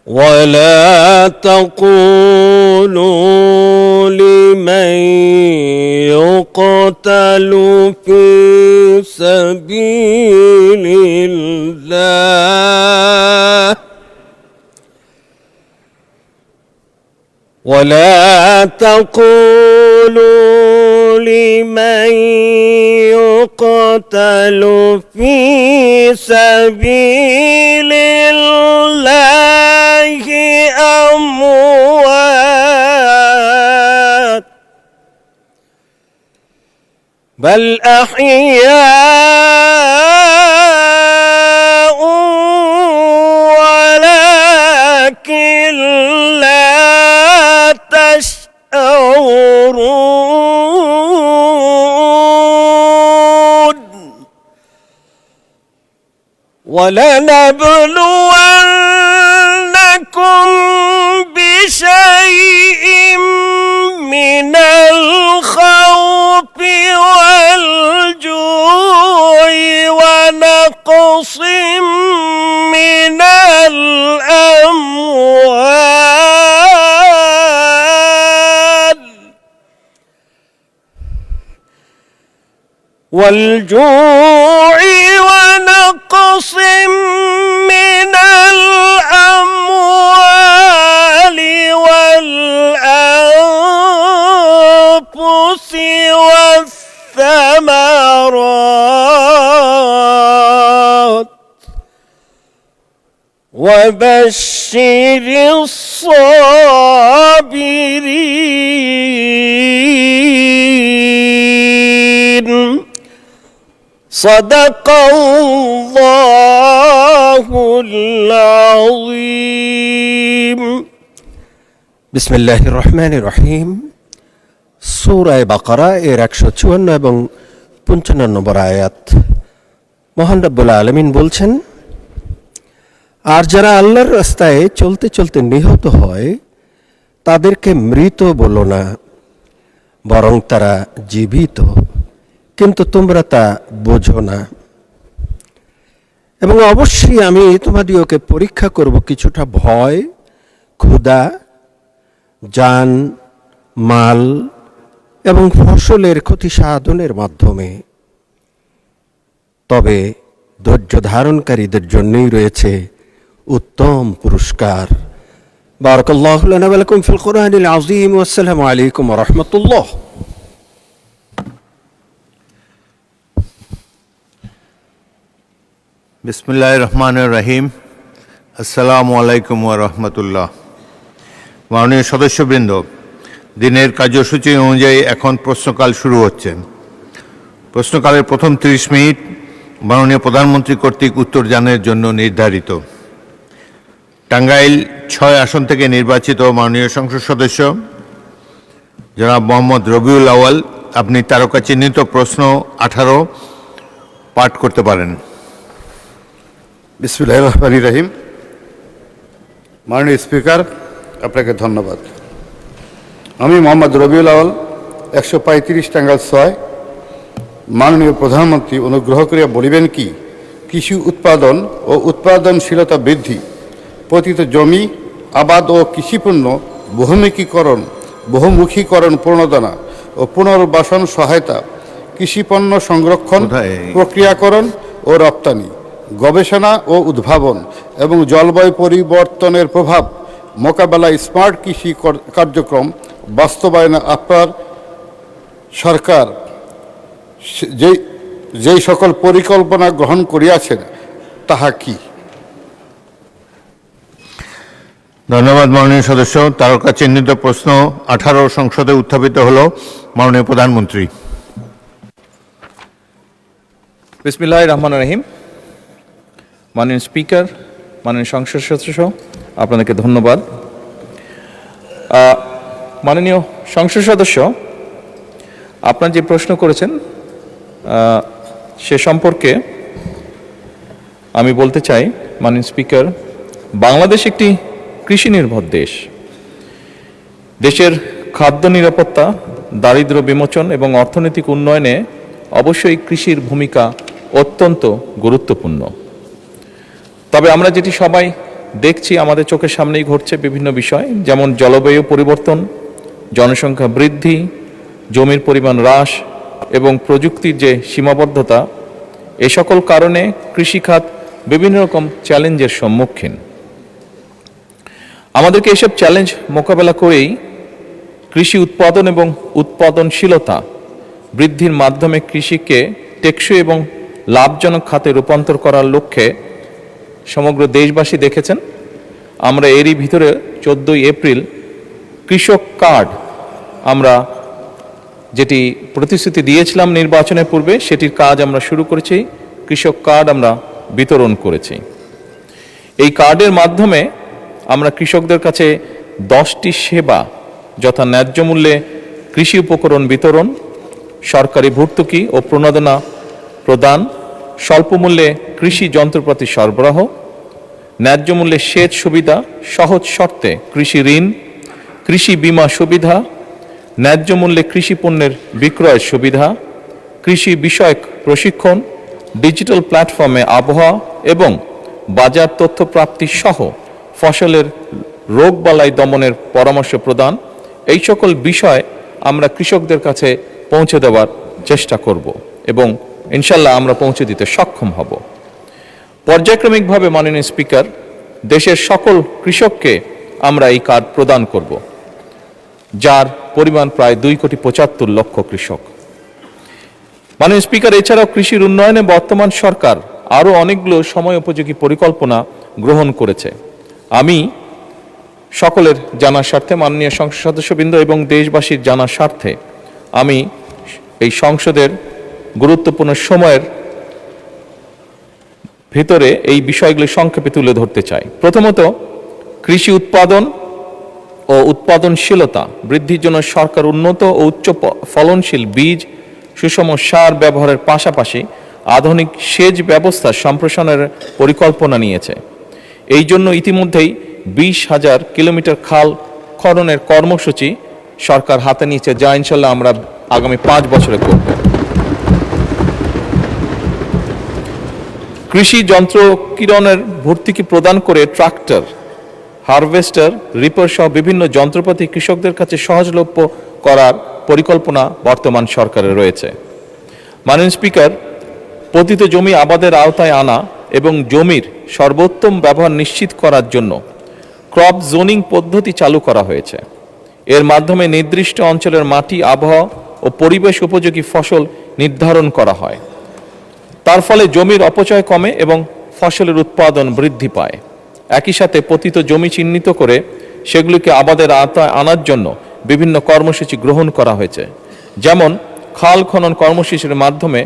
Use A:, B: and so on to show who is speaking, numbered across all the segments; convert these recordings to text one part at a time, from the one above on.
A: ولا تقولوا لمن يقتل في سبيل الله يقتل في سبيل الله أموات بل أحياء ولكن لا تشعرون ولنبلونكم بشيء من الخوف والجوع ونقص من الأموال ونقص من الأموال والأنفس والثمرات وبشر الصابرين صدق الله العظيم
B: بسم الله الرحمن الرحيم সূরা বাকারা এর 154 এবং 55 নম্বর আয়াত। মহান রব্বুল আলামিন বলছেন, আর যারা আল্লাহর রাস্তায় চলতে চলতে নিহত হয় তাদেরকে মৃত বলো না, বরং তারা জীবিত, কিন্তু তোমরা তা বোঝো না। এবং অবশ্যই আমি তোমাদিওকে পরীক্ষা করব কিছুটা ভয়, ক্ষুধা, জান, মাল এবং ফসলের ক্ষতি সাধনের মাধ্যমে। তবে ধৈর্য ধারণকারীদের জন্যই রয়েছে উত্তম পুরস্কার। বারাকাল্লাহু লানা ওয়া লাকুম ফিল কুরআনিল আযীম ওয়া আসসালামু আলাইকুম ওয়া রাহমাতুল্লাহ।
C: বিসমিল্লাহির রহমানির রহিম। আসসালামু আলাইকুম ওয়া রাহমাতুল্লাহ। মাননীয় সদস্যবৃন্দ, দিনের কার্যসূচি অনুযায়ী এখন প্রশ্নকাল শুরু হচ্ছে। প্রশ্নকালের প্রথম 30 মিনিট মাননীয় প্রধানমন্ত্রী কর্তৃক উত্তরদানের জন্য নির্ধারিত। টাঙ্গাইল 6 আসন থেকে নির্বাচিত মাননীয় সংসদ সদস্য জনাব মোহাম্মদ রবিউল আউয়াল, আপনি তারকা চিহ্নিত প্রশ্ন 18 পাঠ করতে পারেন।
D: বিসমিল্লাহির রহমানির রহিম। মাননীয় স্পিকার, আপনাকে ধন্যবাদ। আমি মোহাম্মদ রবিউল আউয়াল, 135 টাঙ্গাইল 6। মাননীয় প্রধানমন্ত্রী অনুগ্রহ করিয়া বলিবেন কি, কৃষি উৎপাদন ও উৎপাদনশীলতা বৃদ্ধি, পতিত জমি, আবাদ ও কৃষিপণ্য বহুমুখীকরণ প্রণোদনা ও পুনর্বাসন সহায়তা, কৃষিপণ্য সংরক্ষণ, প্রক্রিয়াকরণ ও রপ্তানি, গবেষণা ও উদ্ভাবন এবং জলবায়ু পরিবর্তনের প্রভাব মোকাবেলায় স্মার্ট কৃষি কার্যক্রম বাস্তবায়নে আপনার সরকার যেই সকল পরিকল্পনা গ্রহণ করিয়াছেন তাহা কি?
C: ধন্যবাদ মাননীয় সদস্য। তারকা চিহ্নিত প্রশ্ন 18 সংসদে উত্থাপিত হল। মাননীয় প্রধানমন্ত্রী।
E: বিসমিল্লাহির রহমানির রহিম। মাননীয় স্পিকার, মাননীয় সংসদ সদস্য, আপনাদেরকে ধন্যবাদ। মাননীয় সংসদ সদস্য, আপনার যে প্রশ্ন করেছেন সে সম্পর্কে আমি বলতে চাই, মাননীয় স্পিকার, বাংলাদেশ একটি কৃষি নির্ভর দেশ। দেশের খাদ্য নিরাপত্তা, দারিদ্র্য বিমোচন এবং অর্থনৈতিক উন্নয়নে অবশ্যই কৃষির ভূমিকা অত্যন্ত গুরুত্বপূর্ণ। তবে আমরা যেটি সবাই দেখছি আমাদের চোখের সামনেই ঘটছে বিভিন্ন বিষয়, যেমন জলবায়ু পরিবর্তন, জনসংখ্যা বৃদ্ধি, জমির পরিমাণ হ্রাস এবং প্রযুক্তির যে সীমাবদ্ধতা, এই সকল কারণে কৃষিখাত বিভিন্ন রকম চ্যালেঞ্জের সম্মুখীন। আমাদেরকে এসব চ্যালেঞ্জ মোকাবেলা করেই কৃষি উৎপাদন এবং উৎপাদনশীলতা বৃদ্ধির মাধ্যমে কৃষিকে টেকসই এবং লাভজনক খাতে রূপান্তর করার লক্ষ্যে সমগ্র দেশবাসী দেখেছেন আমরা এরই ভিতরে 14 এপ্রিল কৃষক কার্ড আমরা যেটি প্রতিশ্রুতি দিয়েছিলাম নির্বাচনের পূর্বে, সেটির কাজ আমরা শুরু করেছি। কৃষক কার্ড আমরা বিতরণ করেছি। এই কার্ডের মাধ্যমে আমরা কৃষকদের কাছে 10টি সেবা, যথা ন্যায্য মূল্যে কৃষি উপকরণ বিতরণ, সরকারি ভর্তুকি ও প্রণোদনা প্রদান, স্বল্প মূল্যে কৃষি যন্ত্রপাতি সরবরাহ, ন্যায্য মূল্যে সেচ সুবিধা, সহজ শর্তে কৃষি ঋণ, কৃষি বীমা সুবিধা, ন্যায্য মূল্যে কৃষি পণ্যের বিক্রয়ের সুবিধা, কৃষি বিষয়ক প্রশিক্ষণ, ডিজিটাল প্ল্যাটফর্মে আবহাওয়া এবং বাজার তথ্য প্রাপ্তি সহ ফসলের রোগবালাই দমনের পরামর্শ প্রদান, এই সকল বিষয় আমরা কৃষকদের কাছে পৌঁছে দেওয়ার চেষ্টা করব এবং ইনশাল্লাহ আমরা পৌঁছে দিতে সক্ষম হব। পর্যায়ক্রমিকভাবে মাননীয় স্পিকার, দেশের সকল কৃষককে আমরা এই কার্ড প্রদান করব, যার পরিমাণ প্রায় 2,75,00,000 কৃষক। মাননীয় স্পিকার, এছাড়াও কৃষির উন্নয়নে বর্তমান সরকার আরও অনেকগুলো সময় উপযোগী পরিকল্পনা গ্রহণ করেছে। আমি সকলের জানার স্বার্থে, মাননীয় সংসদ সদস্যবৃন্দ এবং দেশবাসীর জানার স্বার্থে আমি এই সংসদের গুরুত্বপূর্ণ সময়ের ভিতরে এই বিষয়গুলি সংক্ষেপে তুলে ধরতে চাই। প্রথমত, কৃষি উৎপাদন ও উৎপাদনশীলতা বৃদ্ধির জন্য সরকার উন্নত ও উচ্চ ফলনশীল বীজ, সুষম সার ব্যবহারের পাশাপাশি আধুনিক সেচ ব্যবস্থা সম্প্রসারণের পরিকল্পনা নিয়েছে। এই জন্য ইতিমধ্যেই 20,000 কিলোমিটার খাল খননের কর্মসূচি সরকার হাতে নিয়েছে, যা ইনশাল্লাহ আমরা আগামী 5 বছরে করব। কৃষি যন্ত্র কিরণের ভর্তুকি প্রদান করে ট্রাক্টর, হারভেস্টার, রিপার সহ বিভিন্ন যন্ত্রপাতি কৃষকদের কাছে সহজলভ্য করার পরিকল্পনা বর্তমান সরকারের রয়েছে। মাননীয় স্পিকার, পতিত জমি আবাদের আওতায় আনা এবং জমির সর্বোত্তম ব্যবহার নিশ্চিত করার জন্য ক্রপ জোনিং পদ্ধতি চালু করা হয়েছে। এর মাধ্যমে নির্দিষ্ট অঞ্চলের মাটি, আবহাওয়া ও পরিবেশ উপযোগী ফসল নির্ধারণ করা হয়। তার ফলে জমির অপচয় কমে এবং ফসলের উৎপাদন বৃদ্ধি পায়। একই সাথে পতিত জমি চিহ্নিত করে সেগুলিকে আবাদের আওতায় আনার জন্য বিভিন্ন কর্মসূচি গ্রহণ করা হয়েছে, যেমন খাল খনন কর্মসূচির মাধ্যমে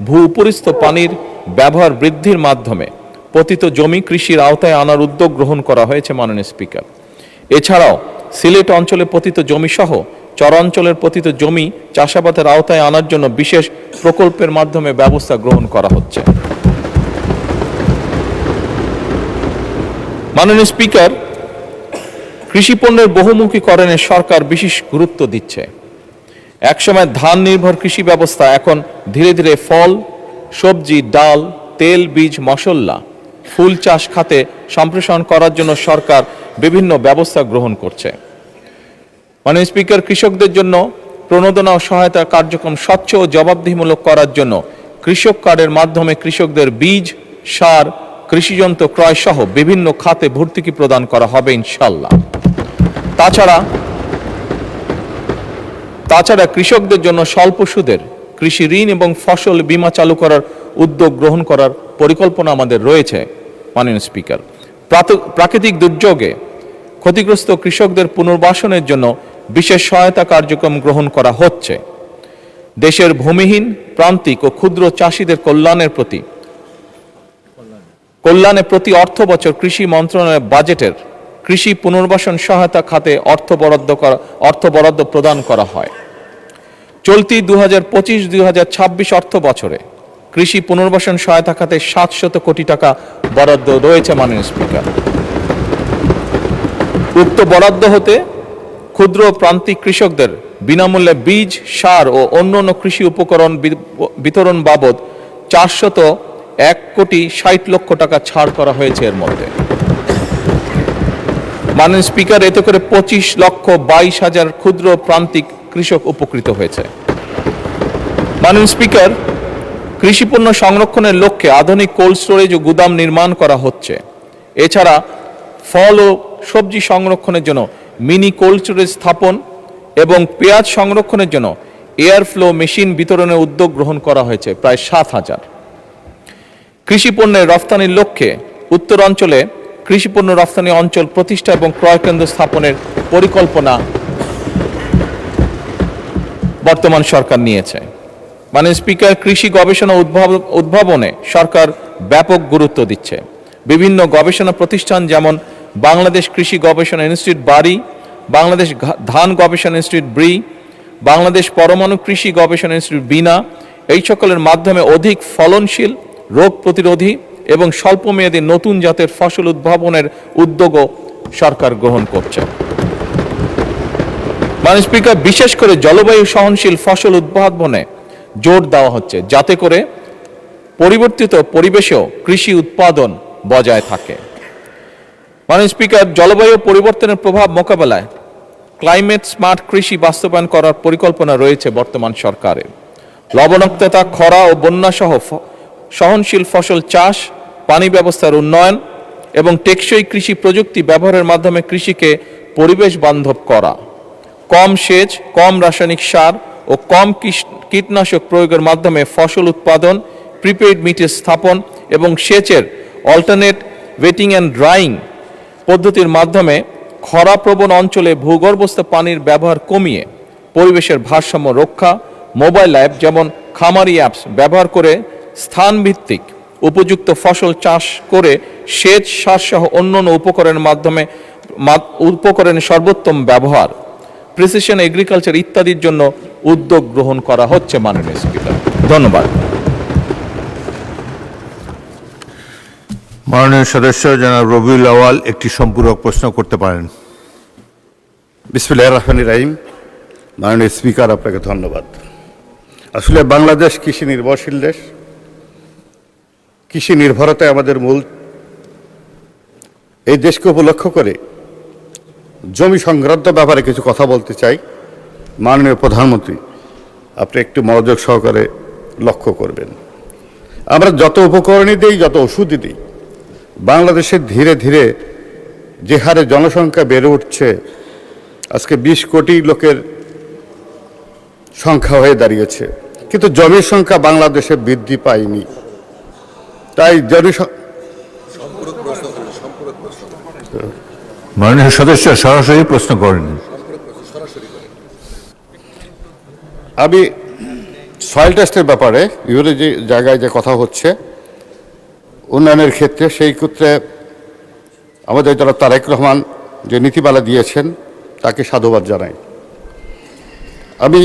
E: ভূ উপরিস্থ পানির ব্যবহার বৃদ্ধির মাধ্যমে পতিত জমি কৃষির আওতায় আনার উদ্যোগ গ্রহণ করা হয়েছে। মাননীয় স্পিকার, এছাড়াও সিলেট অঞ্চলে পতিত জমি সহ চরাঞ্চলের পতিত জমি চাষাবাদের আওতায় আনার জন্য বিশেষ প্রকল্পের মাধ্যমে ব্যবস্থা গ্রহণ করা হচ্ছে। মাননীয় স্পিকার, কৃষি পণ্যের বহুমুখীকরণে সরকার বিশেষ গুরুত্ব দিচ্ছে। একসময় ধান নির্ভর কৃষি ব্যবস্থা এখন ধীরে ধীরে ফল, সবজি, ডাল, তেল, বীজ, মশলা, ফুল চাষ খাতে সম্প্রসারণ করার জন্য সরকার বিভিন্ন ব্যবস্থা গ্রহণ করছে। মাননীয় স্পিকার, কৃষকদের জন্য প্রণোদনা ও সহায়তা কার্যক্রম স্বচ্ছ ও জবাবদিহিমূলক করার জন্য কৃষক কার্ডের মাধ্যমে কৃষকদের বীজ, সার, কৃষিযন্ত্র ক্রয় সহ বিভিন্ন খাতে ভর্তুকি প্রদান করা হবে ইনশাল্লাহ। তাছাড়া কৃষকদের জন্য স্বল্প সুদের কৃষি ঋণ এবং ফসল বীমা চালু করার উদ্যোগ গ্রহণ করার পরিকল্পনা আমাদের রয়েছে। মাননীয় স্পিকার, প্রাকৃতিক দুর্যোগে ক্ষতিগ্রস্ত কৃষকদের পুনর্বাসনের জন্য বিশেষ সহায়তা কার্যক্রম গ্রহণ করা হচ্ছে। দেশের ভূমিহীন, প্রান্তিক ও ক্ষুদ্র চাষীদের কল্যাণে প্রতি অর্থ বছর কৃষি মন্ত্রণালয়ের বাজেটের কৃষি পুনর্বাসন সহায়তা খাতে অর্থ বরাদ্দ প্রদান করা হয়। চলতি 2025-2026 অর্থ বছরে কৃষি পুনর্বাসন সহায়তা খাতে 700 কোটি টাকা বরাদ্দ রয়েছে। মাননীয় স্পিকার, উক্ত বরাদ্দ হতে ক্ষুদ্র প্রান্তিক কৃষকদের বিনামূল্যে বীজ, সার ও অন্যান্য কৃষি উপকরণ বিতরণ বাবদ 401 কোটি 60 লক্ষ টাকা ছাড় করা হয়েছে। এর মধ্যে মাননীয় স্পিকার, এতে করে 25,22,000 ক্ষুদ্র প্রান্তিক কৃষক উপকৃত হয়েছে। মাননীয় স্পিকার, কৃষিপণ্য সংরক্ষণের লক্ষ্যে আধুনিক কোল্ড স্টোরেজ ও গুদাম নির্মাণ করা হচ্ছে। এছাড়া ফল ও সবজি সংরক্ষণের জন্য মিনি কোল্ড স্টোরেজ স্থাপন এবং পেঁয়াজ সংরক্ষণের জন্য এয়ার ফ্লো মেশিন বিতরণের উদ্যোগ গ্রহণ করা হয়েছে প্রায় 7,000। কৃষিপণ্যের রফতানির লক্ষ্যে উত্তরাঞ্চলে কৃষিপণ্য রফতানি অঞ্চল প্রতিষ্ঠা এবং ক্রয় কেন্দ্র স্থাপনের পরিকল্পনা বর্তমান সরকার নিয়েছে। মাননীয় স্পিকার, কৃষি গবেষণা উদ্ভাবনে সরকার ব্যাপক গুরুত্ব দিচ্ছে। বিভিন্ন গবেষণা প্রতিষ্ঠান যেমন বাংলাদেশ কৃষি গবেষণা ইনস্টিটিউট বারি, বাংলাদেশ ধান গবেষণা ইনস্টিটিউট ব্রি, বাংলাদেশ পরমাণু কৃষি গবেষণা ইনস্টিটিউট বিনা, এই সকলের মাধ্যমে অধিক ফলনশীল, রোগ প্রতিরোধী এবং স্বল্পমেয়াদী নতুন জাতের ফসল উদ্ভাবনের উদ্যোগও সরকার গ্রহণ করছে। মাননীয় স্পিকার, বিশেষ করে জলবায়ু সহনশীল ফসল উদ্ভাবনে জোর দেওয়া হচ্ছে, যাতে করে পরিবর্তিত পরিবেশেও কৃষি উৎপাদন বজায় থাকে। মাননীয় স্পিকার, জলবায়ু পরিবর্তনের প্রভাব মোকাবেলায় ক্লাইমেট স্মার্ট কৃষি বাস্তবায়ন করার পরিকল্পনা রয়েছে বর্তমান সরকারের। লবণাক্ততা, খরা ও বন্যা সহ সহনশীল ফসল চাষ, পানি ব্যবস্থার উন্নয়ন এবং টেকসই কৃষি প্রযুক্তি ব্যবহারের মাধ্যমে কৃষিকে পরিবেশ বান্ধব করা, কম সেচ, কম রাসায়নিক সার ও কম কীটনাশক প্রয়োগের মাধ্যমে ফসল উৎপাদন, প্রিপেইড মিটার স্থাপন এবং সেচের অল্টারনেট ওয়েটিং অ্যান্ড ড্রাইং পদ্ধতির মাধ্যমে খরাপ্রবণ অঞ্চলে ভূগর্ভস্থ পানির ব্যবহার কমিয়ে পরিবেশের ভারসাম্য রক্ষা, মোবাইল অ্যাপ যেমন খামারি অ্যাপস ব্যবহার করে স্থানভিত্তিক উপযুক্ত ফসল চাষ করে সেচ, সার সহ অন্যান্য উপকরণের সর্বোত্তম ব্যবহার, প্রিসিশন এগ্রিকালচার ইত্যাদির জন্য উদ্যোগ গ্রহণ করা হচ্ছে। মাননীয় স্পিকার, ধন্যবাদ।
C: মাননীয় সদস্য জনাব রবিউল আউয়াল একটি সম্পূরক প্রশ্ন করতে পারেন।
D: বিসমিল্লাহির রহমানির রহিম। মাননীয় স্পিকার, আপনাকে ধন্যবাদ। আসলে বাংলাদেশ কৃষি নির্ভরশীল দেশ। কৃষি নির্ভরতাই আমাদের মূল। এই দেশকে উপলক্ষ করে জমি সংক্রান্ত ব্যাপারে কিছু কথা বলতে চাই। মাননীয় প্রধানমন্ত্রী, আপনি একটু মনোযোগ সহকারে লক্ষ্য করবেন। আমরা যত উপকরণই দিই, যত ওষুধই দিই, বাংলাদেশে ধীরে ধীরে যে হারে জনসংখ্যা বেড়ে উঠছে, আজকে 20 কোটি লোকের সংখ্যা হয়ে দাঁড়িয়েছে, কিন্তু জমির সংখ্যা বাংলাদেশে বৃদ্ধি পায়নি। তাই
C: মাননীয় সদস্য সরাসরি প্রশ্ন করেন।
D: আমি সয়েল টেস্টের ব্যাপারে বিভিন্ন যে জায়গায় যে কথা হচ্ছে উন্নয়নের ক্ষেত্রে, সেই ক্ষেত্রে আমাদের যারা তারেক রহমান যে নীতিমালা দিয়েছেন তাকে সাধুবাদ জানাই। আমি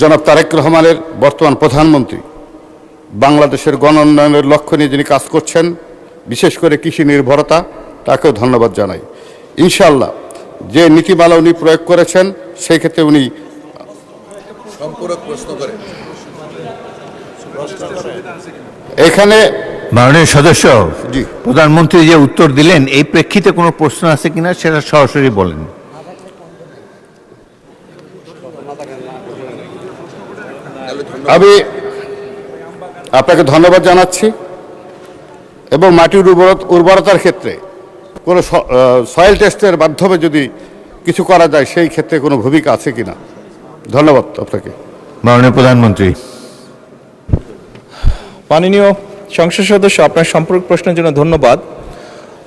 D: জনাব তারেক রহমানের বর্তমান প্রধানমন্ত্রী বাংলাদেশের গণ উন্নয়নের লক্ষ্য নিয়ে যিনি কাজ করছেন, বিশেষ করে কৃষি নির্ভরতা, তাকেও ধন্যবাদ জানাই। ইনশাআল্লাহ যে নীতিমালা উনি প্রয়োগ করেছেন সেই ক্ষেত্রে উনি এখানে
C: মাননীয় সদস্য,
D: জি,
C: প্রধানমন্ত্রী যে উত্তর দিলেন এই প্রেক্ষিতে কোনো প্রশ্ন আছে কিনা সেটা সরাসরি বলেন।
D: আমি আপনাকে ধন্যবাদ জানাচ্ছি এবং মাটির উর্বরতার ক্ষেত্রে কোনো সয়েল টেস্টের মাধ্যমে যদি কিছু করা যায় সেই ক্ষেত্রে কোনো ভূমিকা আছে কিনা। ধন্যবাদ আপনাকে।
C: মাননীয় প্রধানমন্ত্রী।
E: মাননীয় সংসদ সদস্য, আপনার সম্পর্ক প্রশ্নের জন্য ধন্যবাদ।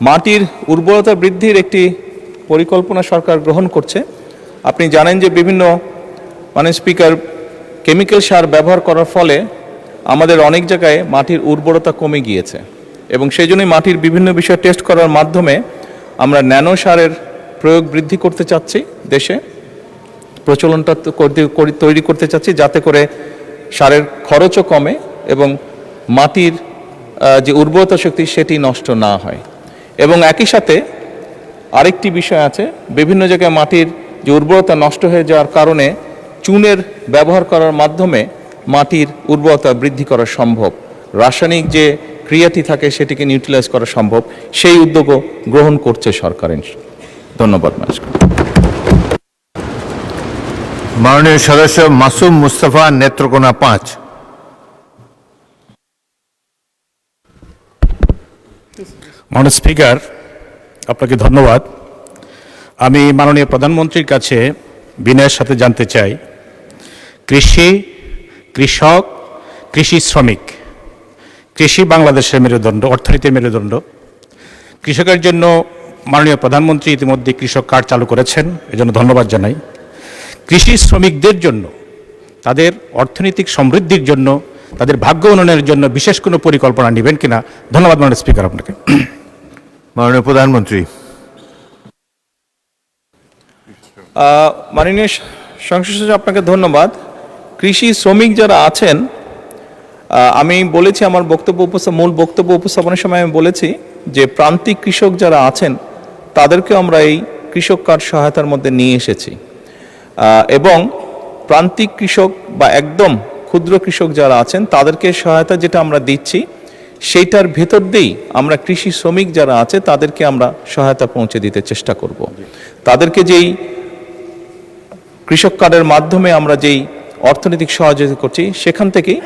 E: মাটির উর্বরতা বৃদ্ধির একটি পরিকল্পনা সরকার গ্রহণ করছে। আপনি জানেন যে বিভিন্ন স্পিকার, কেমিক্যাল সার ব্যবহার করার ফলে আমাদের অনেক জায়গায় মাটির উর্বরতা কমে গিয়েছে এবং সেই জন্যই মাটির বিভিন্ন বিষয় টেস্ট করার মাধ্যমে আমরা ন্যানো সারের প্রয়োগ বৃদ্ধি করতে চাচ্ছি, দেশে প্রচলনটা তৈরি করতে চাচ্ছি, যাতে করে সারের খরচও কমে এবং মাটির যে উর্বরতা শক্তি সেটি নষ্ট না হয়। এবং একই সাথে আরেকটি বিষয় আছে, বিভিন্ন জায়গায় মাটির যে উর্বরতা নষ্ট হয়ে যাওয়ার কারণে চুনের ব্যবহার করার মাধ্যমে মাটির উর্বরতা বৃদ্ধি করা সম্ভব, রাসায়নিক যে ক্রিয়াটি থাকে সেটিকে নিউট্রিলাইজ করা সম্ভব, সেই উদ্যোগও গ্রহণ করছে সরকার। ধন্যবাদ মাননীয় স্পিকার।
C: মাননীয় সদস্য মাসুম মুস্তাফা, নেত্রকোনা 5।
F: মাননীয় স্পিকার, আপনাকে ধন্যবাদ। আমি মাননীয় প্রধানমন্ত্রীর কাছে বিনয়ের সাথে জানতে চাই, কৃষি, কৃষক, কৃষি শ্রমিক, কৃষি বাংলাদেশের মেরুদণ্ড, অর্থনীতির মেরুদণ্ড। কৃষকের জন্য মাননীয় প্রধানমন্ত্রী ইতিমধ্যে কৃষক কার্ড চালু করেছেন, এজন্য ধন্যবাদ জানাই। কৃষি শ্রমিকদের জন্য, তাদের অর্থনৈতিক সমৃদ্ধির জন্য, তাদের ভাগ্য উন্নয়নের জন্য বিশেষ কোনো পরিকল্পনা নেবেন কিনা? ধন্যবাদ মাননীয় স্পিকার আপনাকে।
C: মাননীয় প্রধানমন্ত্রী।
E: মাননীয় সংসদ সদস্য, আপনাকে ধন্যবাদ। কৃষি শ্রমিক যারা আছেন, আমি বলেছি আমার মূল বক্তব্য উপস্থাপনের সময় আমি বলেছি যে প্রান্তিক কৃষক যারা আছেন তাদেরকে আমরা এই কৃষক কার্ড সহায়তার মধ্যে নিয়ে এসেছি, এবং প্রান্তিক কৃষক বা একদম ক্ষুদ্র কৃষক যারা আছেন তাদেরকে সহায়তা যেটা আমরা দিচ্ছি সেইটার ভেতর দিয়েই আমরা কৃষি শ্রমিক যারা আছে তাদেরকে আমরা সহায়তা পৌঁছে দিতে চেষ্টা করব। তাদেরকে যেই কৃষক কার্ডের মাধ্যমে আমরা যেই অর্থনৈতিক সহযোগিতা করছি সেখান থেকেই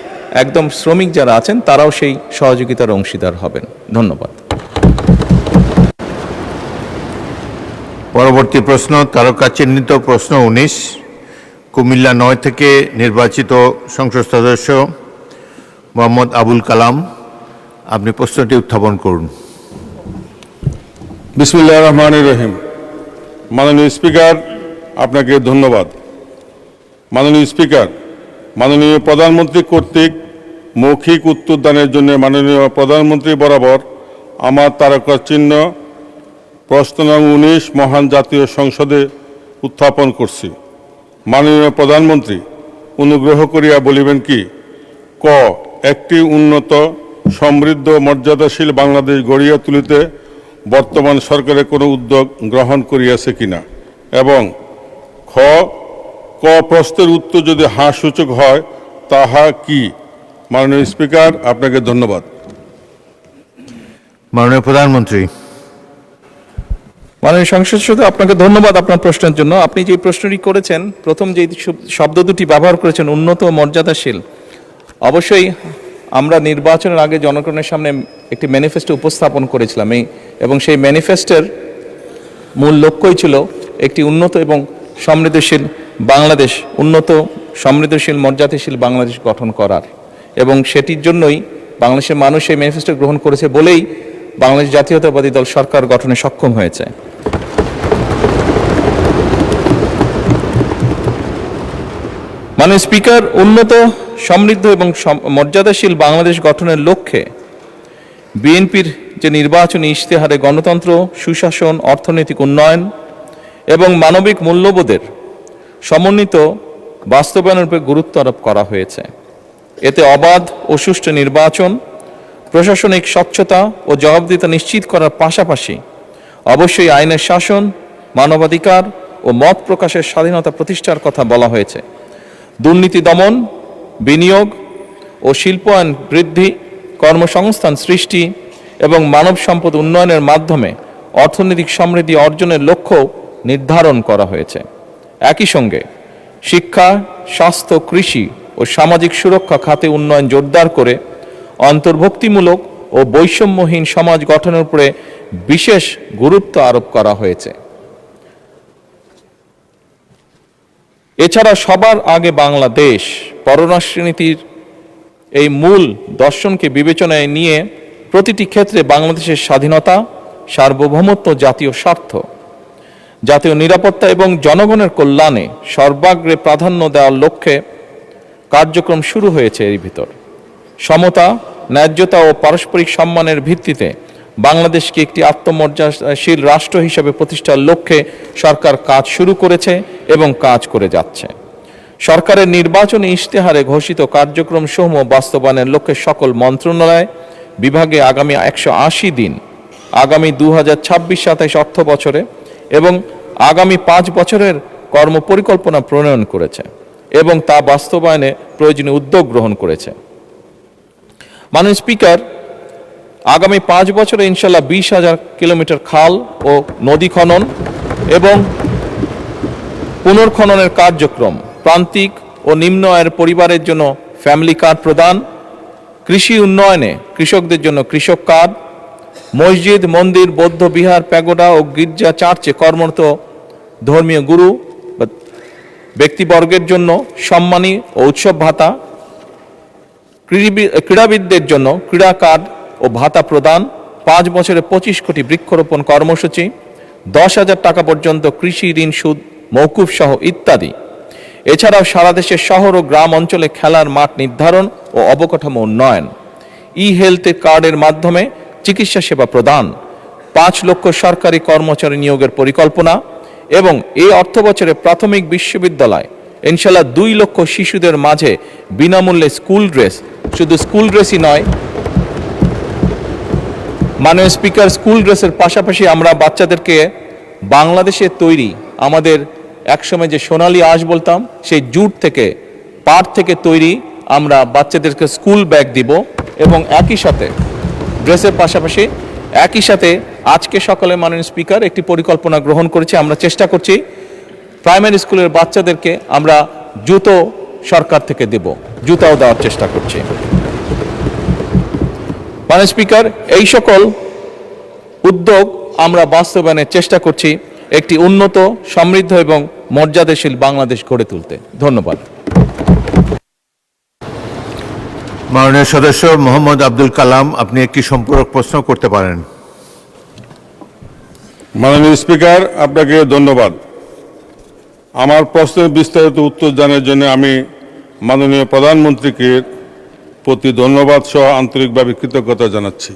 E: একদম শ্রমিক যারা আছেন তারাও সেই সহযোগিতার অংশীদার হবেন। ধন্যবাদ।
C: পরবর্তী প্রশ্ন, তারকা চিহ্নিত প্রশ্ন 19, কুমিল্লা 9 থেকে নির্বাচিত সংসদ সদস্য মোহাম্মদ আবুল কালাম। আপনি প্রশ্নটি উত্থাপন করুন।
G: বিসমিল্লাহির রহমানির রহিম। মাননীয় স্পিকার, আপনাকে ধন্যবাদ। মাননীয় স্পিকার, মাননীয় প্রধানমন্ত্রী কর্তৃক মৌখিক উত্তরদানের জন্য মাননীয় প্রধানমন্ত্রী বরাবর আমার তারকা চিহ্ন প্রশ্ন নং 19 মহান জাতীয় সংসদে উত্থাপন করছি। মাননীয় প্রধানমন্ত্রী অনুগ্রহ করিয়া বলিবেন কি, ক, একটি উন্নত সমৃদ্ধ মর্যাদাশীল বাংলাদেশ গড়িয়া তুলিতে বর্তমান সরকারের কোনো উদ্যোগ গ্রহণ করিয়াছে কিনা, এবং খ, ক প্রশ্নের উত্তর যদি হ্যাঁ সূচক হয় তাহা কি? মাননীয় স্পিকার, আপনাকে ধন্যবাদ।
C: মাননীয় প্রধানমন্ত্রী।
E: মাননীয় সংসদ সদস্য, আপনাকে ধন্যবাদ আপনার প্রশ্নের জন্য। আপনি যে প্রশ্নটি করেছেন, প্রথম যে শব্দ দুটি ব্যবহার করেছেন উন্নত ও মর্যাদাশীল, অবশ্যই আমরা নির্বাচনের আগে জনগণের সামনে একটি ম্যানিফেস্টো উপস্থাপন করেছিলাম, এবং সেই ম্যানিফেস্টোর মূল লক্ষ্যই ছিল একটি উন্নত এবং সমৃদ্ধশীল বাংলাদেশ, উন্নত সমৃদ্ধশীল মর্যাদাশীল বাংলাদেশ গঠন করার, এবং সেটির জন্যই বাংলাদেশের মানুষ এই ম্যানিফেস্টো গ্রহণ করেছে বলেই বাংলাদেশ জাতীয়তাবাদী দল সরকার গঠনে সক্ষম হয়েছে। মাননীয় স্পিকার, উন্নত সমৃদ্ধ এবং মর্যাদাশীল বাংলাদেশ গঠনের লক্ষ্যে বিএনপির যে নির্বাচনী ইশতেহারে গণতন্ত্র, সুশাসন, অর্থনৈতিক উন্নয়ন এবং মানবিক মূল্যবোধের সমন্বিত বাস্তবায়নের উপর গুরুত্ব আরোপ করা হয়েছে। এতে অবাধ ও সুষ্ঠু নির্বাচন, প্রশাসনিক স্বচ্ছতা ও জবাবদিহিতা নিশ্চিত করার পাশাপাশি অবশ্যই আইনের শাসন, মানবাধিকার ও মত প্রকাশের স্বাধীনতা প্রতিষ্ঠার কথা বলা হয়েছে। দুর্নীতি দমন, বিনিয়োগ ও শিল্পায়ন বৃদ্ধি, কর্মসংস্থান সৃষ্টি এবং মানব সম্পদ উন্নয়নের মাধ্যমে অর্থনৈতিক সমৃদ্ধি অর্জনের লক্ষ্য নির্ধারণ করা হয়েছে। একই সঙ্গে শিক্ষা, স্বাস্থ্য, কৃষি ও সামাজিক সুরক্ষা খাতে উন্নয়ন জোরদার করে অন্তর্ভুক্তিমূলক ও বৈষম্যহীন সমাজ গঠনের উপরে বিশেষ গুরুত্ব আরোপ করা হয়েছে। এছাড়া সবার আগে বাংলাদেশ পররাষ্ট্রনীতির এই মূল দর্শনকে বিবেচনায় নিয়ে প্রতিটি ক্ষেত্রে বাংলাদেশের স্বাধীনতা, সার্বভৌমত্ব, জাতীয় স্বার্থ, জাতীয় নিরাপত্তা এবং জনগণের কল্যাণে সর্বাগ্রে প্রাধান্য দেওয়ার লক্ষ্যে কার্যক্রম শুরু হয়েছে। এর ভিতর সমতা, ন্যায্যতা ও পারস্পরিক সম্মানের ভিত্তিতে বাংলাদেশকে একটি আত্মমর্যাদাশীল রাষ্ট্র হিসেবে প্রতিষ্ঠার লক্ষ্যে সরকার কাজ শুরু করেছে এবং কাজ করে যাচ্ছে। সরকারের নির্বাচনী ইশতেহারে ঘোষিত কার্যক্রম সমূহ বাস্তবায়নের লক্ষ্যে সকল মন্ত্রণালয় বিভাগে আগামী 180 দিন, আগামী 2026-27 অর্থ বছরে এবং আগামী 5 বছরের কর্মপরিকল্পনা প্রণয়ন করেছে এবং তা বাস্তবায়নে প্রয়োজনীয় উদ্যোগ গ্রহণ করেছে। মাননীয় স্পিকার, আগামী 5 বছরে ইনশাল্লাহ 20,000 কিলোমিটার খাল ও নদী খনন এবং পুনর্খননের কার্যক্রম, প্রান্তিক ও নিম্ন আয়ের পরিবারের জন্য ফ্যামিলি কার্ড প্রদান, কৃষি উন্নয়নে কৃষকদের জন্য কৃষক কার্ড, মসজিদ, মন্দির, বৌদ্ধ বিহার, প্যাগোডা ও গির্জা চার্চে কর্মরত ধর্মীয় গুরু বা ব্যক্তিবর্গের জন্য সম্মানী ও উৎসব ভাতা, ক্রীড়াবিদদের জন্য ক্রীড়া কার্ড ও ভাতা প্রদান, 5 বছরে 25 কোটি বৃক্ষরোপণ কর্মসূচি, 10,000 টাকা পর্যন্ত কৃষি ঋণ সুদ মওকুফ সহ ইত্যাদি। এছাড়াও সারা দেশের শহর ও গ্রাম অঞ্চলে খেলার মাঠ নির্ধারণ ও অবকাঠামো উন্নয়ন, ই হেলথ কার্ডের মাধ্যমে চিকিৎসা সেবা প্রদান, 5 লক্ষ সরকারি কর্মচারী নিয়োগের পরিকল্পনা এবং এই অর্থবছরে প্রাথমিক বিশ্ববিদ্যালয় ইনশাল্লাহ 2 লক্ষ শিশুদের মাঝে বিনামূল্যে স্কুল ড্রেস, শুধু স্কুল ড্রেসই নয় মাননীয় স্পিকার, স্কুল ড্রেসের পাশাপাশি আমরা বাচ্চাদেরকে বাংলাদেশে তৈরি আমাদের একসময় যে সোনালী আঁশ বলতাম সেই জুট থেকে, পাট থেকে তৈরি আমরা বাচ্চাদেরকে স্কুল ব্যাগ দিব এবং একই সাথে ড্রেসের পাশাপাশি একই সাথে আজকে সকালে মাননীয় স্পিকার একটি পরিকল্পনা গ্রহণ করেছে। আমরা চেষ্টা করছি প্রাইমারি স্কুলের বাচ্চাদেরকে আমরা জুতো সরকার থেকে দেব, জুতাও দেওয়ার চেষ্টা করছি। মাননীয় স্পিকার, এই সকল উদ্যোগ আমরা বাস্তবায়নের চেষ্টা করছি একটি উন্নত, সমৃদ্ধ এবং মর্যাদাশীল বাংলাদেশ গড়ে তুলতে। ধন্যবাদ।
C: মাননীয় সদস্য মোহাম্মদ আব্দুল কালাম, আপনি একটি সম্পূরক প্রশ্ন করতে পারেন।
G: মাননীয় স্পিকার, আপনাকে ধন্যবাদ। আমার প্রশ্নের বিস্তারিত উত্তর জানার জন্য আমি মাননীয় প্রধানমন্ত্রীকে প্রতি ধন্যবাদ সহ আন্তরিকভাবে কৃতজ্ঞতা জানাচ্ছি।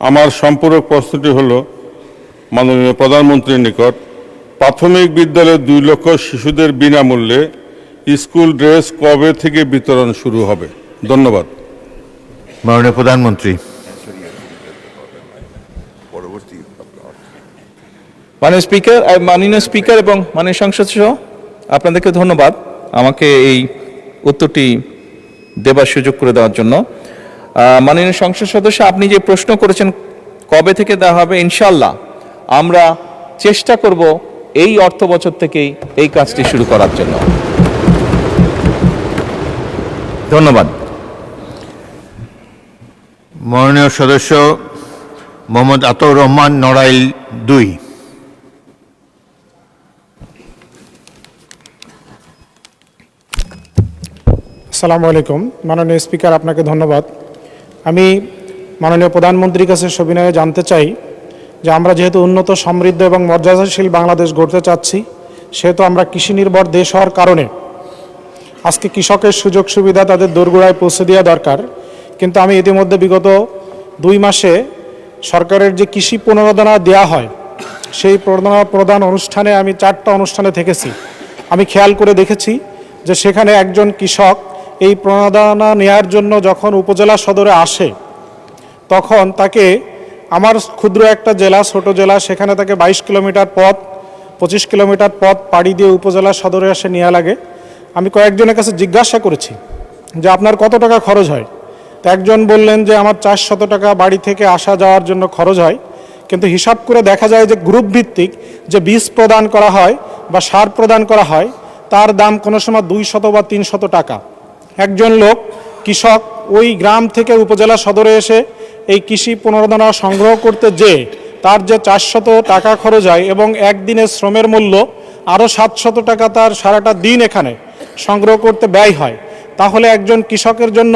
G: আমার সম্পূরক প্রশ্নটি হল, মাননীয় প্রধানমন্ত্রীর নিকট প্রাথমিক বিদ্যালয়ের 2 লক্ষ শিশুদের বিনামূল্যে স্কুল ড্রেস কবে থেকে বিতরণ শুরু হবে? ধন্যবাদ।
C: মাননীয় প্রধানমন্ত্রী।
E: মাননীয় স্পিকার এবং মাননীয় সংসদ সহ আপনাদেরকে ধন্যবাদ আমাকে এই উত্তরটি দেবার সুযোগ করে দেওয়ার জন্য। মাননীয় সংসদ সদস্য, আপনি যে প্রশ্ন করেছেন কবে থেকে দেওয়া হবে, ইনশাল্লাহ আমরা চেষ্টা করব এই অর্থ বছর থেকেই এই কাজটি শুরু করার জন্য। ধন্যবাদ।
C: মাননীয় সদস্য মোহাম্মদ আতাউর রহমান, নড়াইল 2।
H: আসসালামু আলাইকুম। মাননীয় স্পিকার, আপনাকে ধন্যবাদ। আমি মাননীয় প্রধানমন্ত্রীর কাছে সবিনয়ে জানতে চাই যে আমরা যেহেতু উন্নত, সমৃদ্ধ এবং মর্যাদাশীল বাংলাদেশ গড়তে চাচ্ছি, সেহেতু আমরা কৃষি নির্ভর দেশ হওয়ার কারণে আজকে কৃষকের সুযোগ সুবিধা তাদের দোরগোড়ায় পৌঁছে দেওয়া দরকার। কিন্তু আমি ইতিমধ্যে বিগত 2 মাসে সরকারের যে কৃষি প্রণোদনা দেওয়া হয় সেই প্রদান অনুষ্ঠানে আমি 4টা অনুষ্ঠানে থেকেছি। আমি খেয়াল করে দেখেছি যে সেখানে একজন কৃষক এই প্রণোদনা নেওয়ার জন্য যখন উপজেলা সদরে আসে তখন তাকে, আমার ক্ষুদ্র একটা জেলা, ছোট জেলা, সেখানে তাকে 22 কিলোমিটার পথ, 25 কিলোমিটার পথ পাড়ি দিয়ে উপজেলা সদরে এসে নেওয়া লাগে। আমি কয়েকজনের কাছে জিজ্ঞাসা করেছি যে আপনার কত টাকা খরচ হয়। তো একজন বললেন যে আমার 400 টাকা বাড়ি থেকে আসা যাওয়ার জন্য খরচ হয়। কিন্তু হিসাব করে দেখা যায় যে গ্রুপ ভিত্তিক যে বীজ প্রদান করা হয় বা সার প্রদান করা হয় তার দাম কোনো সময় 200 বা 300 টাকা। একজন লোক কৃষক ওই গ্রাম থেকে উপজেলা সদরে এসে এই কৃষি প্রণোদনা সংগ্রহ করতে যে তার যে 400 টাকা খরচ হয় এবং একদিনের শ্রমের মূল্য আরও 700 টাকা তার সারাটা দিন এখানে সংগ্রহ করতে ব্যয় হয়, তাহলে একজন কৃষকের জন্য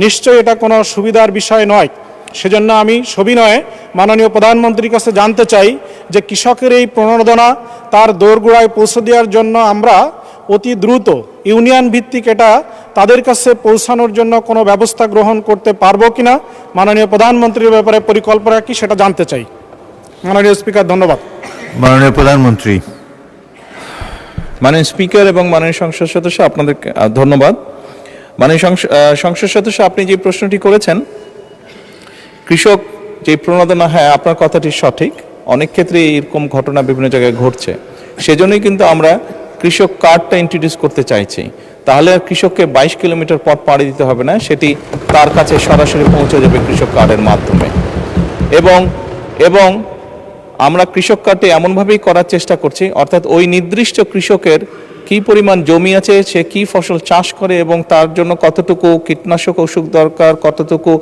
H: নিশ্চয়ই এটা কোনো সুবিধার বিষয় নয়। সেজন্য আমি সবিনয়ে মাননীয় প্রধানমন্ত্রীর কাছে জানতে চাই যে কৃষকের এই প্রণোদনা তার দোরগোড়ায় পৌঁছে দেওয়ার জন্য আমরা অতি দ্রুত ইউনিয়ন ভিত্তিক এটা তাদের কাছে পৌঁছানোর জন্য কোনো ব্যবস্থা গ্রহণ করতে পারবো কিনা, মাননীয় প্রধানমন্ত্রীর ব্যাপারে পরিকল্পনা কি সেটা জানতে চাই। মাননীয় স্পিকার, ধন্যবাদ।
C: মাননীয় প্রধানমন্ত্রী।
E: মাননীয় স্পিকার এবং মাননীয় সংসদ সদস্য, আপনাদেরকে ধন্যবাদ। মাননীয় সংসদ সদস্য, আপনি যে প্রশ্নটি করেছেন কৃষক যে প্রণোদনা, হ্যাঁ আপনার কথাটি সঠিক। অনেক ক্ষেত্রে এরকম ঘটনা বিভিন্ন জায়গায় ঘটছে, সেজন্যই কিন্তু আমরা কৃষক কার্ডটা ইন্ট্রোডিউস করতে চাইছি। তাহলে আর কৃষককে 22 কিলোমিটার পথ পাড়ি দিতে হবে না, সেটি তার কাছে সরাসরি পৌঁছে যাবে কৃষক কার্ডের মাধ্যমে। এবং আমরা কৃষক কার্ডটি এমনভাবেই করার চেষ্টা করছি, অর্থাৎ ওই নির্দিষ্ট কৃষকের কি পরিমাণ জমি আছে, সে কি ফসল চাষ করে এবং তার জন্য কতটুকু কীটনাশক ওষুধ দরকার, কতটুকু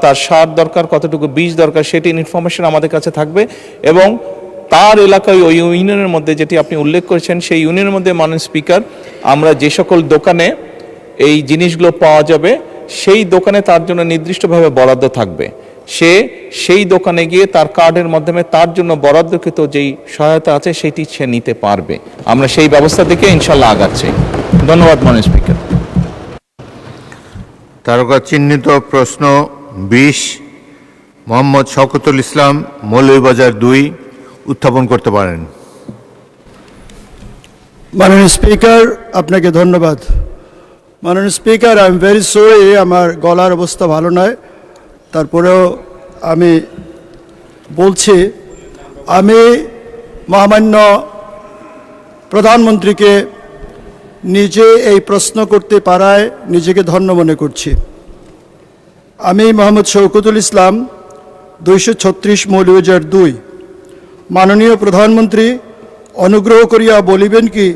E: তার সার দরকার, কতটুকু বীজ দরকার, সেটি ইনফরমেশন আমাদের কাছে থাকবে। এবং তার এলাকায় ওই ইউনিয়নের মধ্যে যেটি আপনি উল্লেখ করেছেন, সেই ইউনিয়নের মধ্যে মাননীয় স্পিকার আমরা যে সকল দোকানে এই জিনিসগুলো পাওয়া যাবে সেই দোকানে তার জন্য নির্দিষ্টভাবে বরাদ্দ থাকবে। সে সেই দোকানে গিয়ে তার কার্ডের মাধ্যমে তার জন্য বরাদ্দকৃত যেই সহায়তা আছে সেটি সে নিতে পারবে। আমরা সেই ব্যবস্থা থেকে ইনশাল্লাহ আগাচ্ছি। ধন্যবাদ মাননীয় স্পিকার।
C: তারকা চিহ্নিত প্রশ্ন 20 মোহাম্মদ শওকতুল ইসলাম, মৌলভীবাজার 2 উত্থাপন করতে পারেন।
I: মাননীয় স্পিকার, আপনাকে ধন্যবাদ। মাননীয় speaker, I am very sorry, আমার গলার অবস্থা ভালো নয়, তারপরেও আমি বলছি, আমি মহামান্য প্রধানমন্ত্রীকে নিজে এই প্রশ্ন করতে পারায় নিজেকে ধন্য মনে করছি। আমি মোহাম্মদ শওকতুল ইসলাম, 236 মৌলভীবাজার 2। মাননীয় প্রধানমন্ত্রী, অনুগ্রহ করিয়া বলিবেন কি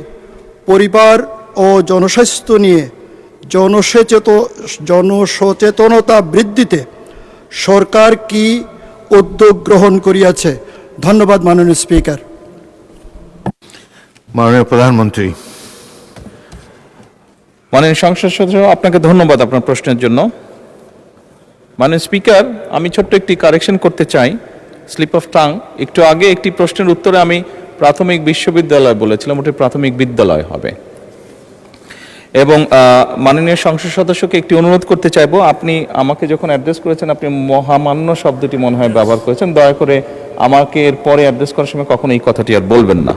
I: পরিবার ও জনস্বাস্থ্য নিয়ে জনসচেতনতা বৃদ্ধিতে সরকার কি উদ্যোগ গ্রহণ করিয়াছে? ধন্যবাদ মাননীয় স্পিকার।
C: মাননীয় প্রধানমন্ত্রী।
E: মাননীয় সংসদ সদস্য, আপনাকে ধন্যবাদ আপনার প্রশ্নের জন্য। মাননীয় স্পিকার, আমি ছোট্ট একটি কারেকশন করতে চাই, স্লিপ অফ টাং। একটু আগে একটি প্রশ্নের উত্তরে আমি প্রাথমিক বিশ্ববিদ্যালয় বলেছিলাম, ওটি প্রাথমিক বিদ্যালয় হবে। এবং মাননীয় সংসদ সদস্যকে একটি অনুরোধ করতে চাইবো, আপনি আমাকে যখন অ্যাড্রেস করেছেন আপনি মহামান্য শব্দটি মনে হয় ব্যবহার করেছেন, দয়া করে আমাকে এর পরে অ্যাড্রেস করার সময় কখনো এই কথাটি আর বলবেন না।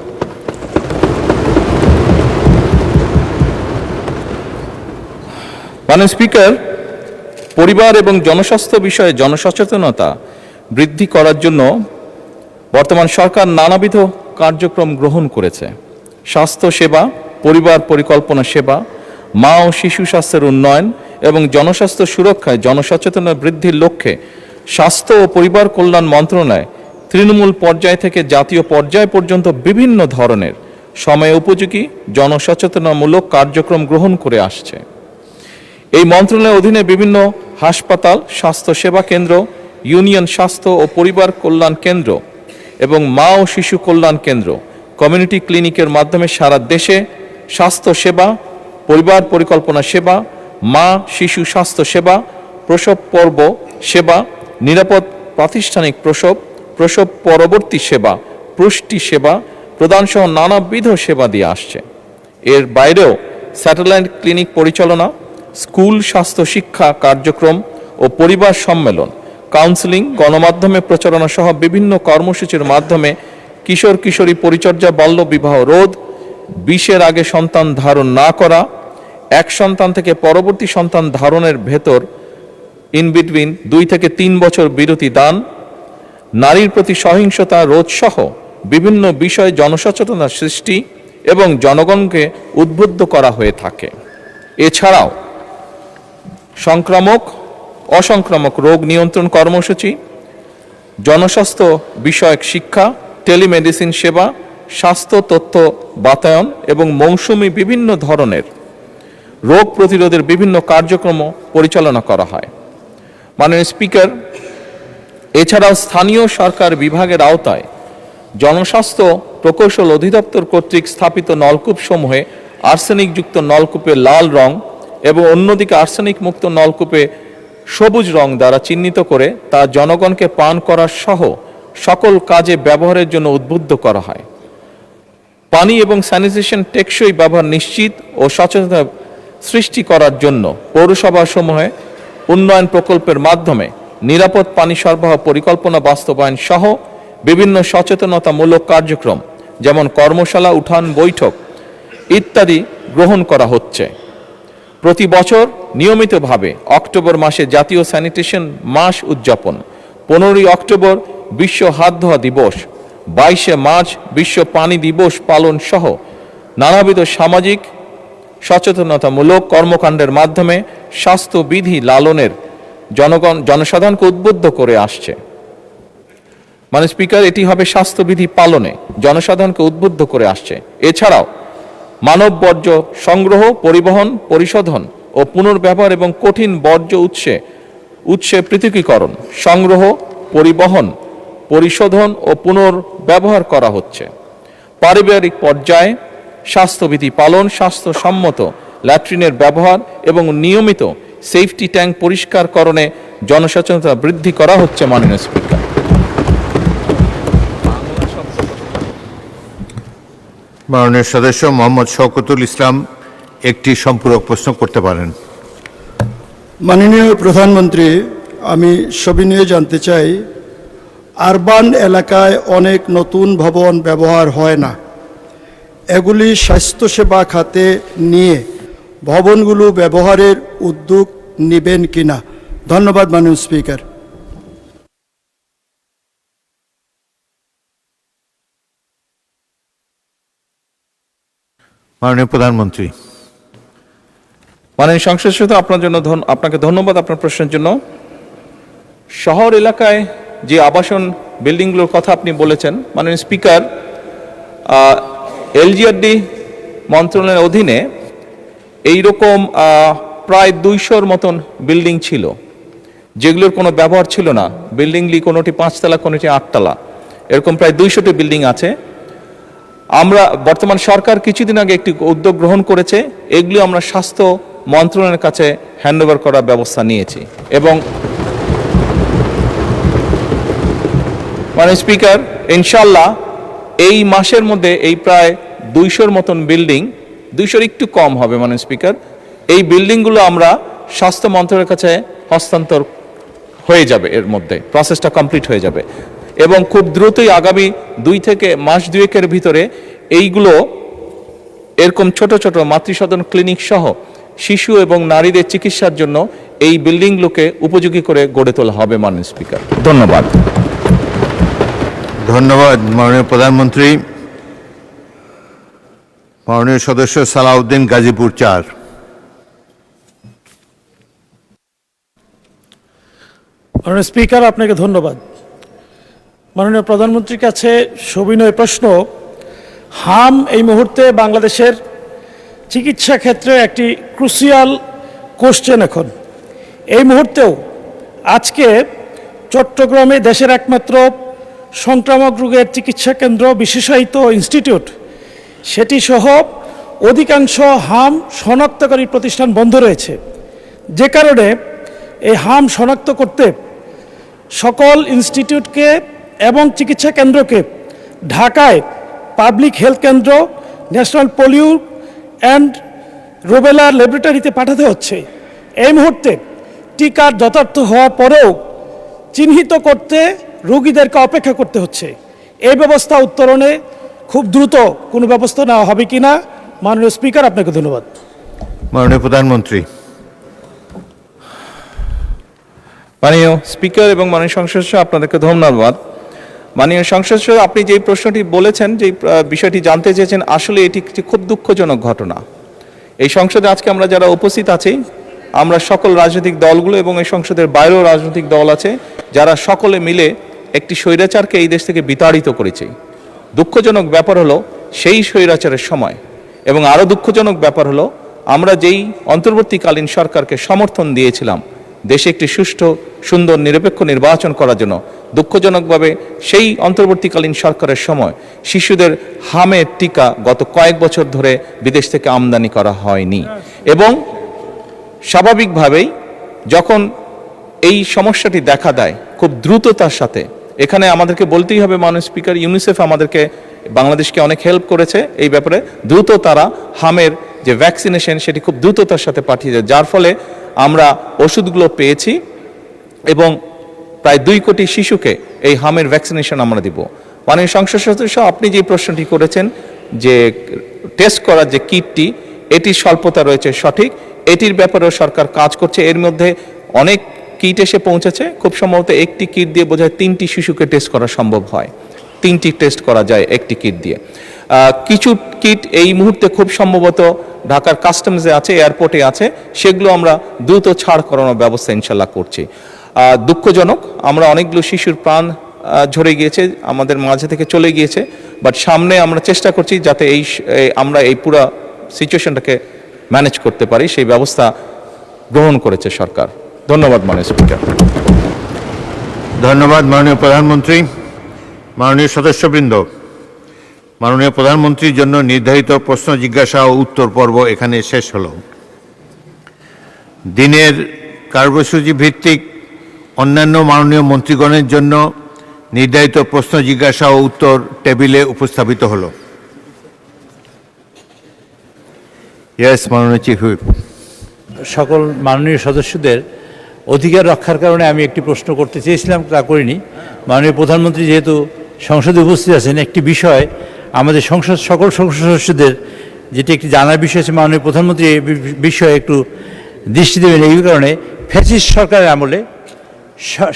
E: মাননীয় স্পিকার, পরিবার এবং জনস্বাস্থ্য বিষয়ে জনসচেতনতা বৃদ্ধি করার জন্য বর্তমান সরকার নানাবিধ কার্যক্রম গ্রহণ করেছে। স্বাস্থ্য সেবা, পরিবার পরিকল্পনা সেবা, মা ও শিশু স্বাস্থ্যের উন্নয়ন এবং জনস্বাস্থ্য সুরক্ষায় জনসচেতনতা বৃদ্ধির লক্ষ্যে স্বাস্থ্য ও পরিবার কল্যাণ মন্ত্রণালয় তৃণমূল পর্যায় থেকে জাতীয় পর্যায় পর্যন্ত বিভিন্ন ধরনের সময় উপযোগী জনসচেতনামূলক কার্যক্রম গ্রহণ করে আসছে। এই মন্ত্রণালয়ের অধীনে বিভিন্ন হাসপাতাল, স্বাস্থ্য সেবা কেন্দ্র, ইউনিয়ন স্বাস্থ্য ও পরিবার কল্যাণ কেন্দ্র এবং মা ও শিশু কল্যাণ কেন্দ্র, কমিউনিটি ক্লিনিকের মাধ্যমে সারা দেশে স্বাস্থ্য সেবা, পরিবার পরিকল্পনা সেবা, মা শিশু স্বাস্থ্য সেবা, প্রসব পর্ব সেবা, নিরাপদ প্রাতিষ্ঠানিক প্রসব, প্রসব পরবর্তী সেবা, পুষ্টি সেবা প্রদান সহ নানাবিধ সেবা দিয়ে আসছে। এর বাইরেও স্যাটেলাইট ক্লিনিক পরিচালনা, স্কুল স্বাস্থ্য শিক্ষা কার্যক্রম ও পরিবার সম্মেলন, কাউন্সেলিং, গণমাধ্যমে প্রচারণা সহ বিভিন্ন কর্মসূচির মাধ্যমে কিশোর কিশোরী পরিচর্যা, বাল্য বিবাহ রোধ, 20-এর আগে সন্তান ধারণ না করা, এক সন্তান থেকে পরবর্তী সন্তান ধারণের ভেতর ইন বিটুইন 2 থেকে 3 বছর বিরতি দান, নারীর প্রতি সহিংসতা রোধ সহ বিভিন্ন বিষয়ে জনসচেতনতা সৃষ্টি এবং জনগণকে উদ্বুদ্ধ করা হয়ে থাকে। এছাড়াও সংক্রামক অসংক্রামক রোগ নিয়ন্ত্রণ কর্মসূচি, জনস্বাস্থ্য বিষয়ক শিক্ষা, টেলিমেডিসিন সেবা, স্বাস্থ্য তথ্য বাতায়ন এবং মৌসুমি বিভিন্ন ধরনের রোগ প্রতিরোধের বিভিন্ন কার্যক্রম পরিচালনা করা হয়। মাননীয় স্পিকার, এছাড়াও স্থানীয় সরকার বিভাগের আওতায় জনস্বাস্থ্য প্রকৌশল অধিদপ্তর কর্তৃক স্থাপিত নলকূপ সমূহে আর্সেনিকযুক্ত নলকূপে লাল রং এবং অন্যদিকে আর্সেনিক মুক্ত নলকূপে সবুজ রং দ্বারা চিহ্নিত করে তা জনগণকে পান করার সহ সকল কাজে ব্যবহারের জন্য উদ্বুদ্ধ করা হয়। পানি এবং স্যানিটেশন টেকসই ব্যবহার নিশ্চিত ও সচেতনতা সৃষ্টি করার জন্য পৌরসভাসমূহে উন্নয়ন প্রকল্পের মাধ্যমে নিরাপদ পানি সরবরাহ পরিকল্পনা বাস্তবায়ন সহ বিভিন্ন সচেতনতামূলক কার্যক্রম যেমন কর্মশালা, উঠান বৈঠক ইত্যাদি গ্রহণ করা হচ্ছে। প্রতি বছর নিয়মিতভাবে অক্টোবর মাসে জাতীয় স্যানিটেশন মাস উদযাপন, 15ই অক্টোবর বিশ্ব হাত ধোয়া দিবস, 22শে মার্চ বিশ্ব পানি দিবস পালন সহ নানাবিধ সামাজিক সচেতনতামূলক কর্মকাণ্ডের মাধ্যমে স্বাস্থ্যবিধি লালনের জনসাধারণকে উদ্বুদ্ধ করে আসছে। মাননীয় স্পিকার, এটি হবে স্বাস্থ্যবিধি পালনে জনসাধারণকে উদ্বুদ্ধ করে আসছে। এছাড়াও মানব বর্জ্য সংগ্রহ, পরিবহন, পরিশোধন ও পুনর্ব্যবহার এবং কঠিন বর্জ্য উৎসে পৃথকীকরণ, সংগ্রহ, পরিবহন, পরিশোধন ও পুনর্ব্যবহার করা হচ্ছে। পারিবারিক পর্যায়ে স্বাস্থ্যবিধি পালন, স্বাস্থ্যসম্মত ল্যাট্রিনের ব্যবহার এবং নিয়মিত সেফটি ট্যাঙ্ক পরিষ্কারকরণে জনসচেতনতা বৃদ্ধি করা হচ্ছে। মাননীয় স্পিকার,
C: মাননীয় সদস্য মোহাম্মদ শওকতুল ইসলাম একটি সম্পূরক প্রশ্ন করতে পারেন।
I: মাননীয় প্রধানমন্ত্রী, আমি সবিনয়ে জানতে চাই, আরবান এলাকায় অনেক নতুন ভবন ব্যবহার হয় না, এগুলি স্বাস্থ্যসেবা খাতে নিয়ে ভবনগুলো ব্যবহারের উদ্যোগ নেবেন কিনা? ধন্যবাদ মাননীয় স্পিকার।
C: মাননীয় প্রধানমন্ত্রী।
E: মাননীয় সংসদ সদস্য, আপনাকে ধন্যবাদ আপনার প্রশ্নের জন্য। শহর এলাকায় যে আবাসন বিল্ডিংগুলোর কথা আপনি বলেছেন, মাননীয় স্পিকার, এলজিআরডি মন্ত্রণালয়ের অধীনে এইরকম প্রায় 200-র মতন বিল্ডিং ছিল যেগুলোর কোনো ব্যবহার ছিল না। বিল্ডিংগুলি কোনোটি 5 তলা, কোনোটি 8 তলা, এরকম প্রায় 200টি বিল্ডিং আছে। আমরা বর্তমান সরকার কিছুদিন আগে একটি উদ্যোগ গ্রহণ করেছে, এগুলি আমরা স্বাস্থ্য মন্ত্রণালয়ের কাছে হ্যান্ডওভার করার ব্যবস্থা নিয়েছি। এবং মাননীয় স্পিকার, ইনশাল্লাহ এই মাসের মধ্যে এই প্রায় 200-র মতন বিল্ডিং, 200-র একটু কম হবে মাননীয় স্পিকার, এই বিল্ডিংগুলো আমরা স্বাস্থ্য মন্ত্রণালয়ের কাছে হস্তান্তর হয়ে যাবে, এর মধ্যে প্রসেসটা কমপ্লিট হয়ে যাবে। এবং খুব দ্রুতই আগামী 2 থেকে মাস 2-এর ভিতরে এইগুলো এরকম ছোট ছোট মাতৃসদন ক্লিনিক সহ শিশু এবং নারীদের চিকিৎসার জন্য এই বিল্ডিংগুলোকে উপযোগী করে গড়ে তোলা হবে। মাননীয় স্পিকার, ধন্যবাদ।
C: ধন্যবাদ মাননীয় প্রধানমন্ত্রী। মাননীয় সদস্য সালাউদ্দিন, গাজীপুর 4।
H: মাননীয় স্পিকার, আপনাকে ধন্যবাদ। মাননীয় প্রধানমন্ত্রীর কাছে সবিনয় প্রশ্ন, হাম এই মুহূর্তে বাংলাদেশের চিকিৎসা ক্ষেত্রে একটি ক্রুশিয়াল কোশ্চেন। এখন এই মুহূর্তেও আজকে চট্টগ্রামে দেশের একমাত্র সংক্রামক রোগের চিকিৎসা কেন্দ্র, বিশেষায়িত ইনস্টিটিউট, সেটি সহ অধিকাংশ হাম শনাক্তকারী প্রতিষ্ঠান বন্ধ রয়েছে, যে কারণে এই হাম শনাক্ত করতে সকল ইনস্টিটিউটকে এবং চিকিৎসা কেন্দ্রকে ঢাকায় পাবলিক হেলথ কেন্দ্র, ন্যাশনাল পোলিও অ্যান্ড রুবেলা ল্যাবরেটরিতে পাঠাতে হচ্ছে। এই মুহূর্তে টিকার যথার্থ হওয়ার পরেও চিহ্নিত করতে রোগীদেরকে অপেক্ষা করতে হচ্ছে। এই ব্যবস্থা উত্তরণে খুব দ্রুত কোনো ব্যবস্থা নেওয়া হবে কিনা? মাননীয় স্পিকার, আপনাকে ধন্যবাদ।
C: মাননীয় প্রধানমন্ত্রী।
E: মাননীয় স্পিকার এবং মাননীয় সংসদ সদস্য, আপনাদেরকে ধন্যবাদ। মাননীয় সংসদ সদস্য, আপনি যেই প্রশ্নটি বলেছেন, যেই বিষয়টি জানতে চেয়েছেন, আসলে এটি একটি খুব দুঃখজনক ঘটনা। এই সংসদে আজকে আমরা যারা উপস্থিত আছি, আমরা সকল রাজনৈতিক দলগুলো এবং এই সংসদের বাইরেও রাজনৈতিক দল আছে, যারা সকলে মিলে একটি স্বৈরাচারকে এই দেশ থেকে বিতাড়িত করেছে। দুঃখজনক ব্যাপার হলো সেই স্বৈরাচারের সময়, এবং আরও দুঃখজনক ব্যাপার হলো আমরা যেই অন্তর্বর্তীকালীন সরকারকে সমর্থন দিয়েছিলাম দেশে একটি সুষ্ঠু, সুন্দর, নিরপেক্ষ নির্বাচন করার জন্য, দুঃখজনকভাবে সেই অন্তর্বর্তীকালীন সরকারের সময় শিশুদের হামের টিকা গত কয়েক বছর ধরে বিদেশ থেকে আমদানি করা হয়নি। এবং স্বাভাবিকভাবেই যখন এই সমস্যাটি দেখা দেয় খুব দ্রুততার সাথে, এখানে আমাদেরকে বলতেই হবে মাননীয় স্পিকার, ইউনিসেফ আমাদেরকে, বাংলাদেশকে অনেক হেল্প করেছে এই ব্যাপারে। দ্রুত তারা হামের যে ভ্যাকসিনেশন সেটি খুব দ্রুততার সাথে পাঠিয়ে দেয়, যার ফলে আমরা ওষুধগুলো পেয়েছি এবং প্রায় 2 কোটি শিশুকে এই হামের ভ্যাকসিনেশন আমরা দিব। মাননীয় সংসদ সদস্য, আপনি যে প্রশ্নটি করেছেন যে টেস্ট করার যে কিটটি, এটির স্বল্পতা রয়েছে, সঠিক, এটির ব্যাপারেও সরকার কাজ করছে। এর মধ্যে অনেক কিট এসে পৌঁছেছে, খুব সম্ভবত একটি কিট দিয়ে বোধহয় 3টি শিশুকে টেস্ট করা সম্ভব হয়, 3টি টেস্ট করা যায় একটি কিট দিয়ে। কিছু কিট এই মুহূর্তে খুব সম্ভবত ঢাকার কাস্টমসে আছে, এয়ারপোর্টে আছে, সেগুলো আমরা দ্রুত ছাড় করানোর ব্যবস্থা ইনশাল্লাহ করছি। দুঃখজনক, আমরা অনেকগুলো শিশুর প্রাণ ঝরে গিয়েছে, আমাদের মাঝে থেকে চলে গিয়েছে, বাট সামনে আমরা চেষ্টা করছি যাতে আমরা এই পুরো সিচুয়েশনটাকে ম্যানেজ করতে পারি, সেই ব্যবস্থা গ্রহণ করেছে সরকার। ধন্যবাদ মাননীয় স্পিকার।
C: ধন্যবাদ মাননীয় প্রধানমন্ত্রী। মাননীয় সদস্যবৃন্দ, মাননীয় প্রধানমন্ত্রীর জন্য নির্ধারিত প্রশ্ন জিজ্ঞাসা ও উত্তর পর্ব এখানে শেষ হলো। দিনের কার্যসূচি ভিত্তিক অন্যান্য মাননীয় মন্ত্রীগণের জন্য নির্ধারিত প্রশ্ন জিজ্ঞাসা ও উত্তর টেবিলে উপস্থাপিত হলো। ইয়েস, মাননীয় চিফ হুইপ।
J: সকল মাননীয় সদস্যদের অধিকার রক্ষার কারণে আমি একটি প্রশ্ন করতে চেয়েছিলাম, তা করিনি। মাননীয় প্রধানমন্ত্রী যেহেতু সংসদে উপস্থিত আছেন, একটি বিষয় আমাদের সকল সংসদ সদস্যদের যেটি একটি জানার বিষয় আছে, মাননীয় প্রধানমন্ত্রী এই বিষয়ে একটু দৃষ্টি দেবেন। এই কারণে ফ্যাসিস্ট সরকারের আমলে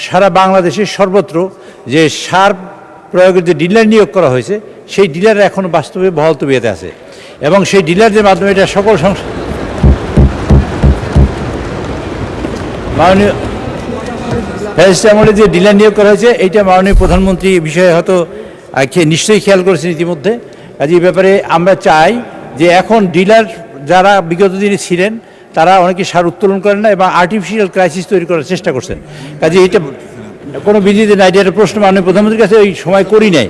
J: সারা বাংলাদেশে সর্বত্র যে সার প্রয়োগের যে ডিলার নিয়োগ করা হয়েছে, সেই ডিলার এখনও বাস্তবে বহাল তবিয়তে আছে, এবং সেই ডিলারদের মাধ্যমে এটা সকল মাননীয় ফ্যাসিস্ট আমলে যে ডিলার নিয়োগ করা হয়েছে, এইটা মাননীয় প্রধানমন্ত্রী এই বিষয়ে হয়তো নিশ্চয়ই খেয়াল করেছেন ইতিমধ্যে। কাজে এই ব্যাপারে আমরা চাই যে এখন ডিলার যারা বিগত দিনে ছিলেন তারা অনেকে সার উত্তোলন করেন না এবং আর্টিফিশিয়াল ক্রাইসিস তৈরি করার চেষ্টা করছেন। কাজে এটা কোনো বিজিতে নাই, এটা প্রশ্ন মাননীয় প্রধানমন্ত্রীর কাছে ওই সময় করি নাই,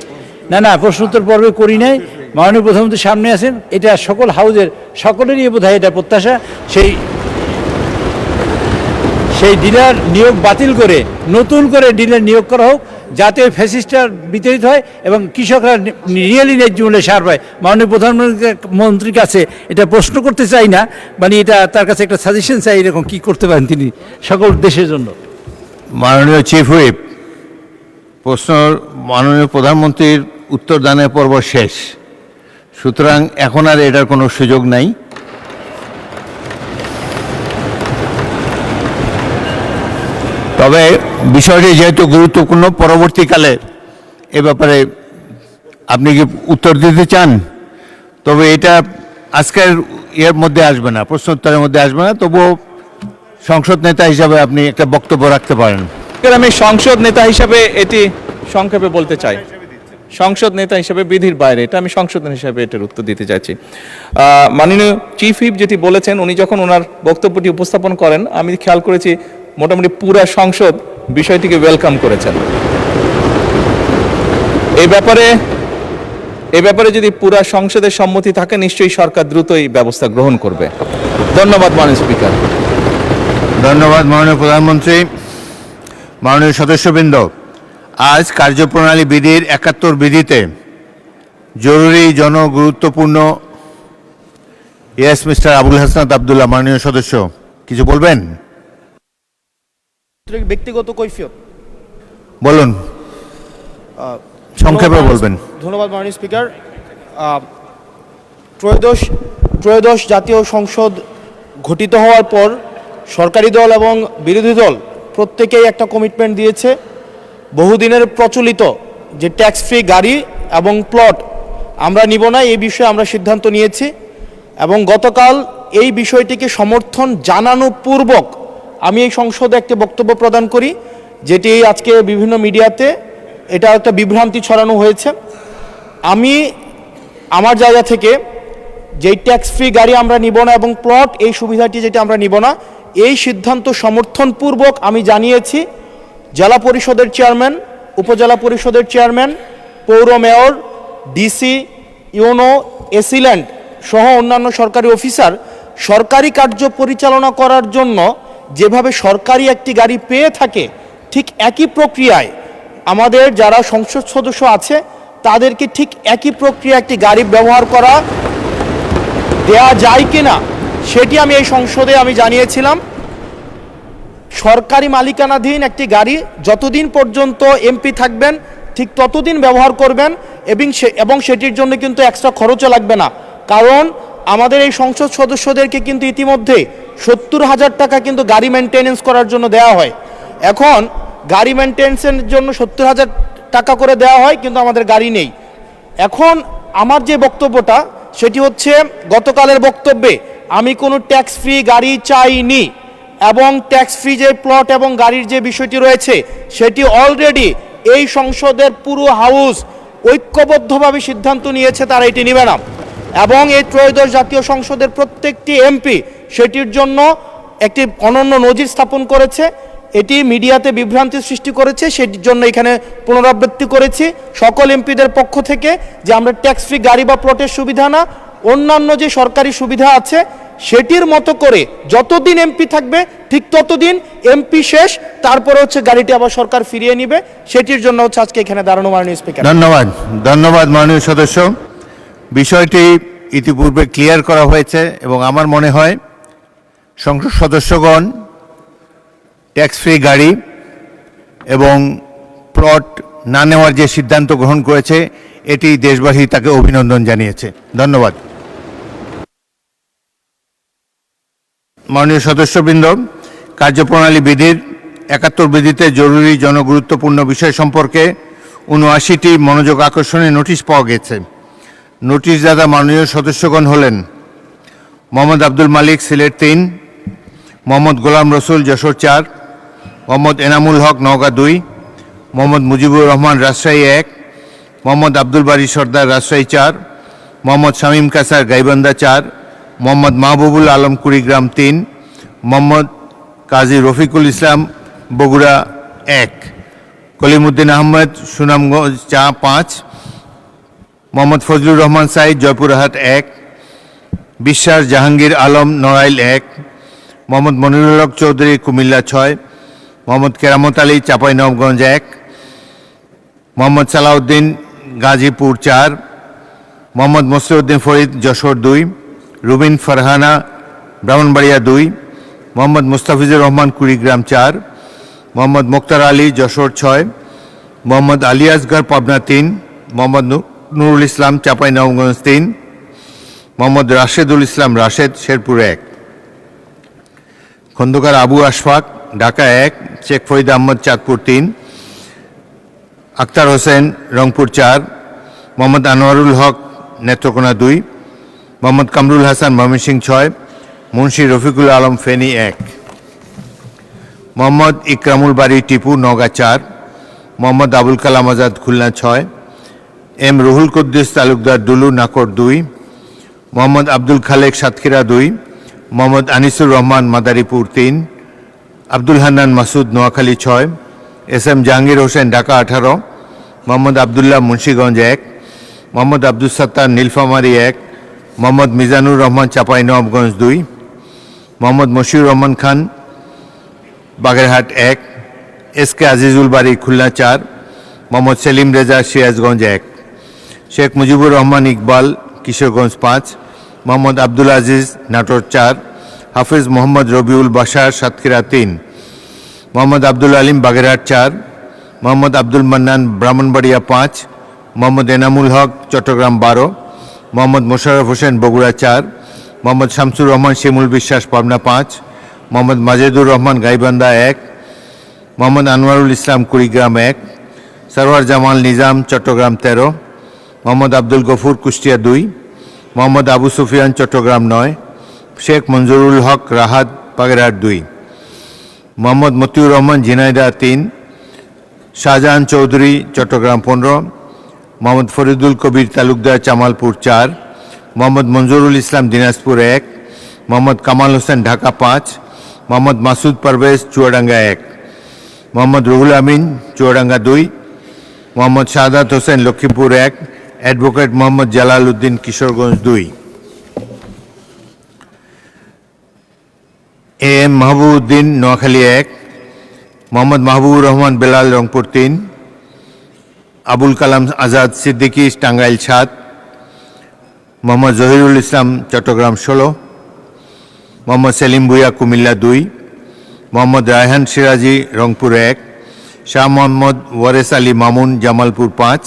J: না প্রশ্নোত্তর পর্বে করি নাই। মাননীয় প্রধানমন্ত্রী সামনে আছেন, এটা সকল হাউজের সকলেরই বোধহয় এটা প্রত্যাশা, সেই ডিলার নিয়োগ বাতিল করে নতুন করে ডিলার নিয়োগ করা হোক, যাতে ফ্যাসিস্টটা বিতাড়িত হয় এবং কৃষকরা রিয়েলি ন্যায্য মূল্যে সার পায়। মাননীয় প্রধানমন্ত্রীর কাছে এটা প্রশ্ন করতে চাই না, মানে এটা তার কাছে একটা সাজেশন চাই, এরকম কী করতে পারেন তিনি সকল দেশের জন্য।
C: মাননীয় চিফ হুইপ, প্রশ্ন মাননীয় প্রধানমন্ত্রীর উত্তর দানের পর্ব শেষ, সুতরাং এখন আর এটার কোনো সুযোগ নাই। তবে বিষয়টি যেহেতু গুরুত্বপূর্ণ, পরবর্তীকালে এ ব্যাপারে আপনি কি উত্তর দিতে চান? তবে এটা আজকের এর মধ্যে আসবে না, প্রশ্নোত্তরের মধ্যে আসবে না, তবুও সংসদ নেতা হিসাবে আপনি একটা বক্তব্য রাখতে পারেন।
E: আমি সংসদ নেতা হিসাবে এটি সংক্ষেপে বলতে চাই। সংসদ নেতা হিসাবে বিধির বাইরে, এটা আমি সংসদ নেতা হিসাবে এটার উত্তর দিতে চাইছি। মাননীয় চিফ হুইপ যেটি বলেছেন, উনি যখন ওনার বক্তব্যটি উপস্থাপন করেন, আমি খেয়াল করেছি মোটামুটি পুরা সংসদ বিষয়টিকে ওয়েলকাম করেছেন। এই ব্যাপারে যদি পুরা সংসদের সম্মতি থাকে, নিশ্চয়ই সরকার দ্রুতই ব্যবস্থা গ্রহণ করবে। ধন্যবাদ মাননীয় স্পিকার।
C: ধন্যবাদ মাননীয় প্রধানমন্ত্রী। মাননীয় সদস্যবৃন্দ, আজ কার্যপ্রণালী বিধির ৭১ বিধিতে জরুরি জনগুরুত্বপূর্ণ। ইয়েস, মিস্টার আবুল হাসনাত আবদুল্লাহ, মাননীয় সদস্য, কিছু বলবেন?
A: ব্যক্তিগত কৈফিয়ত
C: বলুন, সংক্ষেপে বলবেন।
A: ধন্যবাদ মাননীয় স্পিকার। ত্রয়োদশ জাতীয় সংসদ গঠিত হওয়ার পর সরকারি দল এবং বিরোধী দল প্রত্যেকেই একটা কমিটমেন্ট দিয়েছে, বহুদিনের প্রচলিত যে ট্যাক্স ফ্রি গাড়ি এবং প্লট আমরা নিব না, এই বিষয়ে আমরা সিদ্ধান্ত নিয়েছি। এবং গতকাল এই বিষয়টিকে সমর্থন জানানো পূর্বক আমি এই সংসদে একটি বক্তব্য প্রদান করি, যেটি আজকে বিভিন্ন মিডিয়াতে এটা একটা বিভ্রান্তি ছড়ানো হয়েছে। আমি আমার জায়গা থেকে যেই ট্যাক্স ফ্রি গাড়ি আমরা নিব না এবং প্লট এই সুবিধাটি যেটা আমরা নিব না, এই সিদ্ধান্ত সমর্থনপূর্বক আমি জানিয়েছি জেলা পরিষদের চেয়ারম্যান, উপজেলা পরিষদের চেয়ারম্যান, পৌর মেয়র, ডিসি, ইউনো, এসিল্যান্ড সহ অন্যান্য সরকারি অফিসার সরকারি কার্য পরিচালনা করার জন্য যেভাবে সরকারি একটি গাড়ি পেয়ে থাকে, ঠিক একই প্রক্রিয়ায় আমাদের যারা সংসদ সদস্য আছে তাদেরকে ঠিক একই প্রক্রিয়া একটি গাড়ি ব্যবহার করা দেয়া যায় কিনা সেটি আমি এই সংসদে আমি জানিয়েছিলাম। সরকারি মালিকানাধীন একটি গাড়ি যতদিন পর্যন্ত এমপি থাকবেন ঠিক ততদিন ব্যবহার করবেন এবং সেটির জন্য কিন্তু এক্সট্রা খরচও লাগবে না, কারণ আমাদের এই সংসদ সদস্যদেরকে কিন্তু ইতিমধ্যে ৭০,০০০ টাকা কিন্তু গাড়ি মেনটেনেন্স করার জন্য দেওয়া হয়। এখন গাড়ি মেনটেন্সের জন্য ৭০,০০০ টাকা করে দেওয়া হয়, কিন্তু আমাদের গাড়ি নেই। এখন আমার যে বক্তব্যটা সেটি হচ্ছে, গতকালের বক্তব্যে আমি কোনো ট্যাক্স ফ্রি গাড়ি চাইনি এবং ট্যাক্স ফ্রি যে প্লট এবং গাড়ির যে বিষয়টি রয়েছে সেটি অলরেডি এই সংসদের পুরো হাউস ঐক্যবদ্ধভাবে সিদ্ধান্ত নিয়েছে তারা এটি নেবে না, এবং এই ত্রয়োদশ জাতীয় সংসদের প্রত্যেকটি এমপি সেটির জন্য একটি অনন্য নজির স্থাপন করেছে। এটি মিডিয়াতে বিভ্রান্তি সৃষ্টি করেছে, সেটির জন্য এখানে পুনরাবৃত্তি করেছি সকল এমপিদের পক্ষ থেকে যে আমরা ট্যাক্স ফ্রি গাড়ি বা প্লটের সুবিধা না, অন্যান্য যে সরকারি সুবিধা আছে সেটির মতো করে যতদিন এমপি থাকবে ঠিক ততদিন এমপি শেষ, তারপরে হচ্ছে গাড়িটি আবার সরকার ফিরিয়ে নিবে। সেটির জন্য হচ্ছে আজকে এখানে দাঁড়ানো মাননীয় স্পিকার।
C: ধন্যবাদ মাননীয় সদস্য। বিষয়টি ইতিপূর্বে ক্লিয়ার করা হয়েছে এবং আমার মনে হয় সংসদ সদস্যগণ ট্যাক্স ফ্রি গাড়ি এবং প্লট না নেওয়ার যে সিদ্ধান্ত গ্রহণ করেছে এটি দেশবাসী তাকে অভিনন্দন জানিয়েছে। ধন্যবাদ। মাননীয় সদস্যবৃন্দ, কার্যপ্রণালী বিধির ৭১ বিধিতে জরুরি জনগুরুত্বপূর্ণ বিষয় সম্পর্কে ৭৯টি মনোযোগ আকর্ষণের নোটিশ পাওয়া গেছে। নোটিশদাতা মাননীয় সদস্যগণ হলেন মোহাম্মদ আব্দুল মালিক, সিলেট ৩, মোহাম্মদ গোলাম রসুল, যশোর ৪, মোহাম্মদ এনামুল হক, নওগাঁ ২, মোহাম্মদ মুজিবুর রহমান, রাজশাহী ১, মোহাম্মদ আব্দুল বারী সর্দার, রাজশাহী ৪, মোহাম্মদ শামীম কাসার, গাইবান্ধা ৪, মোহাম্মদ মাহবুবুল আলম, কুড়িগ্রাম ৩, মোহাম্মদ কাজী রফিকুল ইসলাম, বগুড়া ১, কলিমুদ্দিন আহমেদ, সুনামগঞ্জ ৫, মোহাম্মদ ফজলুর রহমান সাইদ, জয়পুরহাট ১, বিশ্বাস জাহাঙ্গীর আলম, নড়াইল ১, মোহাম্মদ মনিরুল হক চৌধুরী, কুমিল্লা ৬, মোহাম্মদ কেরামত আলী, চাঁপাইনবাবগঞ্জ ১, মোহাম্মদ সালাউদ্দিন, গাজীপুর ৪, মোহাম্মদ মসিউদ্দিন ফরিদ, যশোর ২, রুবিন ফারহানা, ব্রাহ্মণবাড়িয়া ২, মোহাম্মদ মুস্তাফিজুর রহমান, কুড়িগ্রাম ৪, মোহাম্মদ মুক্তার আলী, যশোর ৬, মোহাম্মদ আলী আসগর, পাবনা ৩, মোহাম্মদ নুরুল ইসলাম, চাঁপাইনবাবগঞ্জ ৩, মোহাম্মদ রাশেদুল ইসলাম, রাশেদ, শেরপুর ১, খন্দকার আবু আশফাক, ঢাকা ১, শেখ ফরিদ আহমদ, চাঁদপুর ৩, আক্তার হোসেন, রংপুর ৪, মোহাম্মদ আনোয়ারুল হক, নেত্রকোনা ২, মোহাম্মদ কামরুল হাসান, ময়মনসিংহ ৬, মুন্সি রফিকুল আলম, ফেনী ১, মোহাম্মদ ইকরামুল বারী, টিপু, নওগাঁ ৪, মোহাম্মদ আবুল কালাম আজাদ, খুলনা ৬, এম রুহুল কুদ্দুস তালুকদার, দুলু, নাকর ২, Mohammad Abdul Khaleque, Satkhira ২, Mohammad Anisur Rahman, Madaripur ৩, Abdul Hannan Masud, Noakhali ৬, S M Jahangir Hossain, Dhaka ১৮, Mohammad Abdullah, Munshiganj ১, Mohammad Abdul Sattar, Nilphamari ১, Mohammad Mizanur Rahman, Chapainawabganj ২, Mohammad Moshiur Rahman Khan, Bagerhat ১, S K Azizul Bari, Khulna ৪, Mohammad Selim Reza, Sirajganj ১, Sheikh Mujibur Rahman Iqbal, Kishoreganj ৫, Mohammad Abdul Aziz, Natore ৪, Hafiz Mohammad Rabiul Bashar, Satkhira ৩, Mohammad Abdul Alim, Bagerhat ৪, Mohammad Abdul Mannan, Brahmanbaria ৫, Mohammad Enamul Haque, Chittagong ১২, Mohammad Mosharraf Hossain, Bogura ৪, Mohammad Shamsur Rahman, Shimul Biswas, Pabna ৫, Mohammad Majedur Rahman, Gaibandha ১, Mohammad Anwarul Islam, Kurigram ১, Sarwar Jamal Nizam, Chittagong ১৩, Mohammad Abdul Gafur, Kushtia ২, Mohammad Abu Sufian, Chittagong ৯, Sheikh Manjurul Haque, Rahat, Bagerhat ২, Mohammad Motiur Rahman, Jhenaidah ৩, Shahjahan Chowdhury, Chittagong ১৫, Mohammad Faridul Kabir Talukdar, Jamalpur ৪, Mohammad Manjurul Islam, Dinajpur ১, Mohammad Kamal Hossain, Dhaka ৫, Mohammad Masud Parvez, Chuadanga ১, Mohammad Ruhul Amin, Chuadanga ২, Mohammad Shahadat Hossain, Lakshmipur ১, advocate Mohammad Jalal Uddin, Kishoreganj ২, A M Mahbubuddin, Noakhali ১, Mohammad Mahbubur Rahman Belal, Rangpur ৩, Abul Kalam Azad Siddiqui, Tangail ৭, Mohammad Zahirul ইসলাম, চট্টগ্রাম ১৬, মোহাম্মদ সেলিম ভুইয়া, কুমিল্লা ২, মোহাম্মদ রায়হান সিরাজি, রংপুর ১, শাহ মোহাম্মদ ওয়ারেস আলী মামুন, জামালপুর ৫,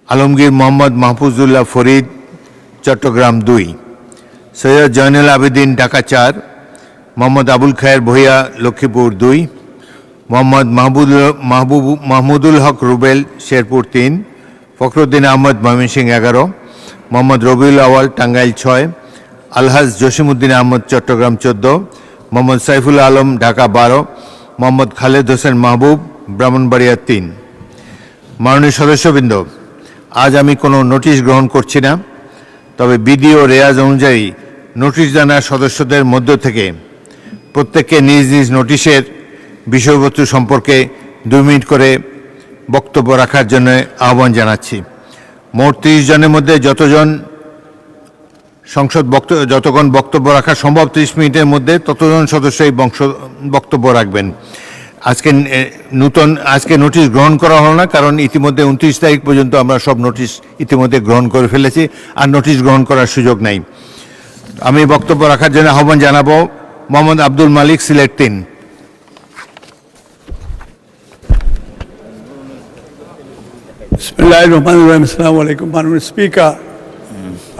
C: আলমগীর মোহাম্মদ মাহফুজুল্লাহ ফরিদ, চট্টগ্রাম ২, সৈয়দ জয়নুল আবেদিন, ঢাকা ৪, মোহাম্মদ আবুল খায়ের ভূঁইয়া, লক্ষ্মীপুর ২, মোহাম্মদ মাহমুদুল হক রুবেল, শেরপুর ৩, ফখরুদ্দিন আহমদ, ময়মনসিংহ ১১, মোহাম্মদ রবিউল আওয়াল, টাঙ্গাইল ৬, আলহাজ জসিমউদ্দিন আহমদ, চট্টগ্রাম ১৪, মোহাম্মদ সাইফুল আলম, ঢাকা ১২, মোহাম্মদ খালেদ হোসেন মাহবুব, ব্রাহ্মণবাড়িয়া 3। মাননীয় সদস্যবৃন্দ, আজ আমি কোনো নোটিশ গ্রহণ করছি না, তবে বিধি ও রেয়াজ অনুযায়ী নোটিশ জানার সদস্যদের মধ্য থেকে প্রত্যেককে নিজ নিজ নোটিশের বিষয়বস্তু সম্পর্কে 2 মিনিট করে বক্তব্য রাখার জন্য আহ্বান জানাচ্ছি। মোট 30 জনের মধ্যে যতক্ষণ বক্তব্য রাখা সম্ভব 30 মিনিটের মধ্যে ততজন সদস্যই বক্তব্য রাখবেন। আজকে নোটিশ গ্রহণ করা হলো না, কারণ ইতিমধ্যে 29 তারিখ পর্যন্ত আমরা সব নোটিশ ইতিমধ্যে গ্রহণ করে ফেলেছি, আর নোটিশ গ্রহণ করার সুযোগ নাই। আমি বক্তব্য রাখার জন্য আহ্বান জানাবো মোহাম্মদ আব্দুল মালিক, সিলেট 3।
K: বিসমিল্লাহির রহমানির রহিম। আসসালামু আলাইকুম। মাননীয় স্পিকার,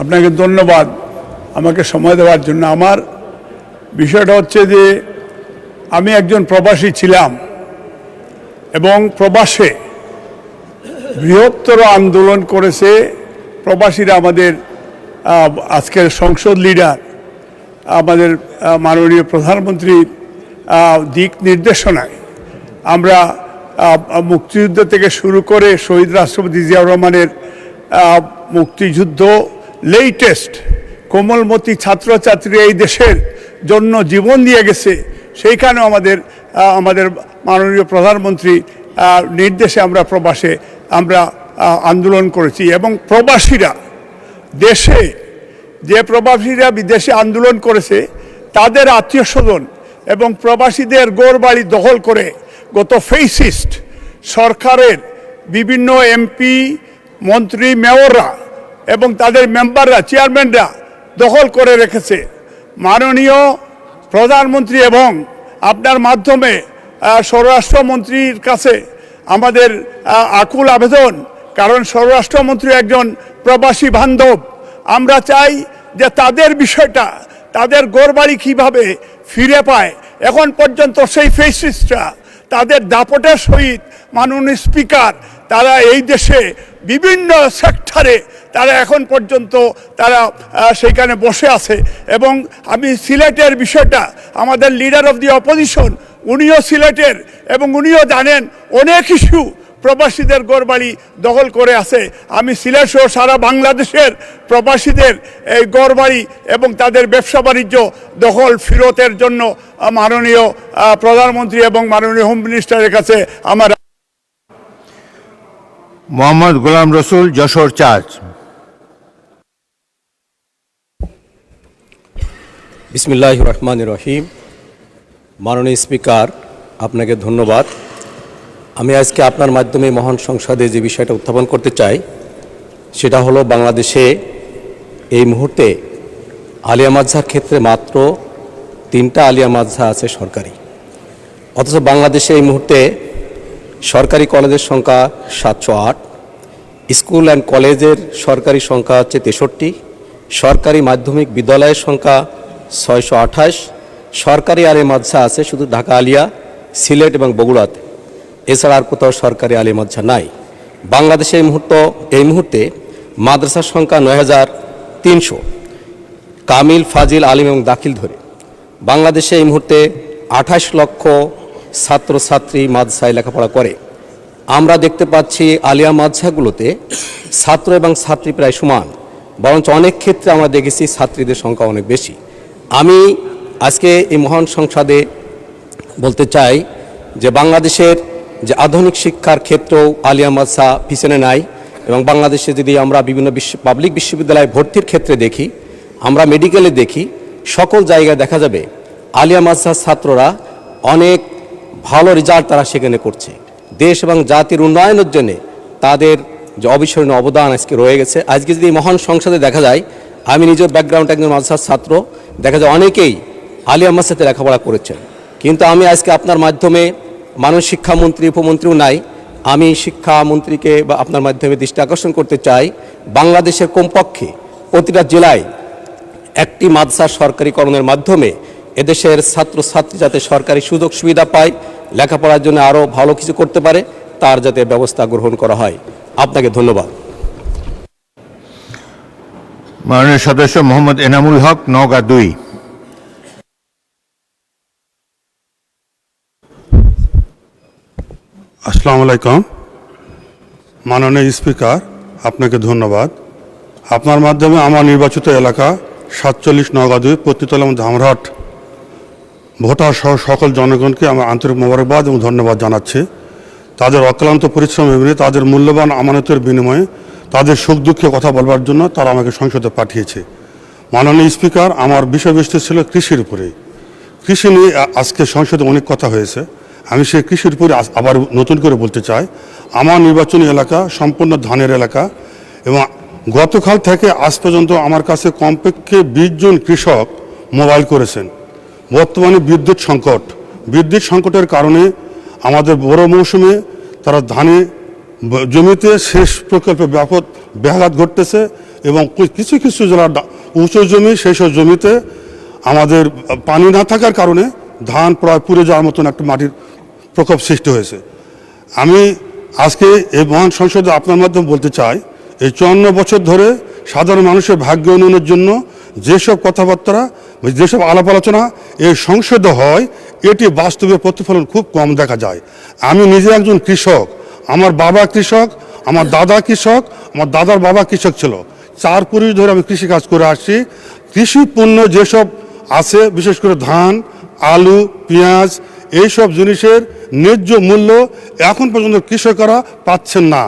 K: আপনাকে ধন্যবাদ আমাকে সময় দেওয়ার জন্য। আমার বিষয়টা হচ্ছে যে আমি একজন প্রবাসী ছিলাম এবং প্রবাসে বৃহত্তর আন্দোলন করেছে প্রবাসীরা। আমাদের আজকের সংসদ লিডার, আমাদের মাননীয় প্রধানমন্ত্রীর দিক নির্দেশনায় আমরা মুক্তিযুদ্ধ থেকে শুরু করে শহীদ রাষ্ট্রপতি জিয়াউর রহমানের মুক্তিযুদ্ধ, লেটেস্ট কোমলমতি ছাত্রছাত্রী এই দেশের জন্য জীবন দিয়ে গেছে, সেইখানেও আমাদের মাননীয় প্রধানমন্ত্রী নির্দেশে আমরা প্রবাসে আন্দোলন করেছি। এবং প্রবাসীরা প্রবাসীরা বিদেশে আন্দোলন করেছে, তাদের আত্মীয় স্বজন এবং প্রবাসীদের গড়বাড়ি দখল করে গত ফেসিস্ট সরকারের বিভিন্ন এমপি, মন্ত্রী, মেয়ররা এবং তাদের মেম্বাররা, চেয়ারম্যানরা দখল করে রেখেছে। মাননীয় প্রধানমন্ত্রী এবং আপনার মাধ্যমে স্বরাষ্ট্রমন্ত্রীর কাছে আমাদের আকুল আবেদন, কারণ স্বরাষ্ট্রমন্ত্রী একজন প্রবাসী বান্ধব। আমরা চাই যে তাদের বিষয়টা, তাদের ঘরবাড়ি কীভাবে ফিরে পায়। এখন পর্যন্ত সেই ফেসিস্টরা তাদের দাপটের সহিত, মাননীয় স্পিকার, তারা এই দেশে বিভিন্ন সেক্টরে তারা এখন পর্যন্ত সেইখানে বসে আছে। এবং আমি সিলেটের বিষয়টা, আমাদের লিডার অফ দি অপোজিশন উনিও সিলেটের, এবং উনিও জানেন অনেক ইস্যু প্রবাসীদের ঘরবাড়ি দখল করে আছে। আমি সিলেট সহ সারা বাংলাদেশের প্রবাসীদের এই ঘরবাড়ি এবং তাদের ব্যবসা বাণিজ্য দখল ফেরতের জন্য মাননীয় প্রধানমন্ত্রী এবং মাননীয় হোম মিনিস্টারের কাছে আমার।
C: মোহাম্মদ গোলাম রসুল, যশোর 4।
B: বিসমিল্লাহির রহমানির রহিম। মাননীয় স্পিকার, আপনাকে ধন্যবাদ। আমি আজকে আপনার মাধ্যমে মহান সংসদে যে বিষয়টা উত্থাপন করতে চাই, সেটা হলো বাংলাদেশে এই মুহূর্তে আলিয়া মাদ্রাসার ক্ষেত্রে মাত্র 3টা আলিয়া মাদ্রাসা আছে সরকারি, অথচ বাংলাদেশে এই মুহূর্তে সরকারি কলেজের সংখ্যা 708, স্কুল অ্যান্ড কলেজের সরকারি সংখ্যা হচ্ছে 63, সরকারি মাধ্যমিক বিদ্যালয়ের সংখ্যা 628, সরকারি আলিয়া মাদ্রাসা আছে শুধু ঢাকা আলিয়া, সিলেট এবং বগুড়াতে, এছাড়া আর কোথাও সরকারি আলিয়া মাদ্রাসা নাই। বাংলাদেশে এই মুহূর্তে মাদ্রাসার সংখ্যা 9300, কামিল, ফাজিল, আলিম এবং দাখিল ধরে বাংলাদেশে এই মুহূর্তে 28 লক্ষ ছাত্রছাত্রী মাদ্রাসায় লেখাপড়া করে। আমরা দেখতে পাচ্ছি আলিয়া মাদ্রাসাগুলোতে ছাত্র এবং ছাত্রী প্রায় সমান, বরঞ্চ অনেক ক্ষেত্রে আমরা দেখেছি ছাত্রীদের সংখ্যা অনেক বেশি। আমি আজকে এই মহান সংসদে বলতে চাই যে বাংলাদেশের যে আধুনিক শিক্ষার ক্ষেত্রেও আলিয়া মাদ্রাসা পিছনে নাই। এবং বাংলাদেশে যদি আমরা বিভিন্ন পাবলিক বিশ্ববিদ্যালয়ে ভর্তির ক্ষেত্রে দেখি, আমরা মেডিকেলে দেখি, সকল জায়গায় দেখা যাবে আলিয়া মাদ্রাসার ছাত্ররা অনেক ভালো রেজাল্ট তারা সেখানে করছে। দেশ এবং জাতির উন্নয়নের জন্য তাদের যে অবিস্মরণীয় অবদান আজকে রয়ে গেছে। আজকে যদি মহান সংসদে দেখা যায়, আমি নিজের ব্যাকগ্রাউন্ড একজন মাদ্রাসার ছাত্র, দেখা যায় অনেকেই আলিয়া মাদ্রাসাতে লেখাপড়া করেছেন। কিন্তু আমি আজকে আপনার মাধ্যমে, মাননীয় শিক্ষামন্ত্রী, উপমন্ত্রীও নাই, আমি শিক্ষামন্ত্রীকে বা আপনার মাধ্যমে দৃষ্টি আকর্ষণ করতে চাই, বাংলাদেশের কমপক্ষে প্রতিটা জেলায় একটি মাদ্রাসা সরকারিকরণের মাধ্যমে এদেশের ছাত্রছাত্রী যাতে সরকারি সুযোগ সুবিধা পায়, লেখাপড়ার জন্য আরও ভালো কিছু করতে পারে, তার যাতে ব্যবস্থা গ্রহণ করা হয়। আপনাকে ধন্যবাদ।
C: মাননীয় সদস্য মোহাম্মদ এনামুল হক, নওগাঁ 2।
G: আসসালামু আলাইকুম। মাননীয় স্পিকার, আপনাকে ধন্যবাদ। আপনার মাধ্যমে আমার নির্বাচিত এলাকা 47 নওগাঁ 2 পতিতলা এবং ধামরাট ভোটার সহ সকল জনগণকে আমার আন্তরিক মোবারকবাদ এবং ধন্যবাদ জানাচ্ছি। তাদের অক্লান্ত পরিশ্রম এবং তাদের মূল্যবান আমানতের বিনিময়ে তাদের সুখ দুঃখে কথা বলবার জন্য তারা আমাকে সংসদে পাঠিয়েছে। মাননীয় স্পিকার, আমার বিষয়বস্তু ছিল কৃষির উপরে। কৃষি নিয়ে আজকে সংসদে অনেক কথা হয়েছে। আমি সেই কৃষির উপরে আবার নতুন করে বলতে চাই। আমার নির্বাচনী এলাকা সম্পূর্ণ ধানের এলাকা এবং গতকাল থেকে আজ পর্যন্ত আমার কাছে কমপক্ষে 20 জন কৃষক মোবাইল করেছেন। বর্তমানে বিদ্যুৎ সংকটের কারণে আমাদের বড় মৌসুমে তারা ধানে জমিতে সেচ প্রকল্পে ব্যাপক ব্যাঘাত ঘটতেছে এবং কিছু কিছু যারা উঁচু জমি সেই সব জমিতে আমাদের পানি না থাকার কারণে ধান প্রায় পুড়ে যাওয়ার মতন একটা মাটির প্রকোপ সৃষ্টি হয়েছে। আমি আজকে এই মহান সংসদে আপনার মাধ্যমে বলতে চাই, এই 54 বছর ধরে সাধারণ মানুষের ভাগ্য উন্নয়নের জন্য যেসব কথাবার্তা যেসব আলাপ আলোচনা এই সংসদে হয়, এটি বাস্তবে প্রতিফলন খুব কম দেখা যায়। আমি নিজে একজন কৃষক, আমার বাবা কৃষক, আমার দাদা কৃষক, আমার দাদার বাবা কৃষক ছিল। 4 পুরুষ ধরে আমি কৃষিকাজ করে আসছি। কৃষি পণ্য যেসব আছে, বিশেষ করে ধান, আলু, পেঁয়াজ, এইসব জিনিসের ন্যায্য মূল্য এখন পর্যন্ত কৃষকরা পাচ্ছেন না।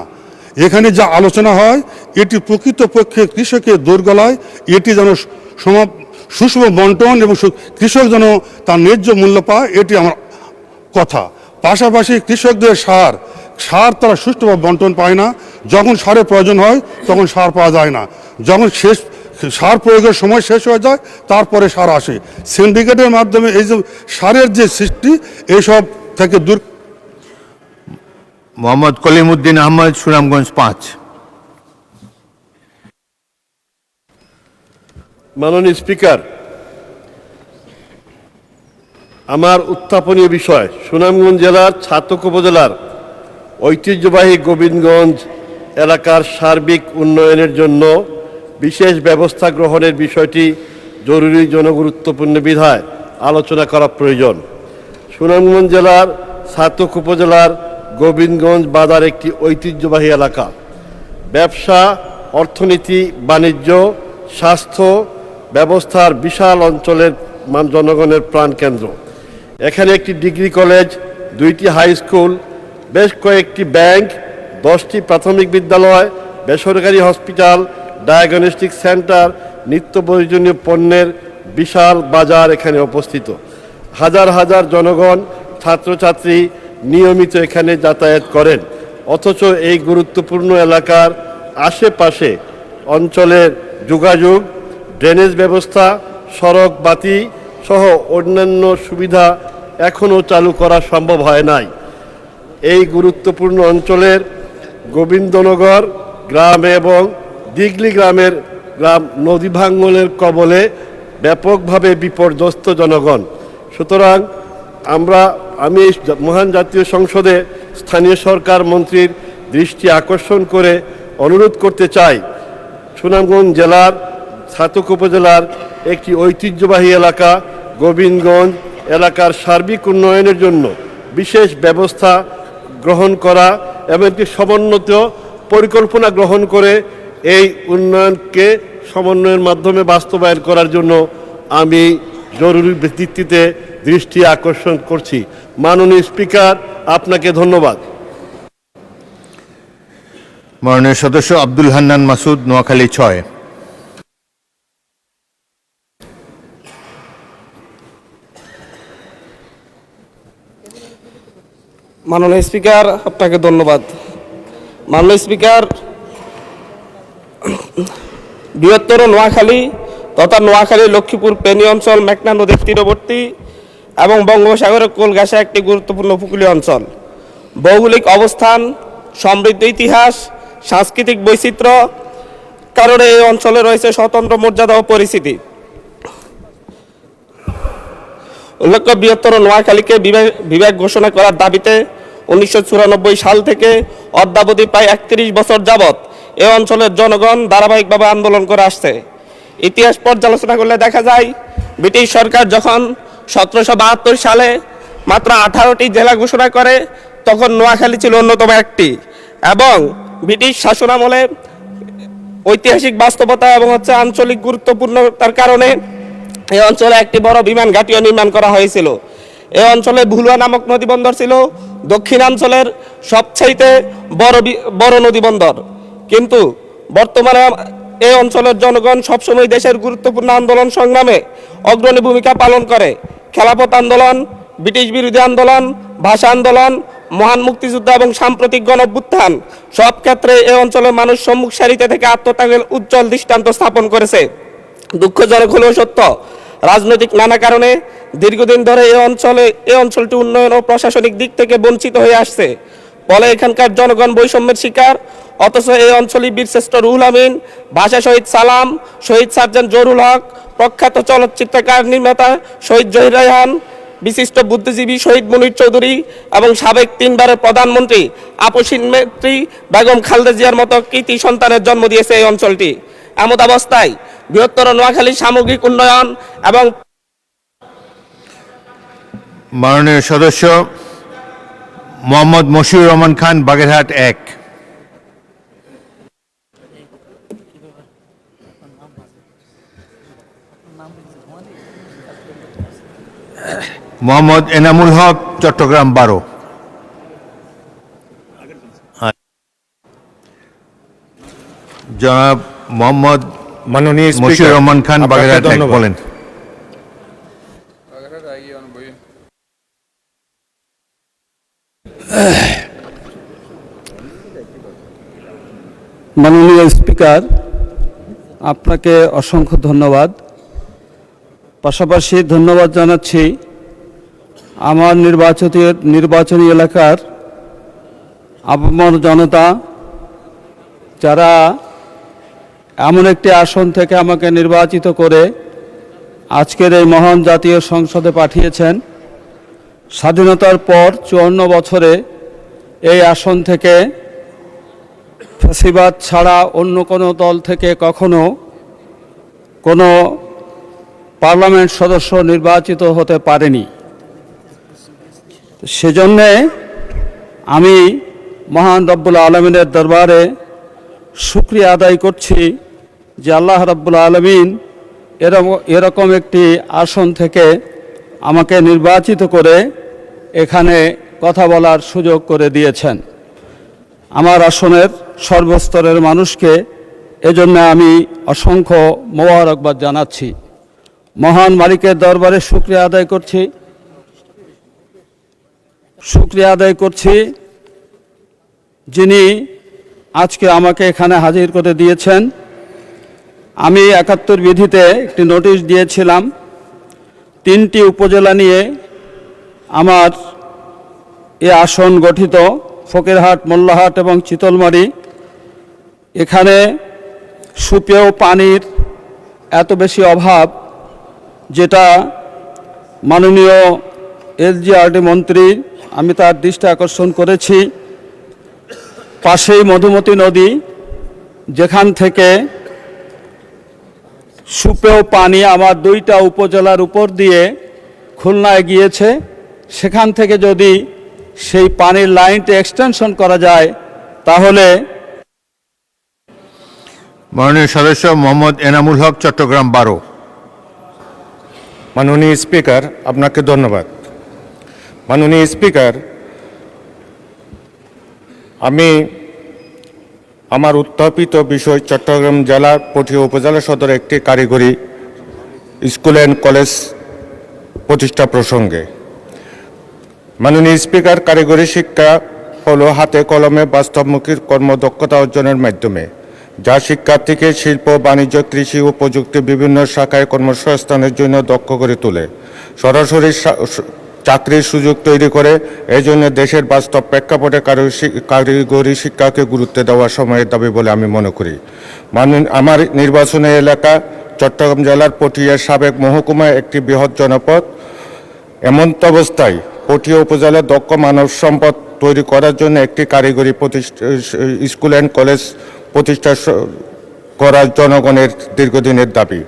G: এখানে যা আলোচনা হয় এটি প্রকৃতপক্ষে কৃষকের দোরগলায়, এটি যেন সুষম বন্টন এবং কৃষক যেন তার ন্যায্য মূল্য পায়, এটি আমার কথা। পাশাপাশি কৃষকদের সার তারা সুষ্ঠুভাবে বন্টন পায় না। যখন সারের প্রয়োজন হয় তখন সার পাওয়া যায় না। যখন সার প্রয়োগের সময় শেষ হয়ে যায় তারপরে সার আসে। সিন্ডিকেটের মাধ্যমে এই যে সারের যে সৃষ্টি, এইসব থেকে দূর।
C: মোহাম্মদ কলিমউদ্দিন আহমদ, সুনামগঞ্জ 5।
L: মাননীয় স্পিকার, আমার উত্থাপনীয় বিষয় সুনামগঞ্জ জেলার ছাতক উপজেলার ঐতিহ্যবাহী গোবিন্দগঞ্জ এলাকার সার্বিক উন্নয়নের জন্য বিশেষ ব্যবস্থা গ্রহণের বিষয়টি জরুরি জনগুরুত্বপূর্ণ বিধায় আলোচনা করা প্রয়োজন। সুনামগঞ্জ জেলার ছাতক উপজেলার গোবিন্দগঞ্জ বাজার একটি ঐতিহ্যবাহী এলাকা। ব্যবসা, অর্থনীতি, বাণিজ্য, স্বাস্থ্য ব্যবস্থার বিশাল অঞ্চলের জনগণের প্রাণকেন্দ্র। এখানে একটি ডিগ্রি কলেজ, 2টি হাই স্কুল, বেশ কয়েকটি ব্যাংক, 10টি প্রাথমিক বিদ্যালয়, বেসরকারি হসপিটাল, ডায়াগনস্টিক সেন্টার, নিত্য প্রয়োজনীয় পণ্যের বিশাল বাজার এখানে অবস্থিত। হাজার হাজার জনগণ, ছাত্রছাত্রী নিয়মিত এখানে যাতায়াত করেন। অথচ এই গুরুত্বপূর্ণ এলাকার আশেপাশে অঞ্চলের যোগাযোগ, ড্রেনেজ ব্যবস্থা, সড়ক বাতি সহ অন্যান্য সুবিধা এখনও চালু করা সম্ভব হয় নাই। এই গুরুত্বপূর্ণ অঞ্চলের গোবিন্দনগর গ্রাম এবং দিগলি গ্রামের নদী ভাঙ্গনের কবলে ব্যাপকভাবে বিপর্যস্ত জনগণ। সুতরাং আমি এই মহান জাতীয় সংসদে স্থানীয় সরকার মন্ত্রীর দৃষ্টি আকর্ষণ করে অনুরোধ করতে চাই, সুনামগঞ্জ জেলার ছাতক উপজেলার একটি ঐতিহ্যবাহী এলাকা গোবিন্দগঞ্জ এলাকার সার্বিক উন্নয়নের জন্য বিশেষ ব্যবস্থা গ্রহণ করা এবং একটি সমন্বিত পরিকল্পনা গ্রহণ করে এই উন্নয়নকে সমন্বয়ের মাধ্যমে বাস্তবায়ন করার জন্য আমি জরুরি ভিত্তিতে দৃষ্টি আকর্ষণ করছি। মাননীয় স্পিকার, আপনাকে ধন্যবাদ।
C: মাননীয় সদস্য আব্দুল হান্নান মাসুদ, নোয়াখালী 6।
M: মাননীয় স্পিকার, আপনাকে ধন্যবাদ। মাননীয় স্পিকার, বৃহত্তর নোয়াখালী তথা নোয়াখালী লক্ষ্মীপুর পেনি অঞ্চল মেঘনা নদীর তীরবর্তী এবং বঙ্গোপসাগরের কোল ঘেঁষা একটি গুরুত্বপূর্ণ উপকূলীয় অঞ্চল। ভৌগোলিক অবস্থান, সমৃদ্ধ ইতিহাস, সাংস্কৃতিক বৈচিত্র্য কারণে এই অঞ্চলে রয়েছে স্বতন্ত্র মর্যাদা ও পরিচিতি। উল্লেখ্য, বৃহত্তর নোয়াখালীকে বিভাগ ঘোষণা করার দাবিতে 1994 সাল থেকে অদ্যাবধি প্রায় 31 বছর যাবৎ এই অঞ্চলের জনগণ ধারাবাহিকভাবে আন্দোলন করে আসছে। ইতিহাস পর্যালোচনা করলে দেখা যায়, ব্রিটিশ সরকার যখন 1772 সালে মাত্র 18টি জেলা ঘোষণা করে, তখন নোয়াখালী ছিল অন্যতম একটি, এবং ব্রিটিশ শাসনামলে ঐতিহাসিক বাস্তবতা এবং আঞ্চলিক গুরুত্বপূর্ণতার কারণে এই অঞ্চলে একটি বড় বিমান ঘাঁটিও নির্মাণ করা হয়েছিল। এই অঞ্চলে ভুলুয়া নামক নদীবন্দর ছিল দক্ষিণাঞ্চলের সবচাইতে বড় নদীবন্দর। কিন্তু বর্তমানে এই অঞ্চলের জনগণ সবসময় দেশের গুরুত্বপূর্ণ আন্দোলন সংগ্রামে অগ্রণী ভূমিকা পালন করে। খেলাফত আন্দোলন, ব্রিটিশ বিরোধী আন্দোলন, ভাষা আন্দোলন, মহান মুক্তিযুদ্ধ এবং সাম্প্রতিক গণঅভ্যুত্থান সব ক্ষেত্রে এই অঞ্চলের মানুষ সম্মুখ সারিতে থেকে আত্মত্যাগের উজ্জ্বল দৃষ্টান্ত স্থাপন করেছে। দুঃখজনক হলেও সত্য, রাজনৈতিক নানা কারণে দীর্ঘদিন ধরে এই অঞ্চলটি উন্নয়ন ও প্রশাসনিক দিক থেকে বঞ্চিত হয়ে আসছে। ফলে এখানকার জনগণ বৈষম্যের শিকার। অথচ এই অঞ্চলে বীরশ্রেষ্ঠ রুহুল আমিন, ভাষা শহীদ সালাম, শহীদ সার্জেন্ট জহুরুল হক, প্রখ্যাত চলচ্চিত্রকার নির্মাতা শহীদ জহির রায়হান, বিশিষ্ট বুদ্ধিজীবী শহীদ মুনীর চৌধুরী এবং সাবেক 3 বারের প্রধানমন্ত্রী আপসীন নেত্রী বেগম খালেদা জিয়ার মতো কৃতি সন্তানের জন্ম দিয়েছে এই অঞ্চলটি। এমত অবস্থায় বৃহত্তর নোয়াখালীর সামগ্রিক উন্নয়ন এবং
C: মাননীয় সদস্য মোহাম্মদ মশিউর রহমান খান, বাগেরহাট 1। মোহাম্মদ এনামুল হক, চট্টগ্রাম 12। জনাব মোহাম্মদ
F: মাননীয়
C: মশিউর রহমান খান, বাগেরহাট 1 বলেন।
N: মাননীয় স্পিকার, আপনাকে অসংখ্য ধন্যবাদ। পাশাপাশি ধন্যবাদ জানাচ্ছি আমার নির্বাচনী এলাকার আপামর জনতা, যারা এমন একটি আসন থেকে আমাকে নির্বাচিত করে আজকের এই মহান জাতীয় সংসদে পাঠিয়েছেন। স্বাধীনতার পর 54 বছরে এই আসন থেকে ফ্যাসিবাদ ছাড়া অন্য কোনো দল থেকে কখনো কোনো পার্লামেন্ট সদস্য নির্বাচিত হতে পারেনি। সেজন্যে আমি মহান রব্বুল আলমিনের দরবারে শুকরিয়া আদায় করছি যে আল্লাহ রব্বুল আলমিন এরকম একটি আসন থেকে আমাকে নির্বাচিত করে এখানে কথা বলার সুযোগ করে দিয়েছেন। আমার আসনের সর্বস্তরের মানুষকে এজন্য আমি অসংখ্য মোবারকবাদ জানাচ্ছি। মহান মালিকের দরবারে শুকরিয়া আদায় করছি যিনি আজকে আমাকে এখানে হাজির করে দিয়েছেন। আমি 71 বিধিতে একটি নোটিশ দিয়েছিলাম। 3টি উপজেলা নিয়ে আমার এ আসন গঠিত, ফকিরহাট, মোল্লাহাট এবং চিতলমারি। এখানে সুপেয় পানির এত বেশি অভাব, যেটা মাননীয় এসজিআরডি মন্ত্রী, আমি তার দৃষ্টি আকর্ষণ করেছি। পাশেই মধুমতি নদী, যেখান থেকে সুপেয় পানি আমার 2টা উপজেলার উপর দিয়ে খুলনায় গিয়েছে। সেখান থেকে যদি সেই পানির লাইনটা এক্সটেনশন করা যায় তাহলে।
C: মাননীয় সদস্য মোহাম্মদ এনামুল হক, চট্টগ্রাম 12।
F: মাননীয় স্পিকার, আপনাকে ধন্যবাদ। মাননীয় স্পিকার, আমি আমার উত্থাপিত বিষয় চট্টগ্রাম জেলার পটিয়া উপজেলা সদরে একটি কারিগরি স্কুল অ্যান্ড কলেজ প্রতিষ্ঠা প্রসঙ্গে। মাননীয় স্পিকার, কারিগরি শিক্ষা হলো হাতে কলমে বাস্তবমুখী কর্মদক্ষতা অর্জনের মাধ্যমে, যা শিক্ষার্থীকে শিল্প, বাণিজ্য, কৃষি ও প্রযুক্তি বিভিন্ন শাখায় কর্মসংস্থানের জন্য দক্ষ করে তোলে, সরাসরি চাকরির সুযোগ তৈরি করে। এই জন্য দেশের বাস্তব প্রেক্ষাপটে কারিগরি শিক্ষাকে গুরুত্ব দেওয়ার সময়ের দাবি বলে আমি মনে করি। আমার নির্বাচনী এলাকা চট্টগ্রাম জেলার পটিয়ার সাবেক মহকুমায় একটি বৃহৎ জনপদ। এমন অবস্থায় পটিয়া উপজেলার দক্ষ মানব সম্পদ তৈরি করার জন্য একটি কারিগরি স্কুল অ্যান্ড কলেজ প্রতিষ্ঠা করার জনগণের দীর্ঘদিনের দাবি।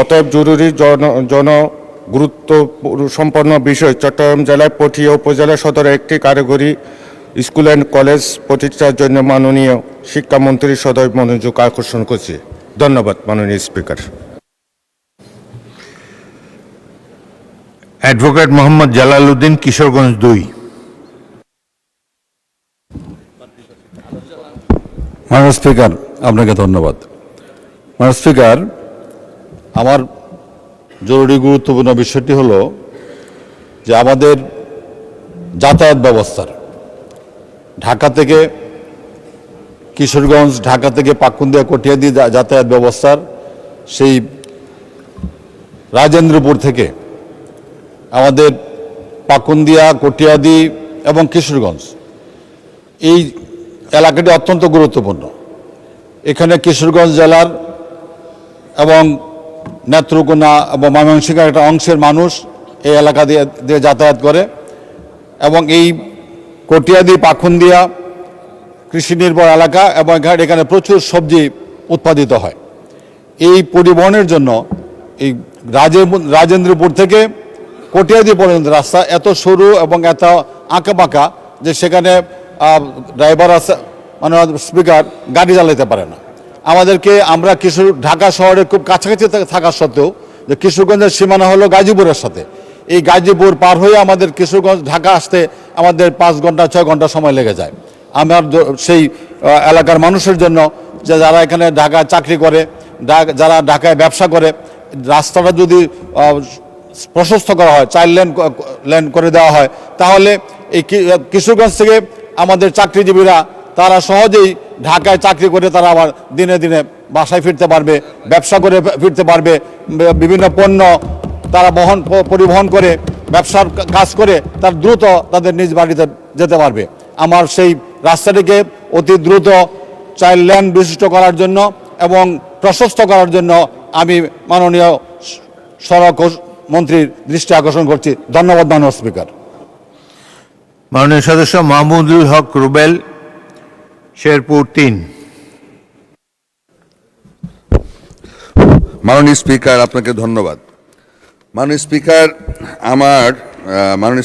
F: অতএব জরুরি
G: গুরুত্ব সম্পন্ন বিষয় চট্টগ্রাম জেলায় পটিয়া উপজেলা সদরে একটি কারিগরি স্কুল অ্যান্ড কলেজ প্রতিষ্ঠার জন্য মাননীয় শিক্ষামন্ত্রীর সদয় মনোযোগ আকর্ষণ করছি। ধন্যবাদ মাননীয় স্পিকার।
C: অ্যাডভোকেট মোহাম্মদ জালাল উদ্দিন, কিশোরগঞ্জ 2।
O: মাননীয় স্পিকার, আপনাকে ধন্যবাদ। মাননীয় স্পিকার, আমার জরুরি গুরুত্বপূর্ণ বিষয়টি হলো যে আমাদের যাতায়াত ব্যবস্থার ঢাকা থেকে কিশোরগঞ্জ, ঢাকা থেকে পাকুন্দিয়া কটিয়াদি যাতায়াত ব্যবস্থার সেই রাজেন্দ্রপুর থেকে আমাদের পাকুন্দিয়া, কটিয়াদি এবং কিশোরগঞ্জ এই এলাকাটি অত্যন্ত গুরুত্বপূর্ণ। এখানে কিশোরগঞ্জ জেলার এবং নেত্রকোনা এবং ময়মনসিংহের একটা অংশের মানুষ এই এলাকা দিয়ে যাতায়াত করে এবং এই কটিয়াদি, পাকুন্দিয়া কৃষি নির্ভর এলাকা এবং এখানে প্রচুর সবজি উৎপাদিত হয়। এই পরিবহনের জন্য এই রাজেন্দ্রপুর থেকে কটিয়াদি পর্যন্ত রাস্তা এত সরু এবং এত আঁকাবাঁকা যে সেখানে ড্রাইভার আছে, মানে স্পিকার, গাড়ি চালাতে পারে না। আমরা ঢাকা শহরের খুব কাছাকাছি থাকা সত্ত্বেও যে কিশোরগঞ্জের সীমানা হলো গাজীপুরের সাথে, এই গাজীপুর পার হয়ে আমাদের কিশোরগঞ্জ ঢাকা আসতে আমাদের 5 ঘন্টা 6 ঘন্টা সময় লেগে যায়। আমার সেই এলাকার মানুষের জন্য যে যারা এখানে ঢাকায় চাকরি করে, যারা ঢাকায় ব্যবসা করে, রাস্তাটা যদি প্রশস্ত করা হয়, 4 লেন করে দেওয়া হয়, তাহলে এই কিশোরগঞ্জ থেকে আমাদের চাকরিজীবীরা তারা সহজেই ঢাকায় চাকরি করে তারা আবার দিনে দিনে বাসায় ফিরতে পারবে, ব্যবসা করে ফিরতে পারবে, বিভিন্ন পণ্য তারা পরিবহন করে ব্যবসার কাজ করে তার দ্রুত তাদের নিজ বাড়িতে যেতে পারবে। আমার সেই রাস্তাটিকে অতি দ্রুত 4 লেন বিশিষ্ট করার জন্য এবং প্রশস্ত করার জন্য আমি মাননীয় সড়ক মন্ত্রীর দৃষ্টি আকর্ষণ করছি। ধন্যবাদ মাননীয় স্পিকার।
C: মাননীয় সদস্য মাহমুদুল হক রুবেল, শেরপুর 3।
P: মাননীয় স্পিকার, আপনাকে ধন্যবাদ। মাননীয়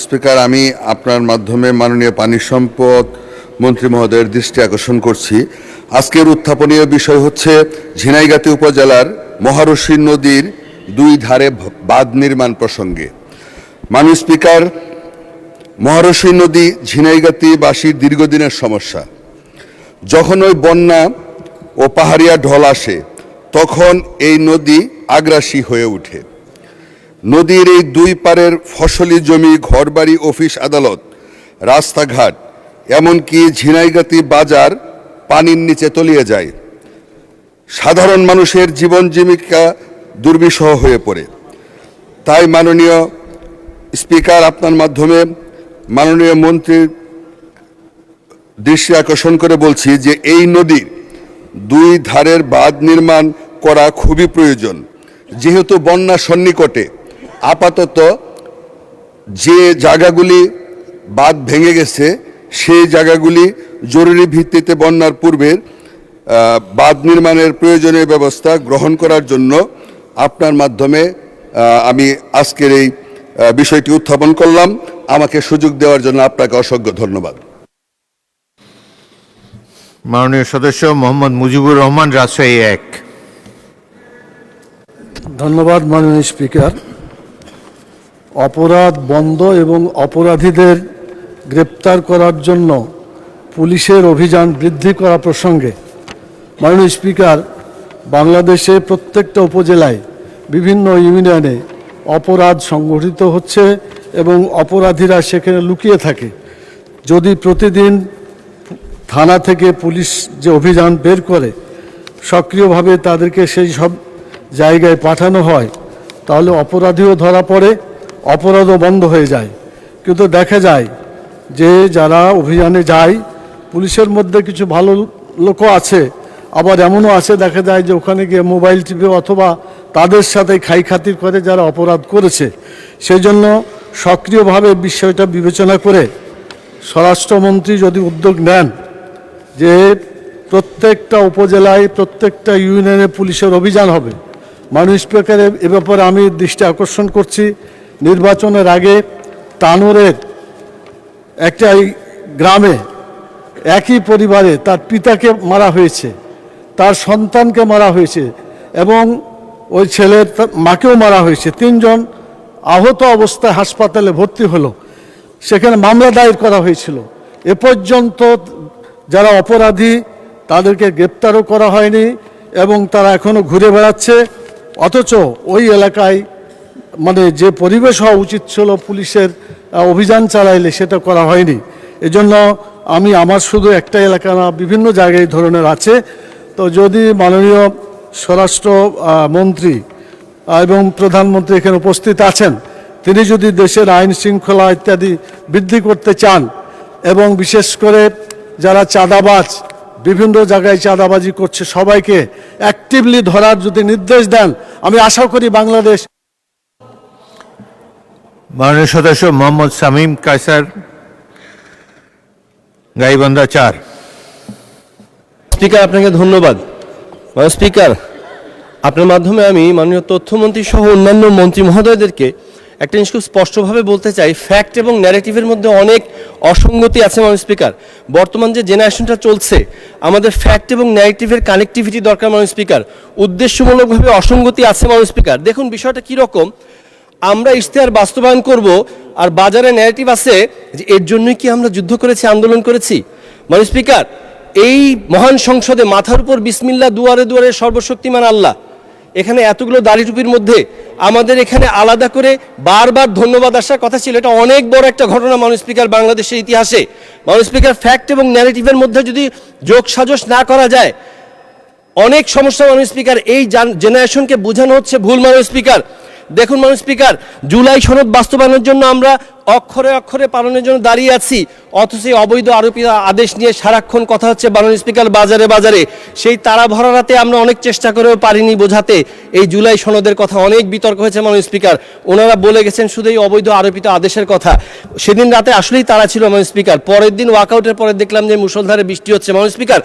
P: স্পিকার, আমি আপনার মাধ্যমে মাননীয় পানি সম্পদ মন্ত্রী মহোদয়ের দৃষ্টি আকর্ষণ করছি। আজকের উত্থাপনীয় বিষয় হচ্ছে ঝিনাইগাতি উপজেলার মহারশী নদীর 2 ধারে বাঁধ নির্মাণ প্রসঙ্গে। মাননীয় স্পিকার, মহারশী নদী ঝিনাইগাতিবাসীর দীর্ঘদিনের সমস্যা। যখন ওই বন্যা ও পাহাড়িয়া ঢল আসে তখন এই নদী আগ্রাসী হয়ে ওঠে। নদীর এই 2 পারের ফসলি জমি, ঘরবাড়ি, অফিস আদালত, রাস্তাঘাট, এমনকি ঝিনাইগাতি বাজার পানির নিচে তলিয়ে যায়। সাধারণ মানুষের জীবন জীবিকা দুর্বিষহ হয়ে পড়ে। তাই মাননীয় স্পিকার, আপনার মাধ্যমে মাননীয় মন্ত্রীর দৃষ্টি আকর্ষণ করে বলছি যে এই নদীর 2 ধারের বাঁধ নির্মাণ করা খুবই প্রয়োজন। যেহেতু বন্যা সন্নিকটে, আপাতত যে জায়গাগুলি বাঁধ ভেঙে গেছে সেই জায়গাগুলি জরুরি ভিত্তিতে বন্যার পূর্বের বাঁধ নির্মাণের প্রয়োজনীয় ব্যবস্থা গ্রহণ করার জন্য আপনার মাধ্যমে আমি আজকের এই বিষয়টি উত্থাপন করলাম। আমাকে সুযোগ দেওয়ার জন্য আপনাকে অসংখ্য ধন্যবাদ।
C: মাননীয় সদস্য মোহাম্মদ মুজিবুর রহমান, রাজশাহী 1।
I: ধন্যবাদ মাননীয় স্পিকার। অপরাধ বন্ধ এবং অপরাধীদের গ্রেপ্তার করার জন্য পুলিশের অভিযান বৃদ্ধি করা প্রসঙ্গে মাননীয় স্পিকার, বাংলাদেশে প্রত্যেকটা উপজেলায় বিভিন্ন ইউনিয়নে অপরাধ সংগঠিত হচ্ছে এবং অপরাধীরা সেখানে লুকিয়ে থাকে। যদি প্রতিদিন থানা থেকে পুলিশ যে অভিযান বের করে সক্রিয়ভাবে তাদেরকে সেই সব জায়গায় পাঠানো হয় তাহলে অপরাধীও ধরা পড়ে, অপরাধও বন্ধ হয়ে যায়। কিন্তু দেখা যায় যে যারা অভিযানে যায় পুলিশের মধ্যে কিছু ভালো লোকও আছে, আবার এমনও আছে দেখা যায় যে ওখানে গিয়ে মোবাইল টিপে অথবা তাদের সাথে খাই খাতির করে যারা অপরাধ করেছে। সেই জন্য সক্রিয়ভাবে বিষয়টা বিবেচনা করে স্বরাষ্ট্রমন্ত্রী যদি উদ্যোগ নেন যে প্রত্যেকটা উপজেলায় প্রত্যেকটা ইউনিয়নে পুলিশের অভিযান হবে, মাননীয় স্পিকার এ ব্যাপারে আমি দৃষ্টি আকর্ষণ করছি নির্বাচনের আগে তানোরের একটা গ্রামে একই পরিবারে তার পিতাকে মারা হয়েছে, তার সন্তানকে মারা হয়েছে এবং ওই ছেলের মাকেও মারা হয়েছে। 3 জন আহত অবস্থায় হাসপাতালে ভর্তি হলো, সেখানে মামলা দায়ের করা হয়েছিল। এ পর্যন্ত যারা অপরাধী তাদেরকে গ্রেপ্তারও করা হয়নি এবং তারা এখনও ঘুরে বেড়াচ্ছে। অথচ ওই এলাকায় মানে যে পরিবেশ হওয়া উচিত ছিল পুলিশের অভিযান চালাইলে সেটা করা হয়নি। এজন্য আমার শুধু একটা এলাকা না, বিভিন্ন জায়গায় এই ধরনের আছে। তো যদি মাননীয় স্বরাষ্ট্র মন্ত্রী এবং প্রধানমন্ত্রী এখানে উপস্থিত আছেন, তিনি যদি দেশের আইন শৃঙ্খলা ইত্যাদি বৃদ্ধি করতে চান এবং বিশেষ করে যারা চাঁদাবাজ, বিভিন্ন জায়গায় চাঁদাবাজি করছে, সবাইকে অ্যাক্টিভলি ধরার যদি নির্দেশ দেন, আমি আশা করি বাংলাদেশ।
C: মাননীয় সদস্য মোহাম্মদ শামীম কায়সার, গাইবান্ধা 4।
B: স্পিকার, আপনাকে ধন্যবাদ। মাননীয় স্পিকার, আপনার মাধ্যমে আমি মাননীয় তথ্যমন্ত্রী সহ অন্যান্য মন্ত্রী মহোদয়দেরকে একটা জিনিস খুব স্পষ্টভাবে বলতে চাই, ফ্যাক্ট এবং ন্যারেটিভের মধ্যে অনেক অসঙ্গতি আছে। মাননীয় স্পিকার, বর্তমান যে জেনারেশনটা চলছে, আমাদের ফ্যাক্ট এবং ন্যারেটিভের কানেক্টিভিটি দরকার। মাননীয় স্পিকার, উদ্দেশ্যমূলকভাবে অসঙ্গতি আছে। মাননীয় স্পিকার, দেখুন বিষয়টা কীরকম, আমরা ইশতেহার বাস্তবায়ন করব আর বাজারে ন্যারেটিভ আছে যে এর জন্যই কি আমরা যুদ্ধ করেছি, আন্দোলন করেছি। মাননীয় স্পিকার, এই মহান সংসদে মাথার উপর বিসমিল্লাহ, দুয়ারে দুয়ারে সর্বশক্তিমান আল্লাহ, এখানে এতগুলো দাড়ি টুপির মধ্যে আমাদের এখানে আলাদা করে বারবার ধন্যবাদ আসার কথা ছিল। এটা অনেক বড় একটা ঘটনা মাননীয় স্পিকার বাংলাদেশের ইতিহাসে। মাননীয় স্পিকার, ফ্যাক্ট এবং ন্যারেটিভের মধ্যে যদি যোগ সাজস না করা যায় অনেক সমস্যা। মাননীয় স্পিকার, এই জেনারেশনকে বোঝানো হচ্ছে ভুল। মাননীয় স্পিকার, দেখুন মাননীয় স্পিকার, জুলাই সনদ বাস্তবায়নের জন্য আমরা অক্ষরে অক্ষরে পালনের জন্য দাঁড়িয়ে আছি, অথচ এই অবৈধ আরোপিত আদেশ নিয়ে সারাক্ষণ কথা হচ্ছে মাননীয় স্পিকার বাজারে বাজারে। সেই তারা ভরা রাতে আমরা অনেক চেষ্টা করেও পারিনি বোঝাতে। এই জুলাই সনদের কথা অনেক বিতর্ক হয়েছে মাননীয় স্পিকার, ওনারা বলে গেছেন শুধু এই অবৈধ আরোপিত আদেশের কথা। সেদিন রাতে আসলেই তারা ছিল মাননীয় স্পিকার, পরের দিন ওয়াকআউটের পরে দেখলাম যে মুষলধারে বৃষ্টি হচ্ছে। মাননীয় স্পিকার,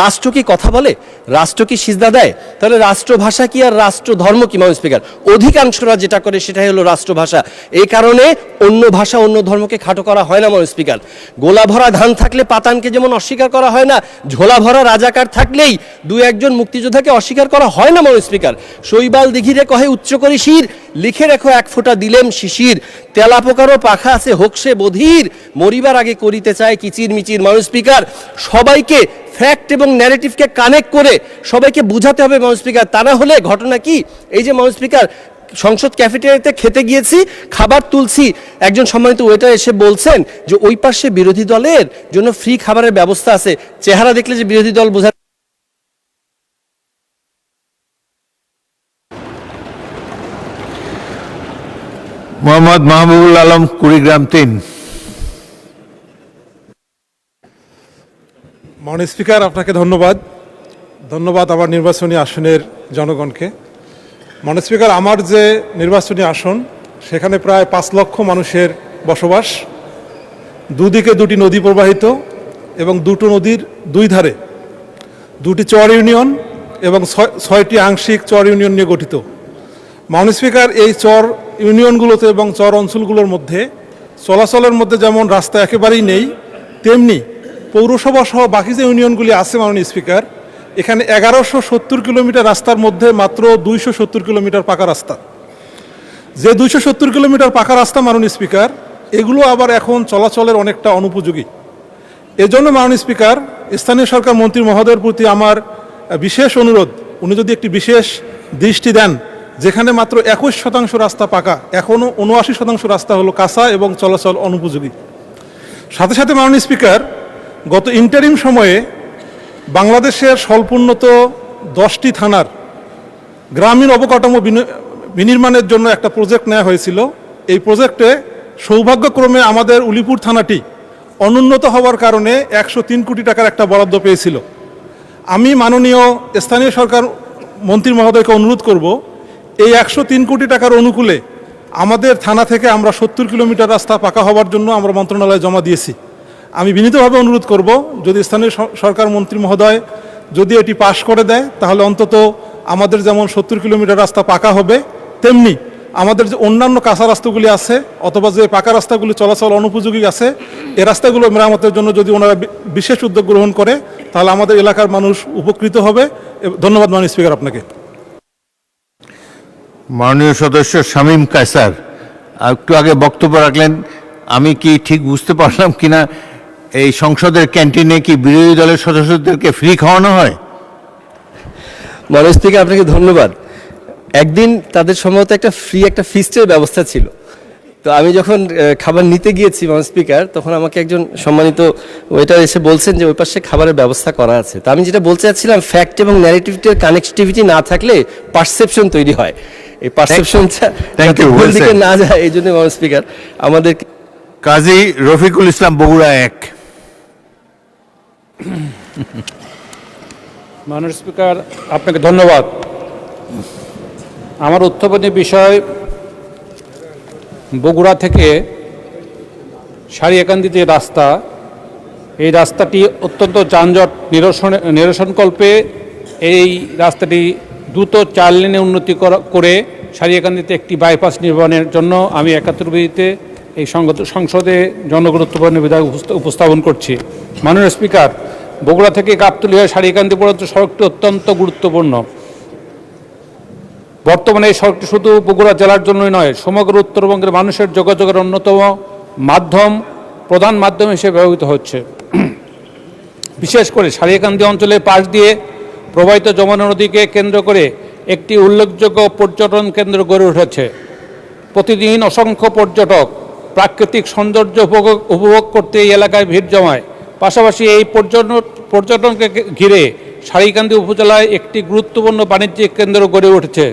B: রাষ্ট্র কি কথা বলে? রাষ্ট্র কি সিজদা দেয়? তাহলে রাষ্ট্রভাষা কি আর রাষ্ট্র ধর্ম কি? মাননীয় স্পিকার, অধিকাংশরা যেটা করে সেটাই হলো রাষ্ট্রভাষা। এই কারণে অন্য ভাষা অন্য ধর্মকে খাটো করা হয় না। মাননীয় স্পিকার, গোলা ভরা ধান থাকলে পাতানকে যেমন অস্বীকার করা হয় না, ঝোলা ভরা রাজাকার থাকলেই 2-1 মুক্তিযোদ্ধাকে অস্বীকার করা হয় না। মাননীয় স্পিকার, শৈবাল দিঘিরে কহে উচ্চ করি শির, লিখে রেখো 1 ফোঁটা দিলেম শিশির, তেলা পোকারও পাখা আছে হোকসে বধির, মরিবার আগে করিতে চায় কিচির মিচির। মাননীয় স্পিকার, সবাইকে ফ্যাক্ট এবং ন্যারেটিভকে কানেক্ট করে সবাইকে বুঝাতে হবে মাননীয় স্পিকার। তা না হলে ঘটনা কি, এই যে মাননীয় স্পিকার সংসদ ক্যাফেটেরিয়াতে খেতে গিয়েছি, খাবার তুলছি, একজন সম্মানিত ওয়েটার এসে বলছেন যে ওই পাশে বিরোধী দলের জন্য ফ্রি খাবারের ব্যবস্থা আছে। চেহারা দেখলে যে বিরোধী দল বোঝা।
C: মোহাম্মদ মাহবুবুল আলম, কুড়িগ্রাম 3।
H: মাননীয় স্পিকার, আপনাকে ধন্যবাদ আমার নির্বাচনী আসনের জনগণকে। মাননীয় স্পিকার, আমার যে নির্বাচনী আসন সেখানে প্রায় 5 লক্ষ মানুষের বসবাস, দুদিকে 2টি নদী প্রবাহিত এবং 2টো নদীর 2 ধারে 2টি চর ইউনিয়ন এবং 6টি আংশিক চর ইউনিয়ন নিয়ে গঠিত। মাননীয় স্পিকার, এই চর ইউনিয়নগুলোতে এবং চর অঞ্চলগুলোর মধ্যে চলাচলের মধ্যে যেমন রাস্তা একেবারেই নেই, তেমনি পৌরসভা সহ বাকি যে ইউনিয়নগুলি আছে মাননীয় স্পিকার, এখানে 1170 কিলোমিটার রাস্তার মধ্যে মাত্র 270 কিলোমিটার পাকা রাস্তা। যে 270 কিলোমিটার পাকা রাস্তা মাননীয় স্পিকার, এগুলো আবার এখন চলাচলের অনেকটা অনুপযোগী। এজন্য মাননীয় স্পিকার, স্থানীয় সরকার মন্ত্রী মহোদয়ের প্রতি আমার বিশেষ অনুরোধ, উনি যদি একটি বিশেষ দৃষ্টি দেন, যেখানে মাত্র 21% রাস্তা পাকা, এখনও 79% রাস্তা হলো কাঁচা এবং চলাচল অনুপযোগী। সাথে সাথে মাননীয় স্পিকার, গত ইন্টারিম সময়ে বাংলাদেশের স্বল্পোন্নত 10টি থানার গ্রামীণ অবকাঠামো বিনির্মাণের জন্য একটা প্রজেক্ট নেওয়া হয়েছিল। এই প্রজেক্টে সৌভাগ্যক্রমে আমাদের উলিপুর থানাটি অনুন্নত হওয়ার কারণে 103 কোটি টাকার একটা বরাদ্দ পেয়েছিল। আমি মাননীয় স্থানীয় সরকার মন্ত্রী মহোদয়কে অনুরোধ করব, এই 103 কোটি টাকার অনুকূলে আমাদের থানা থেকে আমরা 70 কিলোমিটার রাস্তা পাকা হওয়ার জন্য আমরা মন্ত্রণালয়ে জমা দিয়েছি। আমি বিনীতভাবে অনুরোধ করব, যদি স্থানীয় সরকার মন্ত্রী মহোদয় যদি এটি পাশ করে দেয়, তাহলে অন্তত আমাদের যেমন 70 কিলোমিটার রাস্তা পাকা হবে, তেমনি আমাদের যে অন্যান্য কাঁচা রাস্তাগুলি আছে অথবা যে পাকা রাস্তাগুলি চলাচল অনুপযোগী আছে এই রাস্তাগুলো মেরামতের জন্য যদি ওনারা বিশেষ উদ্যোগ গ্রহণ করে তাহলে আমাদের এলাকার মানুষ উপকৃত হবে। ধন্যবাদ মাননীয় স্পিকার আপনাকে।
C: মাননীয় সদস্য শামীম কায়সার একটু আগে বক্তব্য রাখলেন, আমি কি ঠিক বুঝতে পারলাম কিনা, এই সংসদের ক্যান্টিনে কি বিরোধী দলের সদস্যদেরকে ফ্রি খাওয়ানো হয়?
M: মাননীয় স্পিকার আপনাকে ধন্যবাদ। একদিন তাদের সম্ভবত একটা ফিস্টের ব্যবস্থা ছিল, তো আমি যখন খাবার নিতে গিয়েছি মাননীয় স্পিকার, তখন আমাকে একজন সম্মানিত ওয়েটার এসে বলছেন যে ওই পাশে খাবারের ব্যবস্থা করা আছে। তো আমি যেটা বলতে চাচ্ছিলাম, ফ্যাক্ট এবং ন্যারেটিভের কানেক্টিভিটি না থাকলে পারসেপশন তৈরি হয়, এই পারসেপশনটা ভুল দিকে না যায়, এই জন্য মাননীয় স্পিকার আমাদের।
C: কাজী রফিকুল ইসলাম, বগুড়া 1।
J: মাননীয় স্পিকার আপনাকে ধন্যবাদ। আমার উত্থাপনী বিষয় বগুড়া থেকে সারিয়াকান্দি যে রাস্তা, এই রাস্তাটি অত্যন্ত যানজট নিরসনকল্পে এই রাস্তাটি দ্রুত 4 লেনে উন্নতি করে সারিয়াকান্দিতে একটি বাইপাস নির্মাণের জন্য আমি 71 এই সংসদে জনগুরুত্বপূর্ণ বিধায়ক উপস্থাপন করছি। মাননীয় স্পিকার, বগুড়া থেকে গাবতলী হয়ে সারিয়াকান্দি পর্যন্ত সড়কটি অত্যন্ত গুরুত্বপূর্ণ। বর্তমানে এই সড়কটি শুধু বগুড়া জেলার জন্যই নয়, সমগ্র উত্তরবঙ্গের মানুষের যোগাযোগের অন্যতম প্রধান মাধ্যম হিসেবে ব্যবহৃত হচ্ছে। বিশেষ করে সারিয়াকান্দি অঞ্চলের পাশ দিয়ে প্রবাহিত যমুনা নদীকে কেন্দ্র করে একটি উল্লেখযোগ্য পর্যটন কেন্দ্র গড়ে উঠেছে। প্রতিদিন অসংখ্য পর্যটক প্রাকৃতিক সৌন্দর্য উপভোগ করতে এই এলাকায় ভিড় জমায়। পাশাপাশি এই পর্যটনকে ঘিরে সারিয়াকান্দি উপজেলায় একটি গুরুত্বপূর্ণ বাণিজ্যিক কেন্দ্র গড়ে উঠেছে।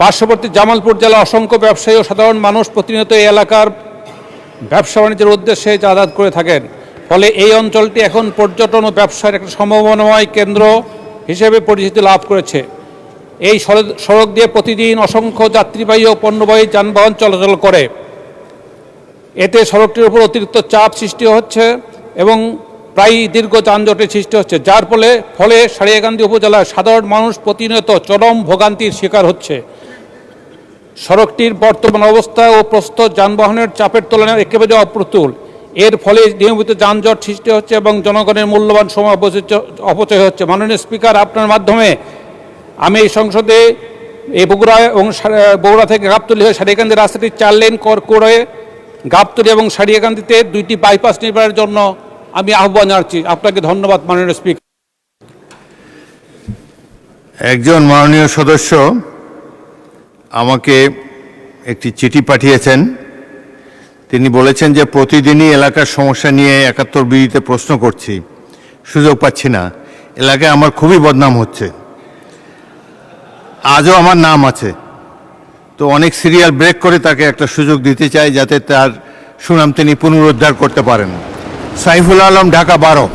J: পার্শ্ববর্তী জামালপুর জেলা অসংখ্য ব্যবসায়ী ও সাধারণ মানুষ প্রতিনিয়ত এই এলাকার ব্যবসা বাণিজ্যের উদ্দেশ্যে যাতায়াত করে থাকেন। ফলে এই অঞ্চলটি এখন পর্যটন ও ব্যবসার একটা সম্ভাবনাময় কেন্দ্র হিসেবে পরিচিতি লাভ করেছে। এই সড়ক দিয়ে প্রতিদিন অসংখ্য যাত্রীবাহী ও পণ্যবাহী যানবাহন চলাচল করে। এতে সড়কটির উপর অতিরিক্ত চাপ সৃষ্টি হচ্ছে এবং প্রায় দীর্ঘ যানজটের সৃষ্টি হচ্ছে, যার ফলে সারিয়াকান্দি উপজেলার সাধারণ মানুষ প্রতিনিয়ত চরম ভোগান্তির শিকার হচ্ছে। সড়কটির বর্তমান অবস্থা ও প্রস্থ যানবাহনের চাপের তুলনায় একেবারে অপ্রতুল। এর ফলে নিয়মিত যানজট সৃষ্টি হচ্ছে এবং জনগণের মূল্যবান সময় অপচয় হচ্ছে। মাননীয় স্পিকার, আপনার মাধ্যমে আমি এই সংসদে এই বগুড়া থেকে গাবতলী হয়ে সারিয়াকান্দি রাস্তাটি 4 লেন করে গাবতলী এবং সারিয়াকান্দিতে 2টি বাইপাস নির্মাণের জন্য আমি আহ্বান জানাচ্ছি। আপনাকে ধন্যবাদ মাননীয় স্পিকার।
C: একজন মাননীয় সদস্য আমাকে একটি চিঠি পাঠিয়েছেন। তিনি বলেছেন যে প্রতিদিনই এলাকার সমস্যা নিয়ে 71 প্রশ্ন করছি, সুযোগ পাচ্ছি না, এলাকায় আমার খুবই বদনাম হচ্ছে। আজও আমার নাম আছে, তো অনেক সিরিয়াল ব্রেক করে তাকে একটা সুযোগ দিতে চাই যাতে তার সুনাম তিনি পুনরুদ্ধার করতে পারেন। সাইফুল আলম, ঢাকা 12।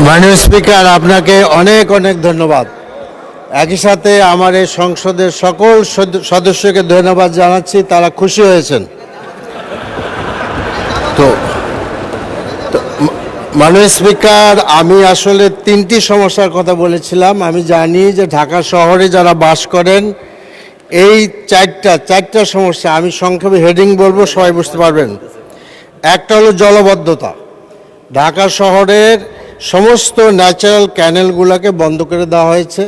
Q: মাননীয় স্পিকার, আপনাকে অনেক অনেক ধন্যবাদ। একই সাথে আমার এই সংসদের সকল সদস্যকে ধন্যবাদ জানাচ্ছি, তারা খুশি হয়েছেন। তো মাননীয় স্পিকার, আমি আসলে 3টি সমস্যার কথা বলেছিলাম। আমি জানি যে ঢাকা শহরে যারা বাস করেন এই চারটা সমস্যা, আমি সংক্ষেপে হেডিং বলবো, সবাই বুঝতে পারবেন। একটা হলো জলবদ্ধতা। ঢাকা শহরের সমস্ত ন্যাচারাল ক্যানেলগুলোকে বন্ধ করে দেওয়া হয়েছে,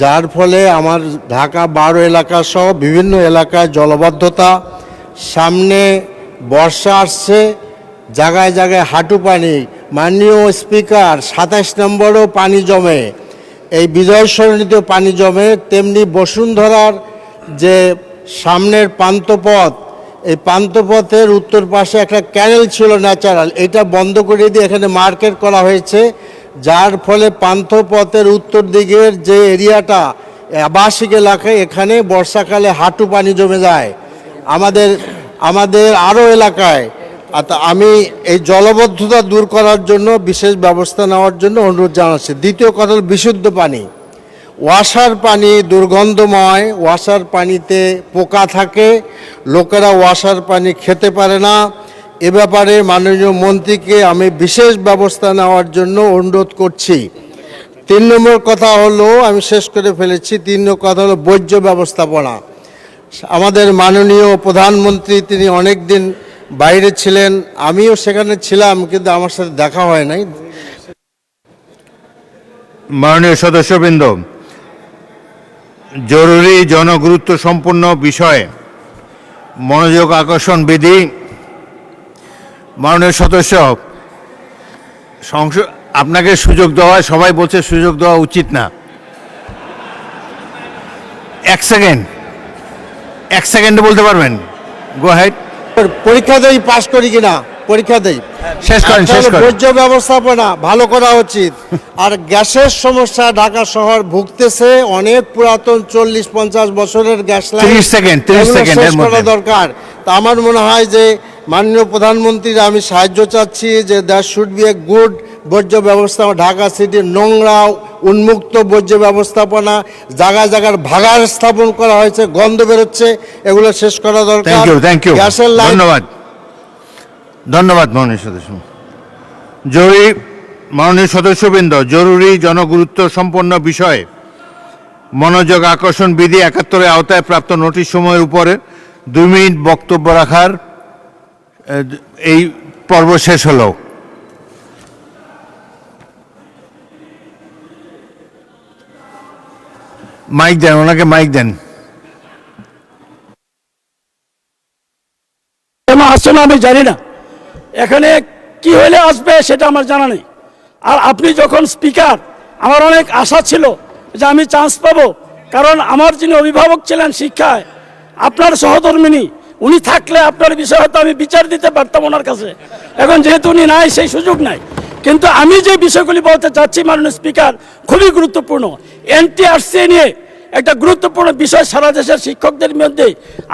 Q: যার ফলে আমার ঢাকা 12 এলাকা সহ বিভিন্ন এলাকায় জলবদ্ধতা। সামনে বর্ষা আসছে, জায়গায় জায়গায় হাঁটু পানি। মাননীয় স্পিকার, 27 নম্বরেও পানি জমে, এই বিজয় সরণিতেও পানি জমে। তেমনি বসুন্ধরার যে সামনের পান্থপথ, এই পান্থপথের উত্তর পাশে একটা ক্যানেল ছিল ন্যাচারাল, এটা বন্ধ করে দিয়ে এখানে মার্কেট করা হয়েছে, যার ফলে পান্থপথের উত্তর দিকের যে এরিয়াটা আবাসিক এলাকায়, এখানে বর্ষাকালে হাঁটু পানি জমে যায়। আমাদের আরও এলাকায় আমি এই জলবদ্ধতা দূর করার জন্য বিশেষ ব্যবস্থা নেওয়ার জন্য অনুরোধ জানাচ্ছি। দ্বিতীয় কথা হল বিশুদ্ধ পানি। ওয়াসার পানি দুর্গন্ধময়, ওয়াসার পানিতে পোকা থাকে, লোকেরা ওয়াসার পানি খেতে পারে না। এ ব্যাপারে মাননীয় মন্ত্রীকে আমি বিশেষ ব্যবস্থা নেওয়ার জন্য অনুরোধ করছি। 3 নম্বর কথা হলো, আমি শেষ করে ফেলেছি, 3 নম্বর কথা হলো বর্জ্য ব্যবস্থাপনা। আমাদের মাননীয় প্রধানমন্ত্রী তিনি অনেক দিন বাইরে ছিলেন, আমিও সেখানে ছিলাম, কিন্তু আমার সাথে দেখা হয় নাই।
C: মাননীয় সদস্যবৃন্দ, জরুরি জনগুরুত্ব সম্পন্ন বিষয়ে মনোযোগ আকর্ষণ বিধি। মাননীয় সদস্য, আপনাকে সুযোগ দেওয়া, সবাই বলছে সুযোগ দেওয়া উচিত না। 1 সেকেন্ডে বলতে পারবেন? গো হেড।
Q: পরীক্ষা দেই, পাশ করি কিনা পরীক্ষা দেই।
C: শেষ করেন।
Q: বর্জ্য ব্যবস্থাপনা ভালো করা উচিত। আর গ্যাসের সমস্যা ঢাকা শহর ভুগতেছে, অনেক পুরাতন 40-50 বছরের গ্যাস লাইন।
C: 30 সেকেন্ড
Q: শেষ করা দরকার। তা আমার মনে হয় যে মাননীয় প্রধানমন্ত্রীর আমি সাহায্য চাচ্ছি যে that should B a good বর্জ্য ব্যবস্থা। ঢাকা সিটির নোংরা উন্মুক্ত বর্জ্য ব্যবস্থাপনা, জায়গায় জায়গায় ভাগাড় স্থাপন করা হয়েছে, গন্ধ বেরোচ্ছে, এগুলো শেষ করা দরকার।
C: Thank you.
Q: গ্যাসের লাইন।
C: ধন্যবাদ মাননীয় সদস্য। মাননীয় সদস্যবৃন্দ, জরুরি জনগুরুত্ব সম্পন্ন বিষয়ে মনোযোগ আকর্ষণ বিধি 71-এর আওতায় প্রাপ্ত নোটিশ সময়ের উপরে 2 মিনিট বক্তব্য রাখার এই পর্ব শেষ হলো। মাইক দেন, ওনাকে মাইক দেন।
R: কেন আসছে না আমি জানি না, এখানে কি হইলে আসবে সেটা আমার জানা নেই। আর আপনি যখন স্পিকার, আমার অনেক আশা ছিল যে আমি চান্স পাবো, কারণ আমার যিনি অভিভাবক ছিলেন শিক্ষায়, আপনার সহধর্মিনী, উনি থাকলে আপনার বিষয় হয়তো আমি বিচার দিতে পারতাম ওনার কাছে। এখন যেহেতু উনি নাই, সেই সুযোগ নাই। কিন্তু আমি যে বিষয়গুলি বলতে চাচ্ছি মাননীয় স্পিকার, খুবই গুরুত্বপূর্ণ। এনটিআরসি নিয়ে একটা গুরুত্বপূর্ণ বিষয় সারা দেশের শিক্ষকদের মধ্যে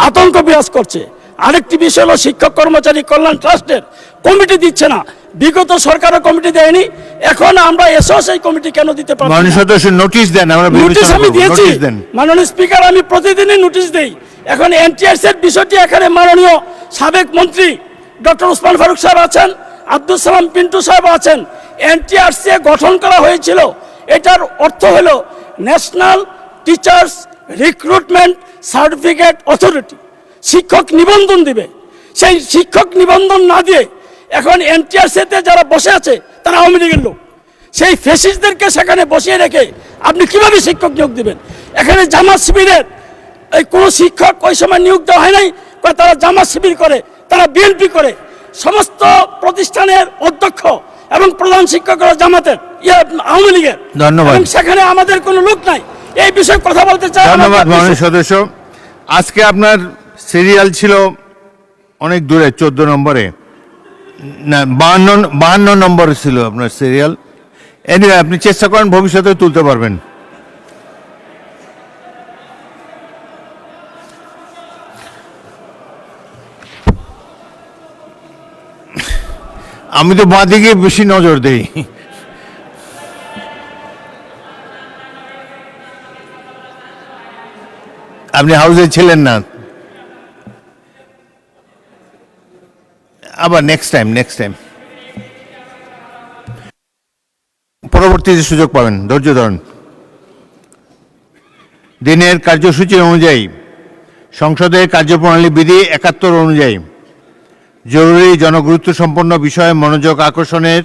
R: আতঙ্ক বিরাজ করছে। আরেকটি বিষয় হলো শিক্ষক কর্মচারী কল্যাণ ট্রাস্টের কমিটি দিচ্ছে না। বিগত সরকারও কমিটি দেয়নি, এখন আমরা এসেও সেই কমিটি কেন দিতে পারবো?
C: মাননীয় সদস্য নোটিশ দেন, আমরা
R: নোটিশ আমি দিয়েছি মাননীয় স্পিকার, আমি প্রতিদিনই নোটিশ দেই। এখন এনটিআরসি এর বিষয়টি এখানে মাননীয় সাবেক মন্ত্রী ডক্টর ওসমান ফারুক সাহেব আছেন, আব্দুল সালাম পিন্টু সাহেব আছেন। এনটিআরসি গঠন করা হয়েছিল, এটার অর্থ হলো national teachers recruitment certificate authority. শিক্ষক নিবন্ধন দিবে, সেই শিক্ষক নিবন্ধন না দিয়ে এখন এনটিআরসিতে যারা বসে আছে তারা আওয়ামী লীগের লোক। সেই ফ্যাসিস্টদেরকে সেখানে বসিয়ে রেখে আপনি কিভাবে শিক্ষক নিয়োগ দিবেন? এখানে জামাত শিবিরের এই কোনো শিক্ষক ওই সময় নিয়োগ দেওয়া হয় নাই, তারা জামাত শিবির করে, তারা বিএনপি করে। সমস্ত প্রতিষ্ঠানের অধ্যক্ষ এবং প্রধান শিক্ষকরা জামাতের, আওয়ামী লীগের।
C: ধন্যবাদ।
R: সেখানে আমাদের কোনো লোক নাই, এই বিষয়ে কথা বলতে চাই।
C: ধন্যবাদ মাননীয় সদস্য। আজকে আপনার সিরিয়াল ছিল অনেক দূরে, 14 নম্বরে না 52 নম্বরে ছিল আপনার সিরিয়াল। এনিওয়ে, আপনি চেষ্টা করেন, ভবিষ্যতে তুলতে পারবেন। আমি তো বাঁ দিকে বেশি নজর দেই। আপনি হাউসে ছিলেন না। আবার নেক্সট টাইম পরবর্তীতে সুযোগ পাবেন, ধৈর্য ধরুন। দিনের কার্যসূচি অনুযায়ী সংসদের কার্যপ্রণালী বিধি 71 অনুযায়ী জরুরি জনগুরুত্ব সম্পন্ন বিষয়ে মনোযোগ আকর্ষণের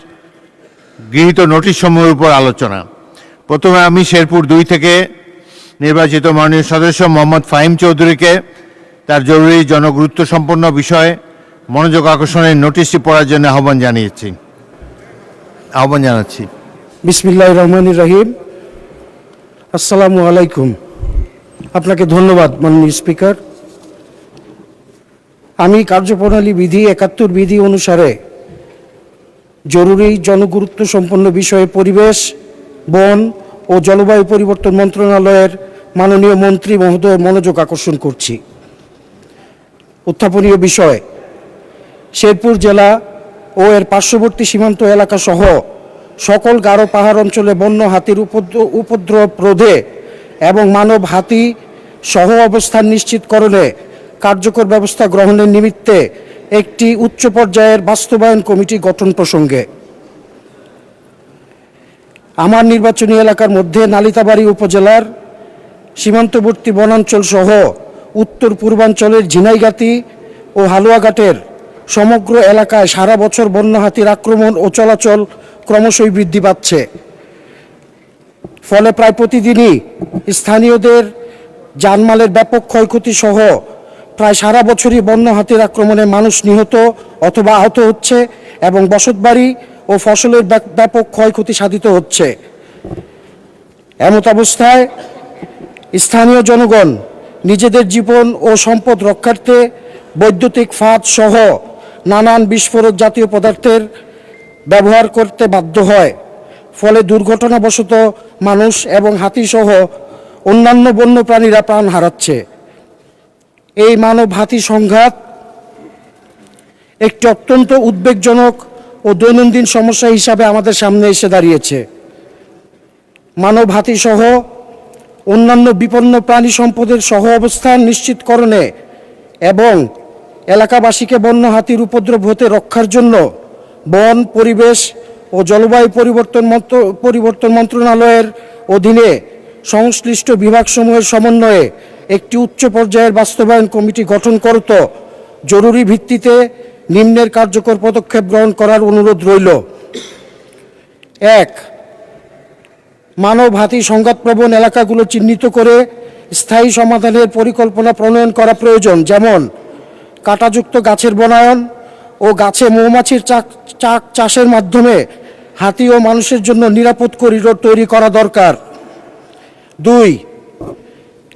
C: গৃহীত নোটিশ সমূহের উপর আলোচনা। প্রথমে আমি শেরপুর 2 থেকে নির্বাচিত মাননীয় সদস্য মোহাম্মদ ফাহিম চৌধুরীকে তার জরুরি জনগুরুত্ব সম্পন্ন বিষয়ে মনোযোগ আকর্ষণের নোটিশটি পড়ার জন্য আহ্বান জানাচ্ছি।
R: বিসমিল্লাহির রহমানির রহিম। আসসালামু আলাইকুম। আপনাকে ধন্যবাদ মাননীয় স্পিকার। আমি কার্যপ্রণালী বিধি 71 বিধি অনুসারে জরুরি জনগুরুত্ব সম্পন্ন বিষয়ে পরিবেশ, বন ও জলবায়ু পরিবর্তন মন্ত্রণালয়ের মাননীয় মন্ত্রী মহোদয়ের মনোযোগ আকর্ষণ করছি। উত্থাপনীয় বিষয়,
I: শেরপুর জেলা ও এর পার্শ্ববর্তী সীমান্ত এলাকা সহ সকল গারো পাহাড় অঞ্চলে বন্য হাতির উপদ্রব রোধে এবং মানব হাতি সহ অবস্থান নিশ্চিতকরণে কার্যকর ব্যবস্থা গ্রহণের নিমিত্তে একটি উচ্চ পর্যায়ের বাস্তবায়ন কমিটি গঠন প্রসঙ্গে আমার নির্বাচনী এলাকার মধ্যে নালিতাবাড়ী উপজেলার সীমান্তবর্তী বনাঞ্চল সহ উত্তর পূর্বাঞ্চলের ঝিনাইগাতি ও হালুয়াঘাটের সমগ্র এলাকায় সারা বছর বন্য হাতির আক্রমণ ও চলাচল ক্রমশই বৃদ্ধি পাচ্ছে। ফলে প্রায় প্রতিদিনই স্থানীয়দের জানমালের ব্যাপক ক্ষয়ক্ষতি সহ প্রায় সারা বছরই বন্য হাতির আক্রমণে মানুষ নিহত অথবা আহত হচ্ছে এবং বসতবাড়ি ও ফসলের ব্যাপক ক্ষয়ক্ষতি সাধিত হচ্ছে। এমত অবস্থায় স্থানীয় জনগণ নিজেদের জীবন ও সম্পদ রক্ষার্থে বৈদ্যুতিক ফাঁদ সহ নানান বিস্ফোরক জাতীয় পদার্থের ব্যবহার করতে বাধ্য হয়। ফলে দুর্ঘটনাবশত মানুষ এবং হাতিসহ অন্যান্য বন্যপ্রাণীরা প্রাণ হারাচ্ছে। এই মানব হাতি সংঘাত একটি অত্যন্ত উদ্বেগজনক ও দৈনন্দিন সমস্যা হিসাবে আমাদের সামনে এসে দাঁড়িয়েছে। মানব হাতি সহ অন্যান্য বিপন্ন প্রাণী সম্পদের সহ অবস্থান নিশ্চিতকরণে এবং এলাকাবাসীকে বন্য হাতির উপদ্রব হতে রক্ষার জন্য বন, পরিবেশ ও জলবায়ু পরিবর্তন মন্ত্রণালয়ের অধীনে সংশ্লিষ্ট বিভাগসমূহের সমন্বয়ে একটি উচ্চ পর্যায়ের বাস্তবায়ন কমিটি গঠন করত জরুরি ভিত্তিতে নিম্নের কার্যকর পদক্ষেপ গ্রহণ করার অনুরোধ রইল। ১. মানব হাতি সংঘাতপ্রবণ এলাকাগুলো চিহ্নিত করে স্থায়ী সমাধানের পরিকল্পনা প্রণয়ন করা প্রয়োজন, যেমন কাঁটাযুক্ত গাছের বনায়ন ও গাছে মৌমাছির চাষের মাধ্যমে হাতি ও মানুষের জন্য নিরাপদ করিডোর তৈরি করা দরকার। 2.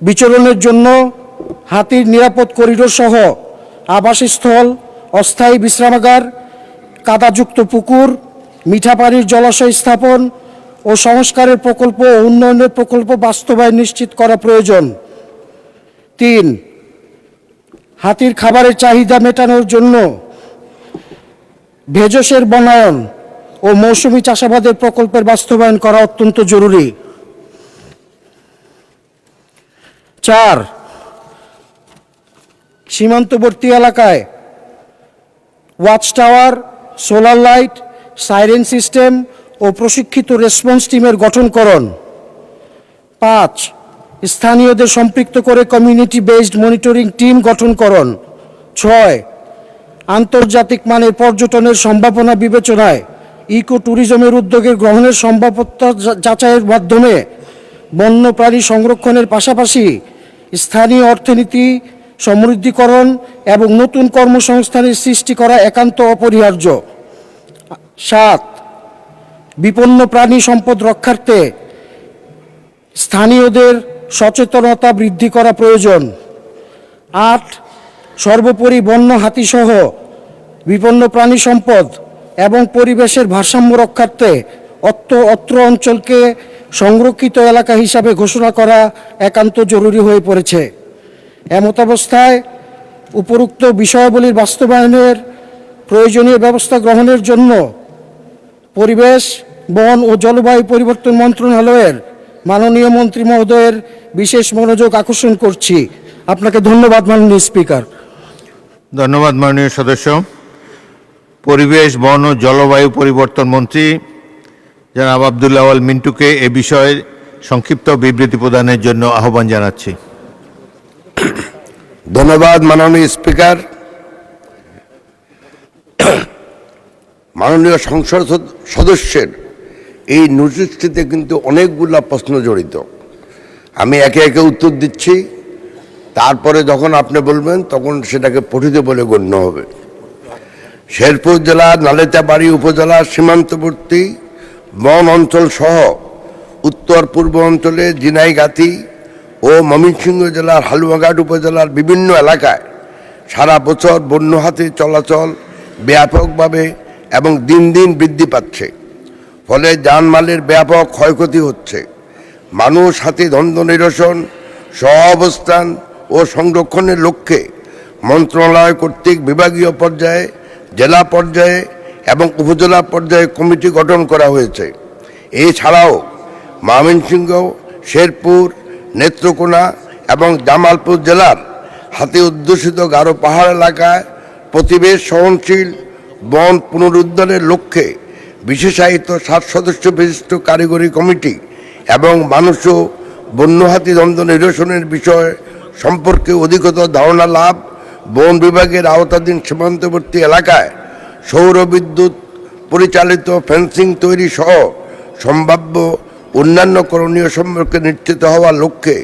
I: বিচরণের জন্য হাতির নিরাপদ করিডোর সহ আবাসস্থল, অস্থায়ী বিশ্রামাগার, কাদাযুক্ত পুকুর, মিঠা পানির জলাশয় স্থাপন ও সংস্কারের প্রকল্প ও উন্নয়নের প্রকল্প বাস্তবায়ন নিশ্চিত করা প্রয়োজন। 3. হাতির খাবারের চাহিদা মেটানোর জন্য ভেষজের বনায়ন ও মৌসুমী চাষাবাদের প্রকল্পের বাস্তবায়ন করা অত্যন্ত জরুরি। 4. সীমান্তবর্তী এলাকায় watch tower, solar light, siren system ও প্রশিক্ষিত রেসপন্স টিমের গঠনকরণ। 5. স্থানীয়দের সম্পৃক্ত করে কমিউনিটি বেসড মনিটরিং টিম গঠনকরণ। 6. আন্তর্জাতিক মানের পর্যটনের সম্ভাবনা বিবেচনায় ইকো ট্যুরিজমের উদ্যোগে গ্রহণের সম্ভাব্যতা যাচাইয়ের মাধ্যমে বন্যপ্রাণী সংরক্ষণের পাশাপাশি স্থানীয় অর্থনীতি সমৃদ্ধিকরণ এবং নতুন কর্মসংস্থানের সৃষ্টি করা একান্ত অপরিহার্য। 7. বিপন্ন প্রাণী সম্পদ রক্ষার্থে স্থানীয়দের সচেতনতা বৃদ্ধি করা প্রয়োজন। 8. সর্বোপরি বন্য হাতিসহ বিপন্ন প্রাণী সম্পদ এবং পরিবেশের ভারসাম্য রক্ষার্থে অত্র অঞ্চলকে সংরক্ষিত এলাকা হিসাবে ঘোষণা করা একান্ত জরুরি হয়ে পড়েছে। এমত অবস্থায় উপরোক্ত বিষয়াবলীর বাস্তবায়নের প্রয়োজনীয় ব্যবস্থা গ্রহণের জন্য পরিবেশ, বন ও জলবায়ু পরিবর্তন মন্ত্রণালয়ের মাননীয় মন্ত্রী মহোদয়ের বিশেষ মনোযোগ আকর্ষণ করছি। আপনাকে ধন্যবাদ মাননীয় স্পিকার।
C: ধন্যবাদ মাননীয় সদস্য। পরিবেশ, বন ও জলবায়ু পরিবর্তন মন্ত্রী জনাব আব্দুল আওয়াল মিন্টুকে এ বিষয়ে সংক্ষিপ্ত বিবৃতি প্রদানের জন্য আহ্বান জানাচ্ছি।
S: ধন্যবাদ মাননীয় স্পিকার। মাননীয় সংসদ সদস্যের এই নোটিশটিতে কিন্তু অনেকগুলো প্রশ্ন জড়িত। আমি একে একে উত্তর দিচ্ছি, তারপরে যখন আপনি বলবেন তখন সেটাকে পঠিত বলে গণ্য হবে। শেরপুর জেলার নালিতাবাড়ী উপজেলার সীমান্তবর্তী বন অঞ্চল সহ উত্তর পূর্ব অঞ্চলে ঝিনাইগাতি ও ময়মনসিংহ জেলার হালুয়াঘাট উপজেলার বিভিন্ন এলাকায় সারা বছর বন্য হাতির চলাচল ব্যাপকভাবে এবং দিন দিন বৃদ্ধি পাচ্ছে। ফলে জানমালের ব্যাপক ক্ষয়ক্ষতি হচ্ছে। মানুষ হাতি দ্বন্দ্ব নিরসন, সহাবস্থান ও সংরক্ষণের লক্ষ্যে মন্ত্রণালয় কর্তৃক বিভাগীয় পর্যায়ে জেলা পর্যায়ে এবং উপজেলা পর্যায়ে কমিটি গঠন করা হয়েছে। এছাড়াও ময়মনসিংহ, শেরপুর, নেত্রকোনা এবং জামালপুর জেলার হাতি অধ্যুষিত গারো পাহাড় এলাকায় প্রতিবেশ সহনশীল বন পুনরুদ্ধারের লক্ষ্যে বিশেষায়িত 7 সদস্য বিশিষ্ট কারিগরি কমিটি এবং মানুষ ও বন্য হাতি দ্বন্দ্ব নিরসনের বিষয় সম্পর্কে অধিকতর ধারণা লাভ, বন বিভাগের আওতাধীন সীমান্তবর্তী এলাকায় সৌর বিদ্যুৎ পরিচালিত ফেন্সিং তৈরি সহ সম্ভাব্য অন্যান্য করণীয় সম্পর্কে নিশ্চিত হওয়ার লক্ষ্যে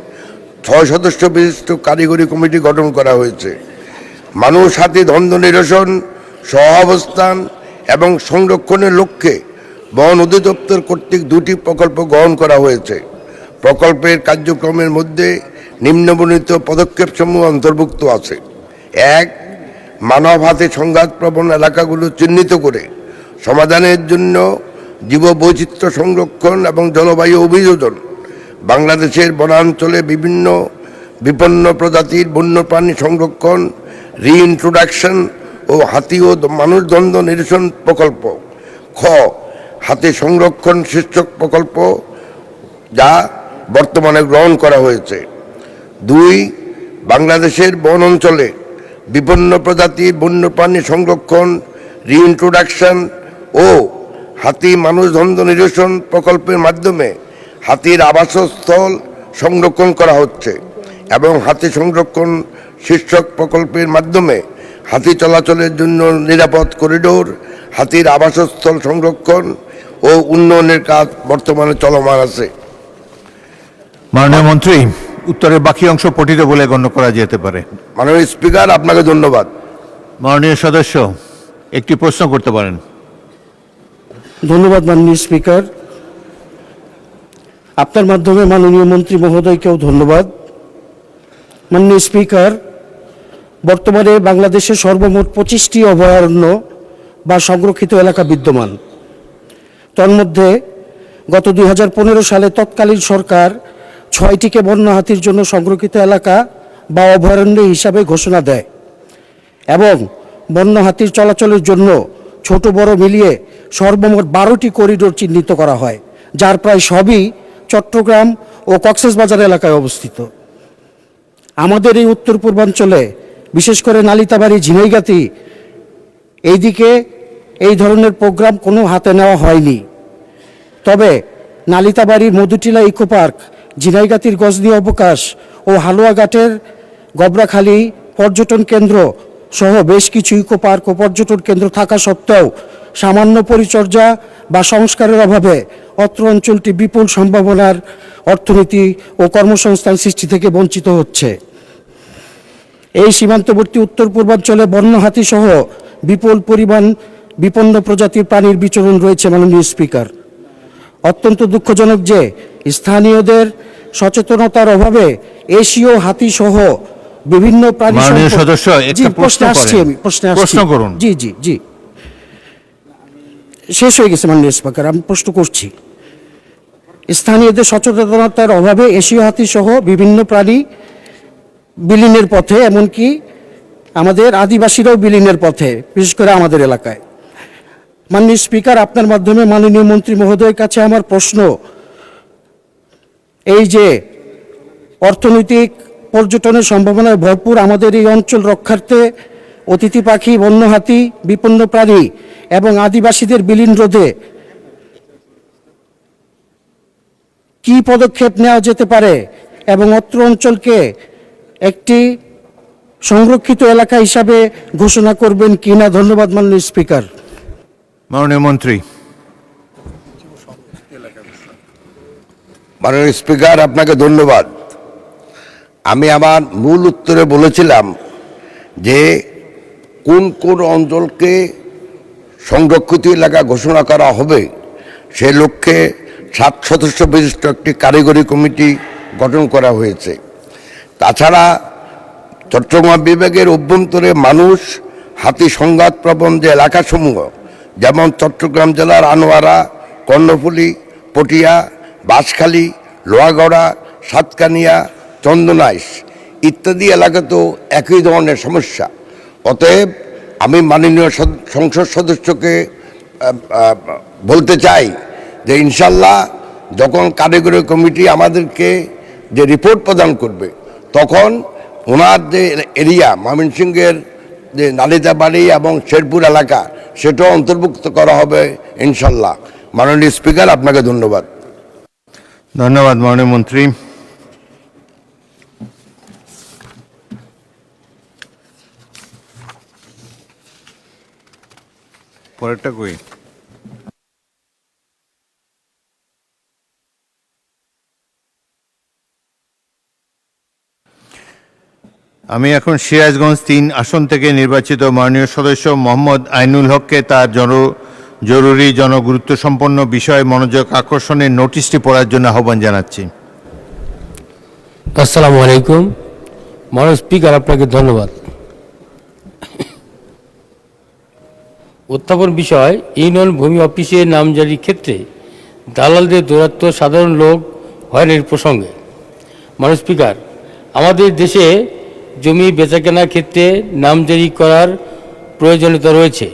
S: 6 সদস্য বিশিষ্ট কারিগরি কমিটি গঠন করা হয়েছে। মানুষ হাতি দ্বন্দ্ব নিরসন, সহাবস্থান এবং সংরক্ষণের লক্ষ্যে বন অধিদপ্তর কর্তৃক 2টি প্রকল্প গ্রহণ করা হয়েছে। প্রকল্পের কার্যক্রমের মধ্যে নিম্নবর্ণিত পদক্ষেপসমূহ অন্তর্ভুক্ত আছে। 1. মানব হাতি সংঘাতপ্রবণ এলাকাগুলো চিহ্নিত করে সমাধানের জন্য জীববৈচিত্র্য সংরক্ষণ এবং জলবায়ু অভিযোজন, বাংলাদেশের বনাঞ্চলে বিভিন্ন বিপন্ন প্রজাতির বন্যপ্রাণী সংরক্ষণ, রিইন্ট্রোডাকশন ও হাতি ও মানুষ দ্বন্দ্ব নিরসন প্রকল্প। খ. হাতি সংরক্ষণ শীর্ষক প্রকল্প, যা বর্তমানে গ্রহণ করা হয়েছে। 2. বাংলাদেশের বন অঞ্চলে বিপন্ন প্রজাতির বন্যপ্রাণী সংরক্ষণ, রিইন্ট্রোডাকশন ও হাতি মানুষ দ্বন্দ্ব নিরসন প্রকল্পের মাধ্যমে হাতির আবাসস্থল সংরক্ষণ করা হচ্ছে এবং হাতি সংরক্ষণ শীর্ষক প্রকল্পের মাধ্যমে হাতি চলাচলের জন্য নিরাপদ করিডোর, হাতির আবাসস্থল সংরক্ষণ ও উন্নয়নের কাজ বর্তমানে চলমান আছে।
C: মাননীয় মন্ত্রী, উত্তরের বাকি অংশ পঠিত বলে গণ্য করা যেতে পারে।
S: মাননীয় স্পিকার, আপনাকে ধন্যবাদ।
C: মাননীয় সদস্য একটি প্রশ্ন করতে পারেন।
R: ধন্যবাদ মাননীয় স্পিকার। আপনার মাধ্যমে মাননীয় মন্ত্রী মহোদয়কেও ধন্যবাদ। মাননীয় স্পিকার, বর্তমানে বাংলাদেশে সর্বমোট 25টি অভয়ারণ্য বা সংরক্ষিত এলাকা বিদ্যমান। তন্মধ্যে গত 2015 সালে তৎকালীন সরকার 6টিকে বন্য হাতির জন্য সংরক্ষিত এলাকা বা অভয়ারণ্য হিসাবে ঘোষণা দেয় এবং বন্য হাতির চলাচলের জন্য ছোট বড় মিলিয়ে সর্বমোট 12টি করিডোর চিহ্নিত করা হয়, যার প্রায় সবই চট্টগ্রাম ও কক্সবাজার এলাকায় অবস্থিত। আমাদের এই উত্তর পূর্বাঞ্চলে বিশেষ করে নালিতাবাড়ি, ঝিনাইগাতি এইদিকে এই ধরনের প্রোগ্রাম কোনো হাতে নেওয়া হয়নি। তবে নালিতাবাড়ির মধুটিলা ইকো পার্ক, ঝিনাইগাতির গজনী অবকাশ ও হালুয়াঘাটের গবরাখালী পর্যটন কেন্দ্র সহ বেশ কিছু ইকো পার্ক ও পর্যটন কেন্দ্র থাকা সত্ত্বেও সামান্য পরিচর্যা বা সংস্কারের অভাবে অত্র অঞ্চলটি বিপুল সম্ভাবনার অর্থনীতি ও কর্মসংস্থান সৃষ্টি থেকে বঞ্চিত হচ্ছে। এই সীমান্তবর্তী উত্তর পূর্বাঞ্চলে বন্য হাতি সহ বিপুল পরিমাণ বিপন্ন প্রজাতির প্রাণীর বিচরণ রয়েছে। মাননীয় স্পিকার, অত্যন্ত দুঃখজনক যে স্থানীয়দের সচেতনতার অভাবে এশীয় হাতি সহ বিভিন্ন প্রাণী
C: সদস্য প্রশ্ন করুন।
R: জি জি জি শেষ হয়ে গেছে মাননীয় স্পিকার, আমি প্রশ্ন করছি। স্থানীয়দের সচেতনতার অভাবে এশীয় হাতি সহ বিভিন্ন প্রাণী বিলীনের পথে, এমনকি আমাদের আদিবাসীরাও বিলীনের পথে, বিশেষ করে আমাদের এলাকায়। মাননীয় স্পিকার, আপনার মাধ্যমে মাননীয় মন্ত্রী মহোদয়ের কাছে আমার প্রশ্ন, এই যে অর্থনৈতিক পর্যটনের সম্ভাবনায় ভরপুর আমাদের এই অঞ্চল রক্ষার্থে অতিথি পাখি, বন্য হাতি, বিপন্ন প্রাণী এবং আদিবাসীদের বিলীন রোধে কি পদক্ষেপ নেওয়া যেতে পারে এবং অত্র অঞ্চলকে একটি সংরক্ষিত এলাকা হিসাবে ঘোষণা করবেন কিনা? ধন্যবাদ মাননীয় স্পিকার।
C: মাননীয় মন্ত্রী।
S: মাননীয় স্পিকার, আপনাকে ধন্যবাদ। আমি আমার মূল উত্তরে বলেছিলাম যে কোন কোন অঞ্চলকে সংরক্ষিত এলাকা ঘোষণা করা হবে সে লক্ষ্যে 7 সদস্য বিশিষ্ট একটি কারিগরি কমিটি গঠন করা হয়েছে। তাছাড়া চট্টগ্রাম বিভাগের অভ্যন্তরে মানুষ হাতি সংঘাতপ্রবণ যে এলাকাসমূহ, যেমন চট্টগ্রাম জেলার আনোয়ারা, কর্ণফুলী, পটিয়া, বাঁশখালী, লোহাগড়া, সাতকানিয়া, চন্দনাইশ ইত্যাদি এলাকাতেও একই ধরনের সমস্যা। অতএব আমি মাননীয় সংসদ সদস্যকে বলতে চাই যে ইনশাল্লাহ যখন কারিগরি কমিটি আমাদেরকে যে রিপোর্ট প্রদান করবে তখন ওনার যে এরিয়া ময়মনসিংহের যে নালিতাবাড়ি এবং শেরপুর এলাকা সেটাও অন্তর্ভুক্ত করা হবে ইনশাল্লাহ। মাননীয় স্পিকার, আপনাকে ধন্যবাদ।
C: ধন্যবাদ মাননীয় মন্ত্রী। পরেরটা কই? আমি এখন সিরাজগঞ্জ ৩ আসন থেকে নির্বাচিত মাননীয় সদস্য মোহাম্মদ আইনুল হককে তার জরুরি জনগুরুত্বসম্পন্ন বিষয়ে মনোযোগ আকর্ষণের নোটিশটি পড়ার জন্য আহ্বান জানাচ্ছি।
T: আসসালামু আলাইকুম। মাননীয় স্পিকার, আপনাকে ধন্যবাদ। উত্থাপন বিষয় ইউনিয়ন ভূমি অফিসের নামজারির ক্ষেত্রে দালালদের দৌরাত্ম্য সাধারণ লোক হয়রানির প্রসঙ্গে। মাননীয় স্পিকার, আমাদের দেশে জমি বেচাকেনার ক্ষেত্রে নামজারি করার প্রয়োজনীয়তা রয়েছে।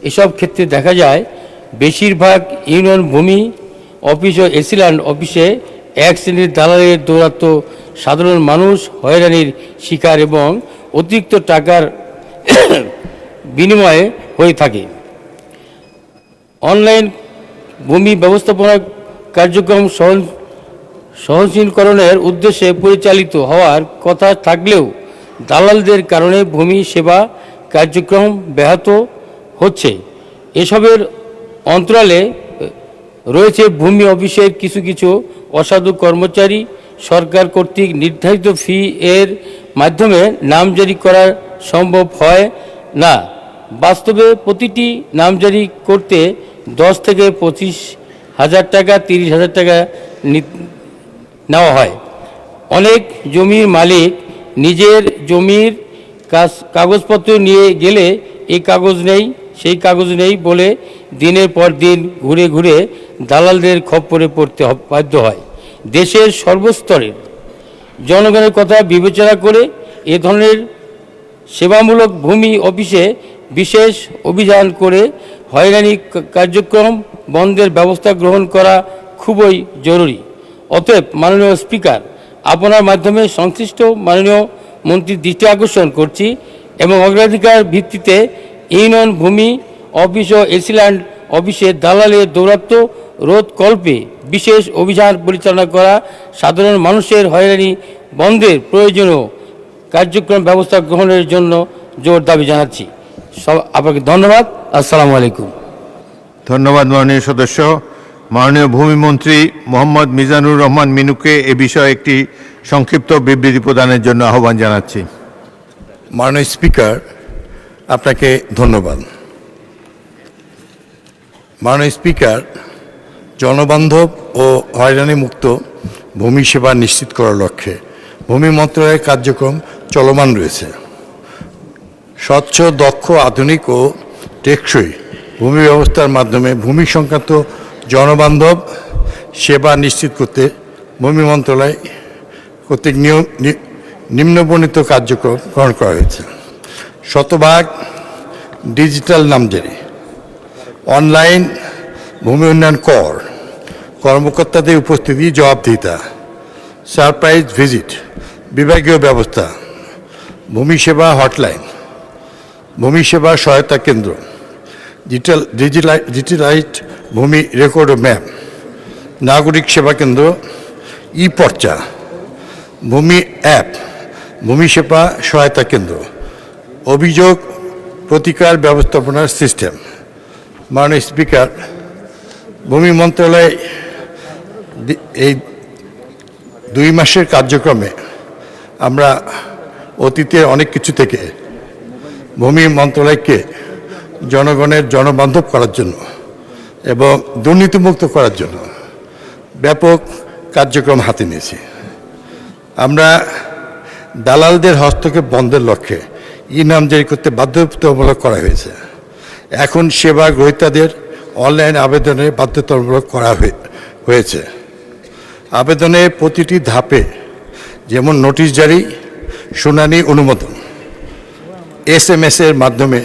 T: এসব ক্ষেত্রে দেখা যায় বেশিরভাগ ইউনিয়ন ভূমি অফিস ও এসিল্যান্ড অফিসে এক শ্রেণীর দালালের দৌরাত্ম্য সাধারণ মানুষ হয়রানির শিকার এবং অতিরিক্ত টাকার বিনিময়ে হয়ে থাকে। অনলাইন ভূমি ব্যবস্থাপনা কার্যক্রম সহজীকরণের উদ্দেশ্যে পরিচালিত হওয়ার কথা থাকলেও দালালদের কারণে ভূমি সেবা কার্যক্রম ব্যাহত হচ্ছে। এসবের অন্তরালে রয়েছে ভূমি অফিসের কিছু কিছু অসাধু কর্মচারী সরকার কর্তৃক নির্ধারিত ফি এর মাধ্যমে নামজারি করা সম্ভব হয় না। বাস্তবে প্রতিটি নামজারি করতে 10 থেকে 25,000 টাকা, 30,000 টাকা নেওয়া হয়। অনেক জমির মালিক নিজের জমির কাগজপত্র নিয়ে গেলে এই কাগজ নেই, সেই কাগজ নেই বলে দিনের পর দিন ঘুরে ঘুরে দালালদের খপ্পরে পড়তে বাধ্য হয়। দেশের সর্বস্তরের জনগণের কথা বিবেচনা করে এ ধরনের সেবামূলক ভূমি অফিসে বিশেষ অভিযান করে হয়রানি কার্যক্রম বন্ধের ব্যবস্থা গ্রহণ করা খুবই জরুরি। অতএব মাননীয় স্পিকার, আপনার মাধ্যমে সংশ্লিষ্ট মাননীয় মন্ত্রীর দৃষ্টি আকর্ষণ করছি এবং অগ্রাধিকার ভিত্তিতে ইউনিয়ন ভূমি অফিস ও এসিল্যান্ড অফিসে দালালের দৌরাত্ম্য রোধকল্পে বিশেষ অভিযান পরিচালনা করা, সাধারণ মানুষের হয়রানি বন্ধের প্রয়োজনীয় কার্যক্রম ব্যবস্থা গ্রহণের জন্য জোর দাবি জানাচ্ছি। আপনাকে ধন্যবাদ। আসসালামু আলাইকুম।
C: ধন্যবাদ মাননীয় সদস্য। মাননীয় ভূমিমন্ত্রী মোহাম্মদ মিজানুর রহমান মিনুকে এ বিষয়ে একটি সংক্ষিপ্ত বিবৃতি প্রদানের জন্য আহ্বান জানাচ্ছি।
U: মাননীয় স্পিকার, আপনাকে ধন্যবাদ। মাননীয় স্পিকার, জনবান্ধব ও হয়রানিমুক্ত ভূমি সেবা নিশ্চিত করার লক্ষ্যে ভূমি মন্ত্রণালয়ের কার্যক্রম চলমান রয়েছে। স্বচ্ছ, দক্ষ, আধুনিক ও টেকসই ভূমি ব্যবস্থার মাধ্যমে ভূমি সংক্রান্ত জনবান্ধব সেবা নিশ্চিত করতে ভূমি মন্ত্রণালয় কর্তৃক নিম্নবর্ণিত কার্যক্রম গ্রহণ করা হয়েছে। শতভাগ ডিজিটাল নামজারি, অনলাইন ভূমি উন্নয়ন কর, কর্মকর্তাদের উপস্থিতি জবাবদিহিতা, সারপ্রাইজ ভিজিট, বিভাগীয় ব্যবস্থা, ভূমি সেবা হটলাইন, ভূমি সেবা সহায়তা কেন্দ্র, ডিজিটালাইজড ভূমি রেকর্ড ও ম্যাপ, নাগরিক সেবা কেন্দ্র, ই পর্চা, ভূমি অ্যাপ, ভূমি সেবা সহায়তা কেন্দ্র, অভিযোগ প্রতিকার ব্যবস্থাপনার সিস্টেম। মাননীয় স্পিকার, ভূমি মন্ত্রণালয় এই 2 মাসের কার্যক্রমে আমরা অতীতে অনেক কিছু থেকে ভূমি মন্ত্রণালয়কে জনগণের জনবান্ধব করার জন্য এবং দুর্নীতিমুক্ত করার জন্য ব্যাপক কার্যক্রম হাতে নিয়েছি। আমরা দালালদের হস্তক্ষেপ বন্ধের লক্ষ্যে নামজারি করতে বাধ্যতামূলক করা হয়েছে। এখন সেবা গ্রহীতাদের অনলাইন আবেদনের বাধ্যতামূলক করা হয়েছে। আবেদনের প্রতিটি ধাপে যেমন নোটিশ জারি, শুনানি, অনুমোদন SMS এর মাধ্যমে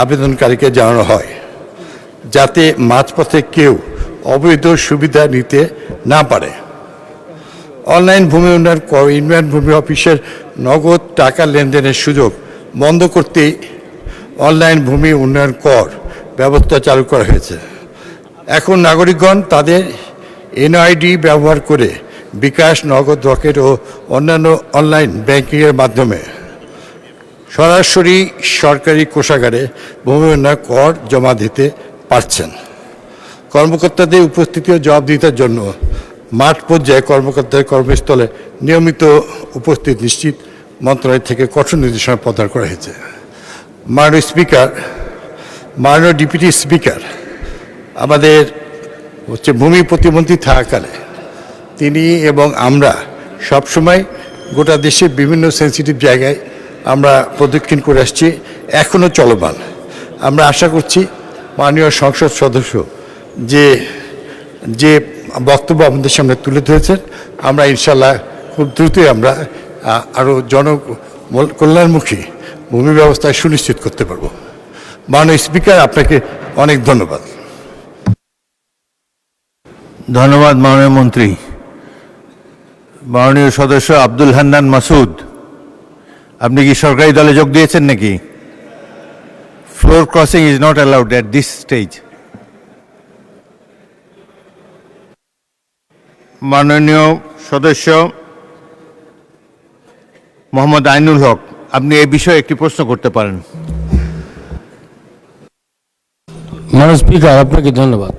U: আবেদনকারীকে জানানো হয়, যাতে মাঝপথে কেউ অবৈধ সুবিধা নিতে না পারে। অনলাইন ভূমি উন্নয়ন ইউনিয়ন ভূমি অফিসের নগদ টাকা লেনদেনের সুযোগ বন্ধ করতেই অনলাইন ভূমি উন্নয়ন কর ব্যবস্থা চালু করা হয়েছে। এখন নাগরিকগণ তাদের এনআইডি ব্যবহার করে বিকাশ, নগদ, রকেট ও অন্যান্য অনলাইন ব্যাংকিংয়ের মাধ্যমে সরাসরি সরকারি কোষাগারে ভূমি উন্নয়ন কর জমা দিতে পারছেন। কর্মকর্তাদের উপস্থিতি ও জবাবদিহিতার জন্য মাঠ পর্যায়ে কর্মকর্তাদের কর্মস্থলে নিয়মিত উপস্থিত নিশ্চিত মন্ত্রণালয় থেকে কঠোর নির্দেশনা প্রদান করা হয়েছে। মাননীয় স্পিকার, মাননীয় ডেপুটি স্পিকার আমাদের ভূমি প্রতিমন্ত্রী থাকাকালে তিনি এবং আমরা সবসময় গোটা দেশের বিভিন্ন সেন্সিটিভ জায়গায় আমরা প্রদক্ষিণ করে আসছি, এখনও চলমান। আমরা আশা করছি মাননীয় সংসদ সদস্য যে বক্তব্য আমাদের সামনে তুলে ধরেছেন, আমরা ইনশাল্লাহ খুব দ্রুতই আমরা আরও জনকল্যাণমুখী ভূমি ব্যবস্থা সুনিশ্চিত করতে পারব। মাননীয় স্পিকার, আপনাকে অনেক ধন্যবাদ।
C: ধন্যবাদ মাননীয় মন্ত্রী। মাননীয় সদস্য আব্দুল হান্নান মাসুদ, আপনি কি সরকারি দলে যোগ দিয়েছেন নাকি? Floor crossing is not allowed at this stage. মাননীয় সদস্য মোহাম্মদ আইনুল হক, আপনি এই বিষয়ে একটি প্রশ্ন করতে পারেন।
T: মাননীয় স্পিকার, আপনাকে ধন্যবাদ।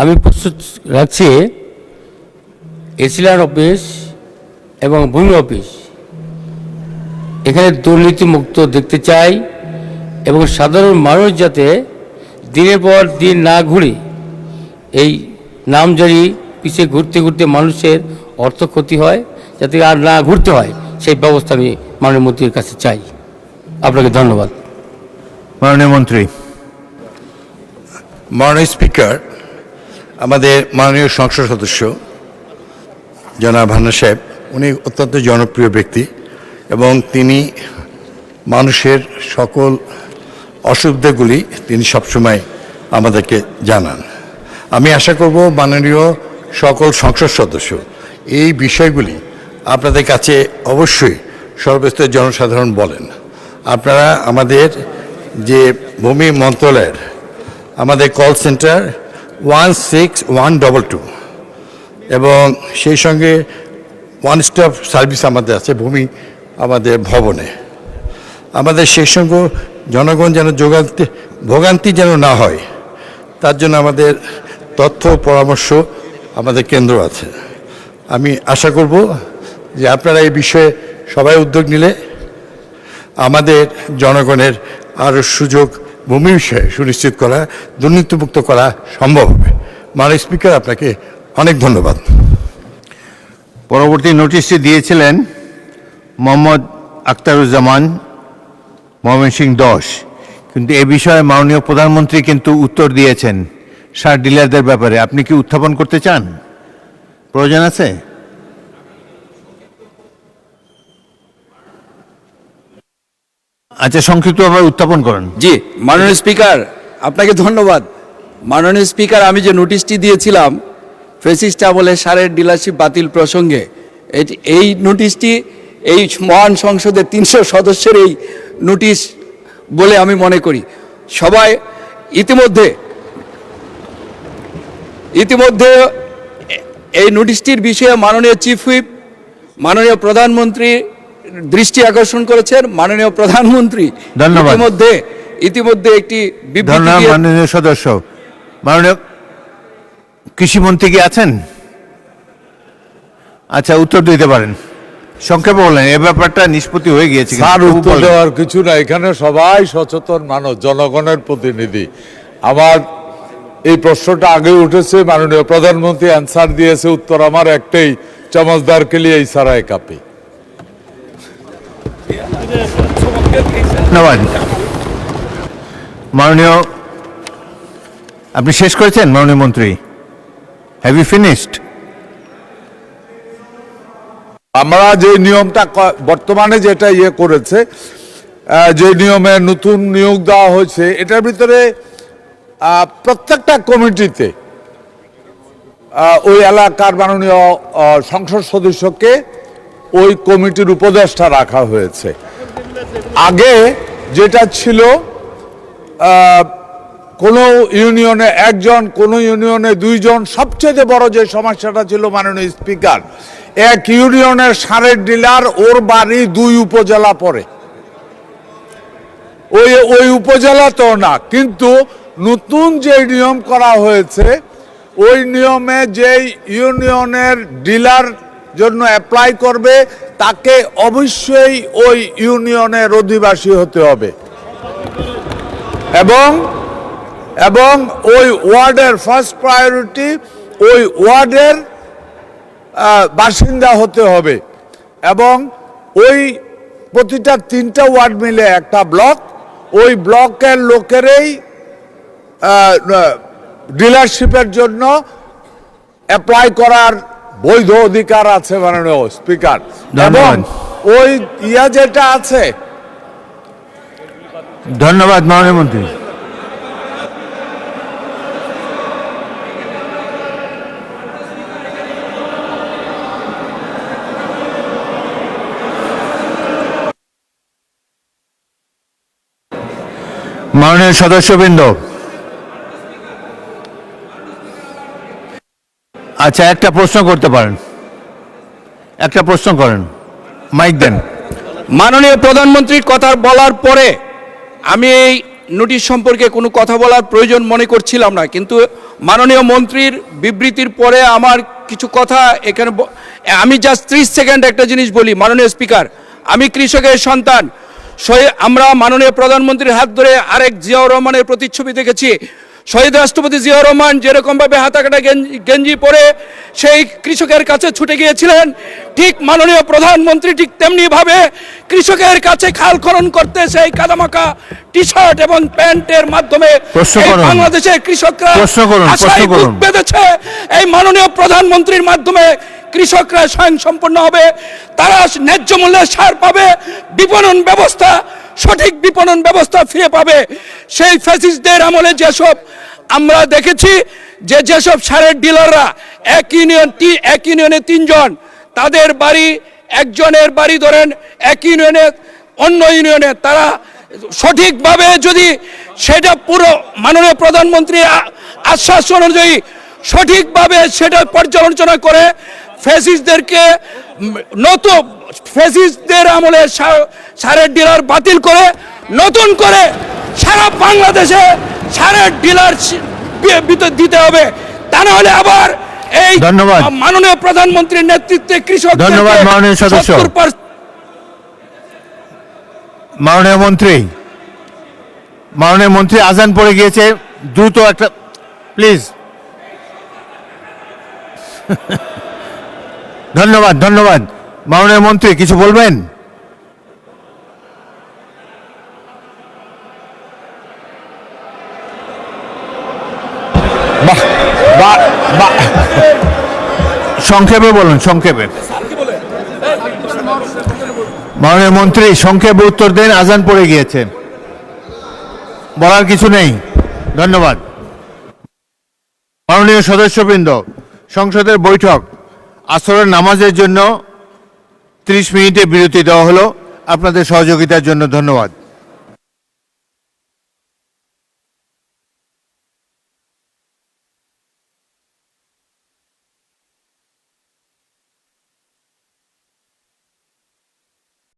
T: আমি প্রস্তুত রাখছি এসিলার অফিস এবং ভূমি অফিস এখানে দুর্নীতিমুক্ত দেখতে চাই এবং সাধারণ মানুষ যাতে দিনের পর দিন না ঘুরে এই নামজারি পিছিয়ে ঘুরতে ঘুরতে মানুষের অর্থ ক্ষতি হয়, যাতে আর না ঘুরতে হয় সেই ব্যবস্থা আমি মাননীয় মন্ত্রীর কাছে চাই। আপনাকে ধন্যবাদ।
C: মাননীয় মন্ত্রী।
U: মাননীয় স্পিকার, আমাদের মাননীয় সংসদ সদস্য জনাব হান্না সাহেব, উনি অত্যন্ত জনপ্রিয় ব্যক্তি এবং তিনি মানুষের সকল অসুবিধাগুলি তিনি সবসময় আমাদেরকে জানান। আমি আশা করব মাননীয় সকল সংসদ সদস্য এই বিষয়গুলি আপনাদের কাছে অবশ্যই সর্বস্তরের জনসাধারণ বলেন। আপনারা আমাদের যে ভূমি মন্ত্রণালয়ের আমাদের কল সেন্টার 16122 এবং সেই সঙ্গে ওয়ান স্টপ সার্ভিস আমাদের আছে ভূমি আমাদের ভবনে। আমাদের সেই সঙ্গে জনগণ যেন ভোগান্তি যেন না হয় তার জন্য আমাদের তথ্য পরামর্শ আমাদের কেন্দ্র আছে। আমি আশা করব যে আপনারা এই বিষয়ে সবাই উদ্যোগ নিলে আমাদের জনগণের আরও সুযোগ ভূমি বিষয়ে সুনিশ্চিত করা, দুর্নীতিমুক্ত করা সম্ভব হবে। মাননীয় স্পিকার, আপনাকে অনেক ধন্যবাদ।
C: পরবর্তী নোটিশটি দিয়েছিলেন মোহাম্মদ আখতারুজ্জামান, ময়মনসিংহ 10, কিন্তু এ বিষয়ে মাননীয় প্রধানমন্ত্রী কিন্তু উত্তর দিয়েছেন সার ডিলারদের ব্যাপারে। আপনি কি উত্থাপন করতে চান? প্রয়োজন আছে? আচ্ছা, সংক্ষিপ্তভাবে উত্থাপন করেন।
D: জি, মাননীয় স্পিকার, আপনাকে ধন্যবাদ। মাননীয় স্পিকার, আমি যে নোটিশটি দিয়েছিলাম ফেসিস্ট আমলে সারের ডিলারশিপ বাতিল প্রসঙ্গে, এই নোটিশটি এই মহান সংসদের 300 সদস্যের এই নোটিশ বলে আমি মনে করি। সবাই ইতিমধ্যে এই নোটিশটির বিষয়ে মাননীয় চিফ হুইপ, মাননীয় প্রধানমন্ত্রী দৃষ্টি আকর্ষণ করেছেন। মাননীয় প্রধানমন্ত্রী ইতিমধ্যে একটি বিবৃতি দিয়ে
C: মাননীয় সদস্য, মাননীয় কৃষিমন্ত্রী কি আছেন? আচ্ছা, উত্তর দিতে পারেন, সংক্ষেপে বলেন। এ ব্যাপারটা নিষ্পত্তি হয়ে গিয়েছে।
V: স্যার, উত্তর দেওয়ার কিছু না, এখানে সবাই সচেতন মানুষ, জনগণের প্রতিনিধি। আমার এই প্রশ্নটা আগে উঠেছে, মাননীয় প্রধানমন্ত্রী অ্যান্সার দিয়েছে, উত্তর আমার একটাই, চমৎকার के लिए इशारा है काफी।
C: ধন্যবাদ। মাননীয়, আপনি শেষ করেছেন মাননীয় মন্ত্রী? Have you finished?
V: আমরা যে নিয়মটা বর্তমানে যেটা করেছে যে নিয়মে নতুন নিয়োগ দেওয়া হয়েছে, এটার ভিতরে প্রত্যেকটা কমিটিতে ওই এলাকার মাননীয় সংসদ সদস্যকে ওই কমিটির উপদেষ্টা রাখা হয়েছে। আগে যেটা ছিল কোনো ইউনিয়নে একজন, কোনো ইউনিয়নে দুইজন, সবচেয়ে বড় যে সমস্যাটা ছিল মাননীয় স্পিকার, এক ইউনিয়নের সারের ডিলার, ওর বাড়ি 2 উপজেলা পড়ে, ওই উপজেলা তো না, কিন্তু নতুন যে নিয়ম করা হয়েছে ওই নিয়মে যে ইউনিয়নের ডিলার জন্য অ্যাপ্লাই করবে তাকে অবশ্যই ওই ইউনিয়নের অধিবাসী হতে হবে এবং ওই ওয়ার্ডের ফার্স্ট প্রায়োরিটি ওই ওয়ার্ডের বাসিন্দা হতে হবে এবং ওই প্রতিটা 3টা ওয়ার্ড মিলে একটা ব্লক, ওই ব্লকের লোকেরই ডিলারশিপের জন্য অ্যাপ্লাই করার বৈধ অধিকার আছে মাননীয় স্পিকার। এবং ওই যেটা আছে,
C: ধন্যবাদ মাননীয় মন্ত্রী। মাননীয় সদস্যবৃন্দ, আচ্ছা একটা প্রশ্ন করতে পারেন, একটা প্রশ্ন করেন, মাইক দেন।
D: মাননীয় প্রধানমন্ত্রীর কথা বলার পরে আমি এই নোটিশ সম্পর্কে কোনো কথা বলার প্রয়োজন মনে করছিলাম না, কিন্তু মাননীয় মন্ত্রীর বিবৃতির পরে আমার কিছু কথা এখানে আমি জাস্ট 30 সেকেন্ড একটা জিনিস বলি। মাননীয় স্পিকার, আমি কৃষকের সন্তান। আমরা মাননীয় প্রধানমন্ত্রীর হাত ধরে আরেক জিয়াউর রহমানের প্রতিচ্ছবি দেখেছি। শহীদ রাষ্ট্রপতি জিয়াউর রহমান যেরকমভাবে হাতাকাটা গেঞ্জি পরে সেই কৃষকের কাছে ছুটে গিয়েছিলেন, ঠিক মাননীয় প্রধানমন্ত্রী ঠিক তেমনিভাবে কৃষকের কাছে খাল খনন করতে সেই কাদামাখা টি শার্ট এবং প্যান্টের মাধ্যমে বাংলাদেশের কৃষকরা আশায় বুক বেঁধেছে। এই মাননীয় প্রধানমন্ত্রীর মাধ্যমে কৃষকরা স্বয়ংসম্পূর্ণ হবে, তারা ন্যায্য মূল্যে সার পাবে, বিপণন ব্যবস্থা, সঠিক বিপণন ব্যবস্থা ফিরে পাবে। সেই ফ্যাসিস্টদের আমলে যেসব আমরা দেখেছি যেসব সারের ডিলাররা এক ইউনিয়নে 3 জন, তাদের বাড়ি, একজনের বাড়ি ধরেন এক ইউনিয়নে, অন্য ইউনিয়নে, তারা সঠিকভাবে যদি সেটা পুরো মাননীয় প্রধানমন্ত্রীর আশ্বাস অনুযায়ী সঠিকভাবে সেটা পর্যালোচনা করে ফ্যাসিস্টদেরকে নতুন ফ্যাসিস্টদের আমলে সারের ডিলার বাতিল করে নতুন করে সারা বাংলাদেশে সারের ডিলার দিতে হবে। তা না হলে আবার এই মাননীয় প্রধানমন্ত্রীর নেতৃত্বে কৃষক।
C: ধন্যবাদ মাননীয় সদস্য। মাননীয় মন্ত্রী, আজান পড়ে গিয়েছে, দ্রুত একটা প্লিজ। ধন্যবাদ মাননীয় মন্ত্রী, কিছু বলবেন? সংক্ষেপে বলুন, সংক্ষেপে। মাননীয় মন্ত্রী সংক্ষেপে উত্তর দেন, আজান পড়ে গিয়েছে, বলার কিছু নেই। ধন্যবাদ। মাননীয় সদস্যবৃন্দ, সংসদের বৈঠক আসরের নামাজের জন্য 30 মিনিটের বিরতি দেওয়া হলো। আপনাদের সহযোগিতার জন্য ধন্যবাদ।